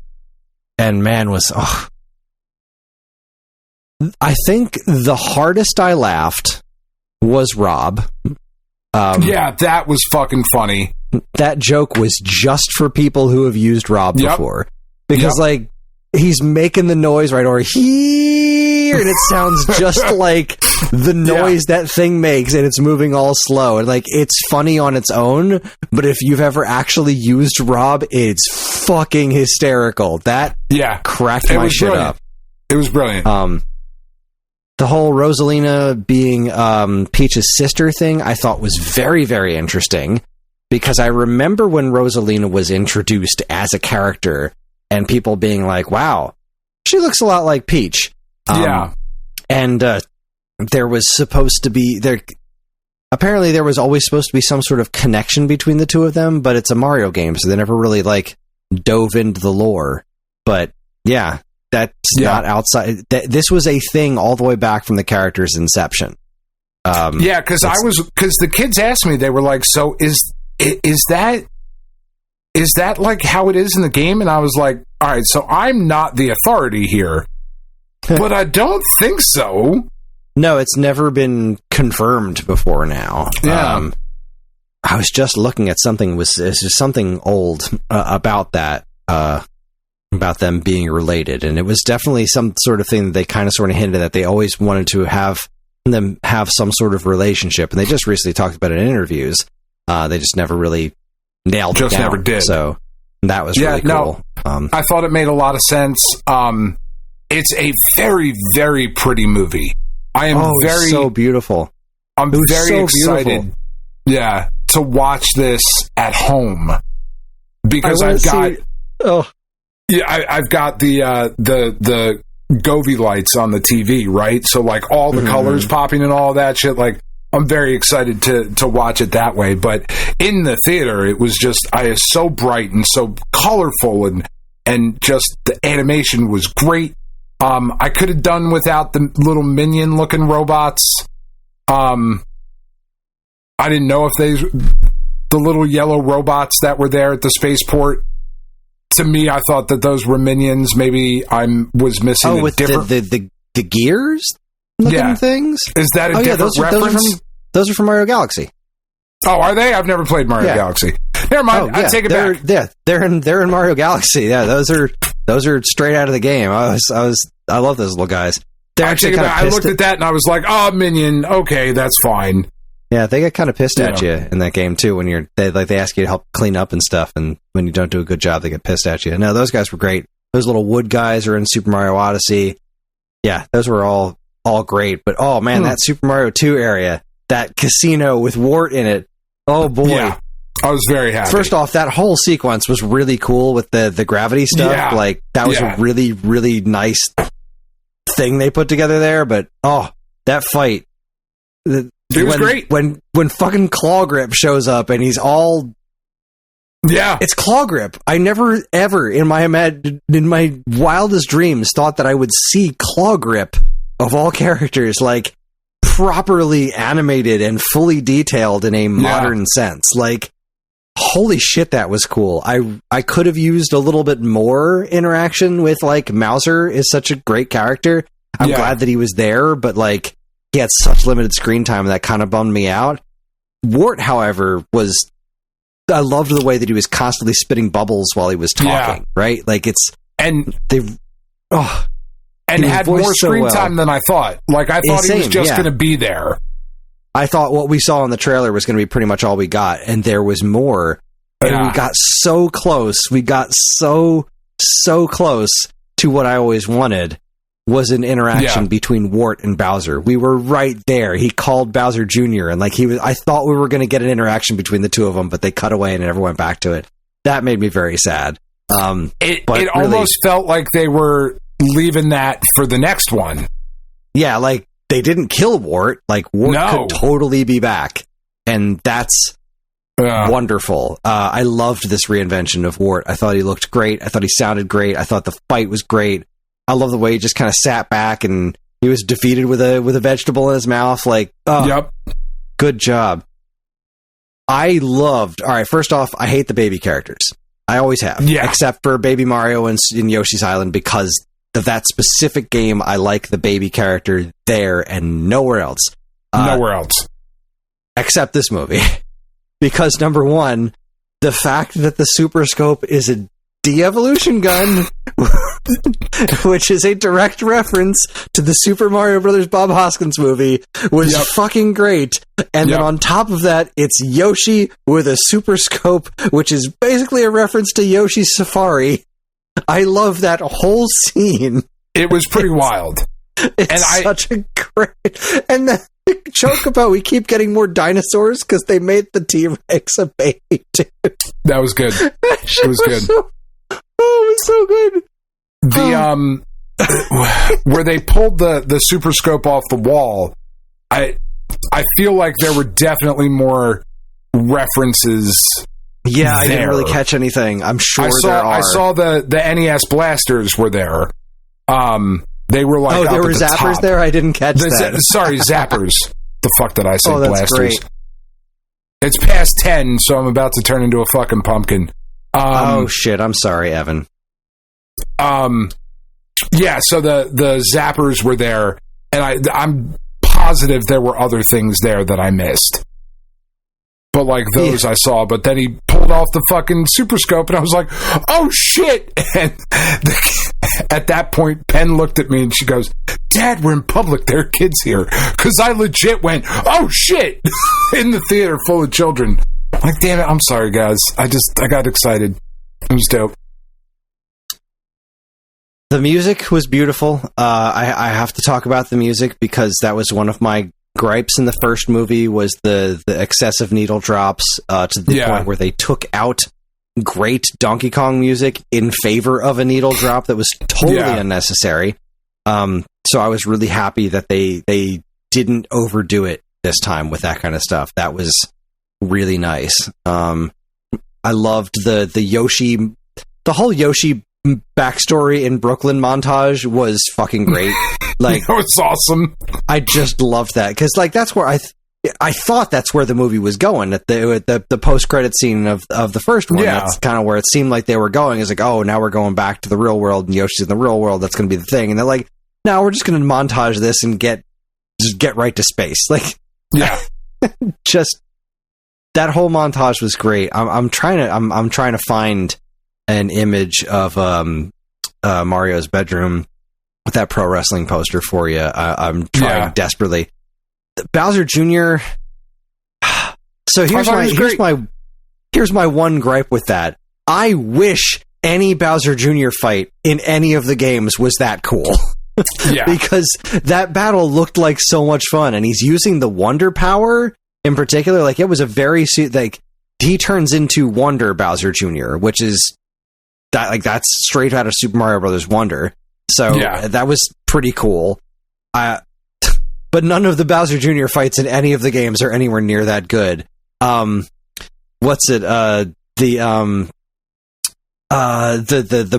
And man, I think the hardest I laughed was Rob. That was fucking funny. That joke was just for people who have used Rob before. Because, like, he's making the noise, right? Or here, and it sounds just like the noise that thing makes, and it's moving all slow. And, like, it's funny on its own, but if you've ever actually used Rob, it's fucking hysterical. That cracked my shit up. It was brilliant. The whole Rosalina being Peach's sister thing, I thought was very, very interesting, because I remember when Rosalina was introduced as a character and people being like, wow, she looks a lot like Peach. And there was supposed to be... Apparently there was always supposed to be some sort of connection between the two of them, but it's a Mario game, so they never really, like, dove into the lore. But, yeah... That's not outside. This was a thing all the way back from the character's inception. Because the kids asked me, they were like, "So is that like how it is in the game?" And I was like, "All right, so I'm not the authority here, but I don't think so." No, it's never been confirmed before now. Yeah. I was just looking at something. It's just something old about that. about them being related, and it was definitely some sort of thing that they kind of sort of hinted that they always wanted to have them have some sort of relationship, and they just recently talked about it in interviews. They just never really nailed it down. Never did. So that was really cool. I thought it made a lot of sense. It's a very, very pretty movie. I am very so beautiful. I'm very excited. Yeah, to watch this at home because I've got the Govee lights on the TV, right? So like all the colors popping and all that shit. Like I'm very excited to watch it that way. But in the theater, it was just so bright and so colorful and just the animation was great. I could have done without the little minion looking robots. I didn't know if the little yellow robots that were there at the spaceport. To me, I thought that those were minions. Maybe I was missing with different... the gears looking things. Is that a different reference? Those are from Mario Galaxy. Oh, are they? I've never played Mario Galaxy. Never mind. I take it back. Yeah, they're in Mario Galaxy. Yeah, those are straight out of the game. I love those little guys. I looked at that and I was like, oh, minion. Okay, that's fine. Yeah, they get kind of pissed at you in that game too when they ask you to help clean up and stuff, and when you don't do a good job, they get pissed at you. No, those guys were great. Those little wood guys are in Super Mario Odyssey. Yeah, those were all great. But oh man, that Super Mario 2 area, that casino with Wart in it. Oh boy. Yeah, I was very happy. First off, that whole sequence was really cool with the gravity stuff. Yeah. Like that was a really, really nice thing they put together there. But that fight. It was great. When fucking Claw Grip shows up and he's all... Yeah. It's Claw Grip. I never, ever, in my wildest dreams, thought that I would see Claw Grip, of all characters, like, properly animated and fully detailed in a modern sense. Like, holy shit, that was cool. I could have used a little bit more interaction with, like, Mouser is such a great character. I'm glad that he was there, but, like... He had such limited screen time that kind of bummed me out. Wart, however, I loved the way that he was constantly spitting bubbles while he was talking, right? Like and had more screen time than I thought. Like I thought he was just going to be there. I thought what we saw in the trailer was going to be pretty much all we got, and there was more. And we got so close. We got so close to what I always wanted. Was an interaction between Wart and Bowser. We were right there. He called Bowser Jr. and like I thought we were going to get an interaction between the two of them, but they cut away and never went back to it. That made me very sad. It almost felt like they were leaving that for the next one. Yeah, like they didn't kill Wart. Like Wart could totally be back, and that's wonderful. I loved this reinvention of Wart. I thought he looked great. I thought he sounded great. I thought the fight was great. I love the way he just kind of sat back and he was defeated with a vegetable in his mouth. Like, good job. I loved... All right, first off, I hate the baby characters. I always have. Yeah. Except for Baby Mario and in Yoshi's Island, because of that specific game, I like the baby character there and nowhere else. Nowhere else. Except this movie. Because, number one, the fact that the Super Scope is a de-evolution gun... which is a direct reference to the Super Mario Brothers Bob Hoskins movie, was fucking great. And then on top of that, it's Yoshi with a Super Scope, which is basically a reference to Yoshi's Safari. I love that whole scene. It was pretty wild. It's such a great... And the joke about we keep getting more dinosaurs because they made the T-Rex a baby, too. That was good. It was good. It was so good. Where they pulled the Super Scope off the wall, I feel like there were definitely more references. Yeah, I didn't really catch anything. I'm sure there are. I saw the NES blasters were there. They were like there were zappers there. I didn't catch that. Sorry, zappers. The fuck did I say? That's blasters. Great. It's past 10, so I'm about to turn into a fucking pumpkin. Oh shit! I'm sorry, Evan. So the zappers were there, and I'm positive there were other things there that I missed. But like those I saw, but then he pulled off the fucking super scope and I was like, oh shit. And at that point, Penn looked at me and she goes, Dad, we're in public. There are kids here. Because I legit went, oh shit, in the theater full of children. Like, damn it, I'm sorry, guys. I got excited. It was dope. The music was beautiful. I have to talk about the music because that was one of my gripes in the first movie was the excessive needle drops to the point where they took out great Donkey Kong music in favor of a needle drop that was totally unnecessary. So I was really happy that they didn't overdo it this time with that kind of stuff. That was really nice. I loved the Yoshi, the whole Yoshi backstory in Brooklyn montage was fucking great. Like, that was awesome. I just loved that because, like, that's where I thought that's where the movie was going at the post credit scene of the first one. Yeah. That's kind of where it seemed like they were going. Is like, oh, now we're going back to the real world and Yoshi's in the real world. That's going to be the thing. And they're like, no, we're just going to montage this and get right to space. Like, yeah, just that whole montage was great. I'm trying to find an image of Mario's bedroom with that pro wrestling poster for you. I'm trying desperately. Bowser Jr. So here's my one gripe with that. I wish any Bowser Jr. fight in any of the games was that cool. Yeah. Because that battle looked like so much fun, and he's using the Wonder Power in particular. Like, it was a very like he turns into Wonder Bowser Jr., which is that's straight out of Super Mario Brothers Wonder. So that was pretty cool. But none of the Bowser Jr. fights in any of the games are anywhere near that good. What's it? The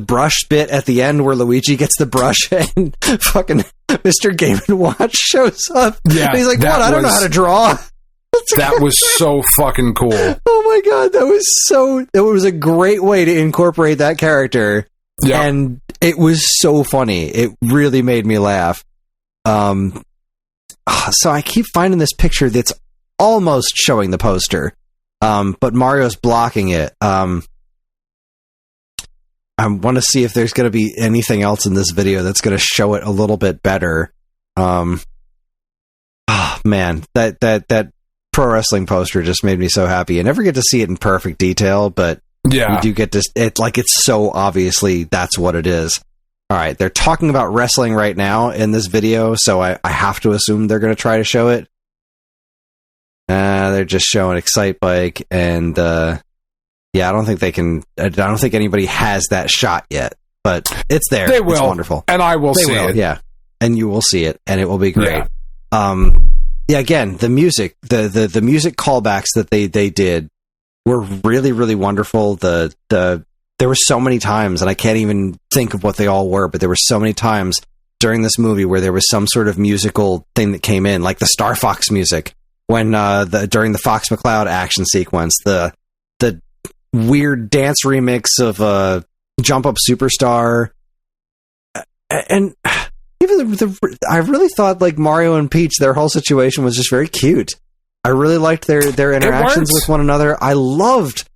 brush bit at the end where Luigi gets the brush and fucking Mr. Game & Watch shows up. Yeah, and he's like, "What? I don't know how to draw." That was so fucking cool. Oh my god, it was a great way to incorporate that character. Yeah. And it was so funny. It really made me laugh. So I keep finding this picture that's almost showing the poster, but Mario's blocking it. I want to see if there's going to be anything else in this video that's going to show it a little bit better. Oh man, that pro wrestling poster just made me so happy. I never get to see it in perfect detail, but you do get to it's so obviously that's what it is. All right, they're talking about wrestling right now in this video, so I have to assume they're going to try to show it. They're just showing Excite Bike, and I don't think they can. I don't think anybody has that shot yet, but it's there. They will. It's wonderful, and I will see it. Yeah, and you will see it, and it will be great. Yeah. Again, the music, the music callbacks that they did were really, really wonderful. There were so many times, and I can't even think of what they all were, but there were so many times during this movie where there was some sort of musical thing that came in, like the Star Fox music when during the Fox McCloud action sequence, the weird dance remix of Jump Up Superstar, and even I really thought like Mario and Peach, their whole situation was just very cute. I really liked their interactions with one another. I loved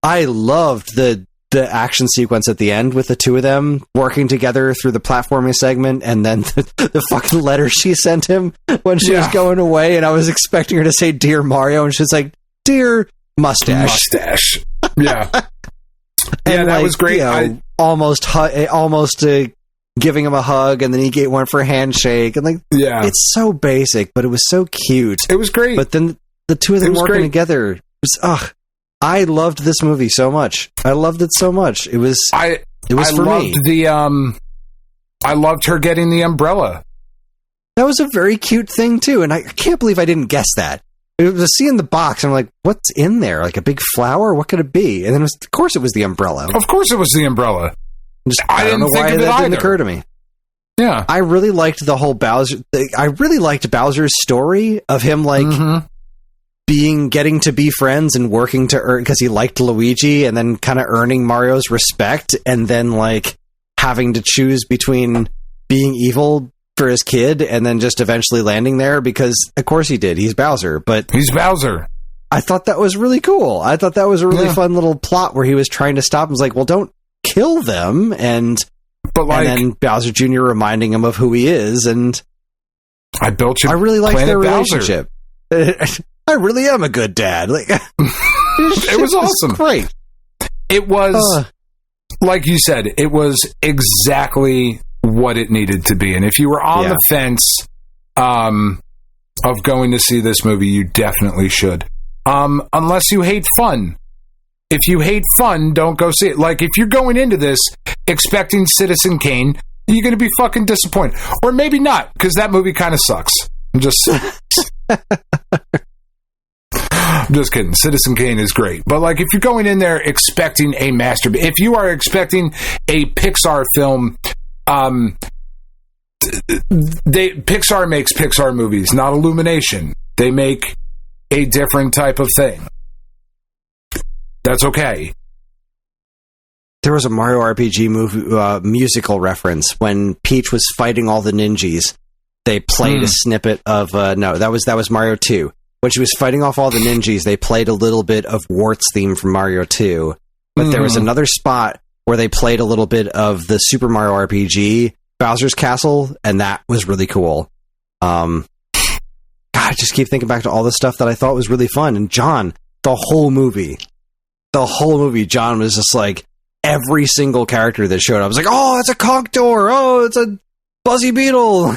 the action sequence at the end with the two of them working together through the platforming segment, and then the fucking letter she sent him when she was going away, and I was expecting her to say "Dear Mario," and she's like, "Dear Mustache." Yeah. And that was great. Almost giving him a hug, and then he went for a handshake, and it's so basic, but it was so cute. It was great. But then the two of them working together was I loved this movie so much. I loved it so much. It was for me. I loved her getting the umbrella. That was a very cute thing too, and I can't believe I didn't guess that. It was seeing the box, and I'm like, "What's in there? Like a big flower? What could it be?" And then, of course, it was the umbrella. Of course, it was the umbrella. I don't know why that didn't occur to me. Yeah, I really liked the whole Bowser. I really liked Bowser's story of him getting to be friends and working to earn, because he liked Luigi, and then kind of earning Mario's respect, and then like having to choose between being evil for his kid and then just eventually landing there because of course he did. He's Bowser, but he's Bowser. I thought that was really cool. I thought that was a really fun little plot where he was trying to stop him. He was like, well, don't kill them. And then Bowser Jr. reminding him of who he is. And I really liked their Bowser. relationship. I really am a good dad. Like, it was awesome. Great. It was, like you said, it was exactly what it needed to be. And if you were on the fence of going to see this movie, you definitely should. Unless you hate fun. If you hate fun, don't go see it. Like, if you're going into this expecting Citizen Kane, you're going to be fucking disappointed. Or maybe not, because that movie kind of sucks. I'm just kidding. Citizen Kane is great. But, like, if you're going in there expecting a masterpiece, if you are expecting a Pixar film, Pixar makes Pixar movies, not Illumination. They make a different type of thing. That's okay. There was a Mario RPG movie musical reference when Peach was fighting all the ninjas. They played a snippet of that was Mario 2. When she was fighting off all the ninjas, they played a little bit of Wart's theme from Mario 2. But there was another spot where they played a little bit of the Super Mario RPG Bowser's Castle, and that was really cool. God, I just keep thinking back to all the stuff that I thought was really fun. And John, the whole movie, John was just like, every single character that showed up, I was like, oh, it's a Conch-Door, oh, it's a Buzzy Beetle.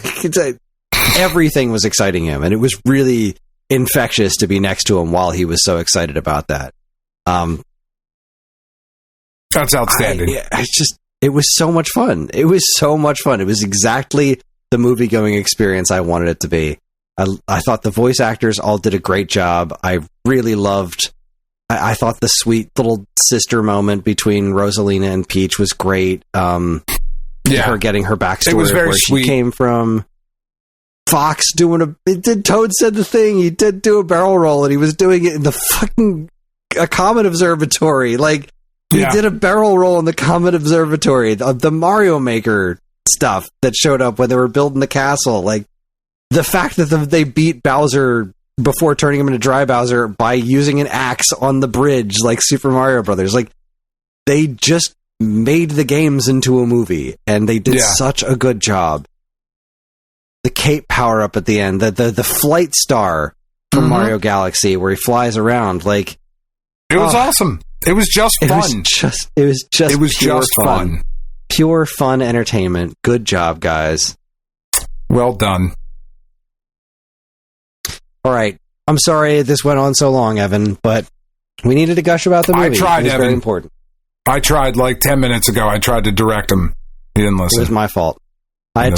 Everything was exciting him, and it was really infectious to be next to him while he was so excited about that. That's outstanding. It was so much fun. It was exactly the movie-going experience I wanted it to be. I thought the voice actors all did a great job. I really loved... I thought the sweet little sister moment between Rosalina and Peach was great. Her getting her backstory, it was very where sweet. She came from. Fox Toad said the thing. He did do a barrel roll, and he was doing it in the fucking Comet Observatory. Like, he did a barrel roll in the Comet Observatory. The Mario Maker stuff that showed up when they were building the castle. Like, the fact that they beat Bowser before turning him into Dry Bowser by using an axe on the bridge like Super Mario Brothers. Like, they just made the games into a movie, and they did such a good job. The cape power-up at the end, the flight star from Mario Galaxy where he flies around, like... It was awesome. It was just fun. It was just fun. Pure fun entertainment. Good job, guys. Well done. All right. I'm sorry this went on so long, Evan, but we needed to gush about the movie. I tried, it was Evan. Very important. I tried like 10 minutes ago. I tried to direct him. He didn't listen. It was my fault. I had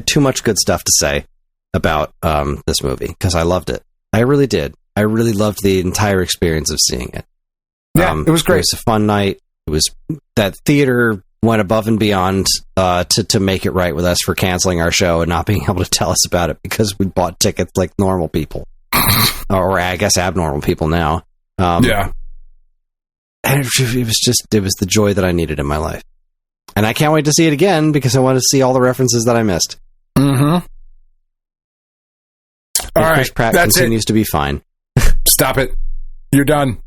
too much good stuff to say about this movie because I loved it. I really did. I really loved the entire experience of seeing it. Yeah, it was great. It was a fun night. It was that theater went above and beyond to make it right with us for canceling our show and not being able to tell us about it because we bought tickets like normal people. Or I guess abnormal people now. And it was the joy that I needed in my life. And I can't wait to see it again because I want to see all the references that I missed. Mm-hmm. All right. Chris Pratt continues to be fine. Stop it. You're done.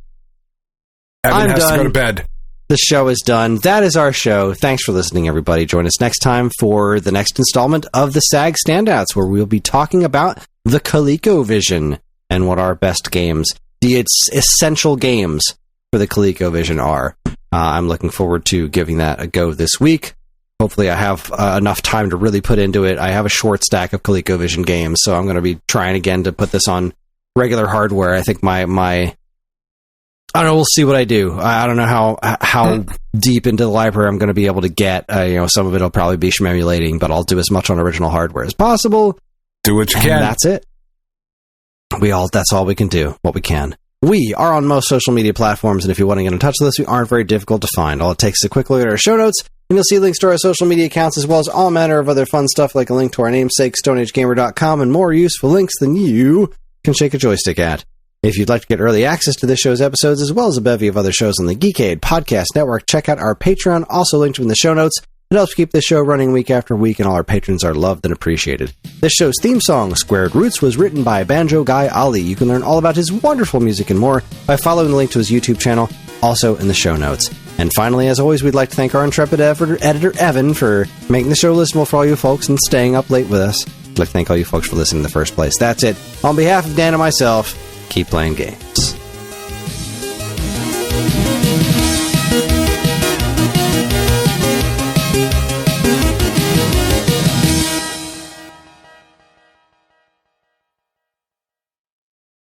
Evan has to go to bed. The show is done. That is our show. Thanks for listening, everybody. Join us next time for the next installment of the SAG Standouts, where we'll be talking about the ColecoVision and what our best games, the essential games for the ColecoVision are. I'm looking forward to giving that a go this week. Hopefully I have enough time to really put into it. I have a short stack of ColecoVision games, so I'm going to be trying again to put this on regular hardware. I think my I don't know, we'll see what I do. I don't know how deep into the library I'm going to be able to get. Some of it will probably be shememulating, but I'll do as much on original hardware as possible. Do what you can. That's it. That's all we can do, what we can. We are on most social media platforms, and if you want to get in touch with us, we aren't very difficult to find. All it takes is a quick look at our show notes, and you'll see links to our social media accounts, as well as all manner of other fun stuff, like a link to our namesake, StoneAgeGamer.com, and more useful links than you can shake a joystick at. If you'd like to get early access to this show's episodes, as well as a bevy of other shows on the Geekade Podcast Network, check out our Patreon, also linked in the show notes. It helps keep this show running week after week, and all our patrons are loved and appreciated. This show's theme song, Squared Roots, was written by banjo guy Ali. You can learn all about his wonderful music and more by following the link to his YouTube channel, also in the show notes. And finally, as always, we'd like to thank our intrepid editor, Evan, for making the show listenable for all you folks and staying up late with us. I'd like to thank all you folks for listening in the first place. That's it. On behalf of Dan and myself, keep playing games.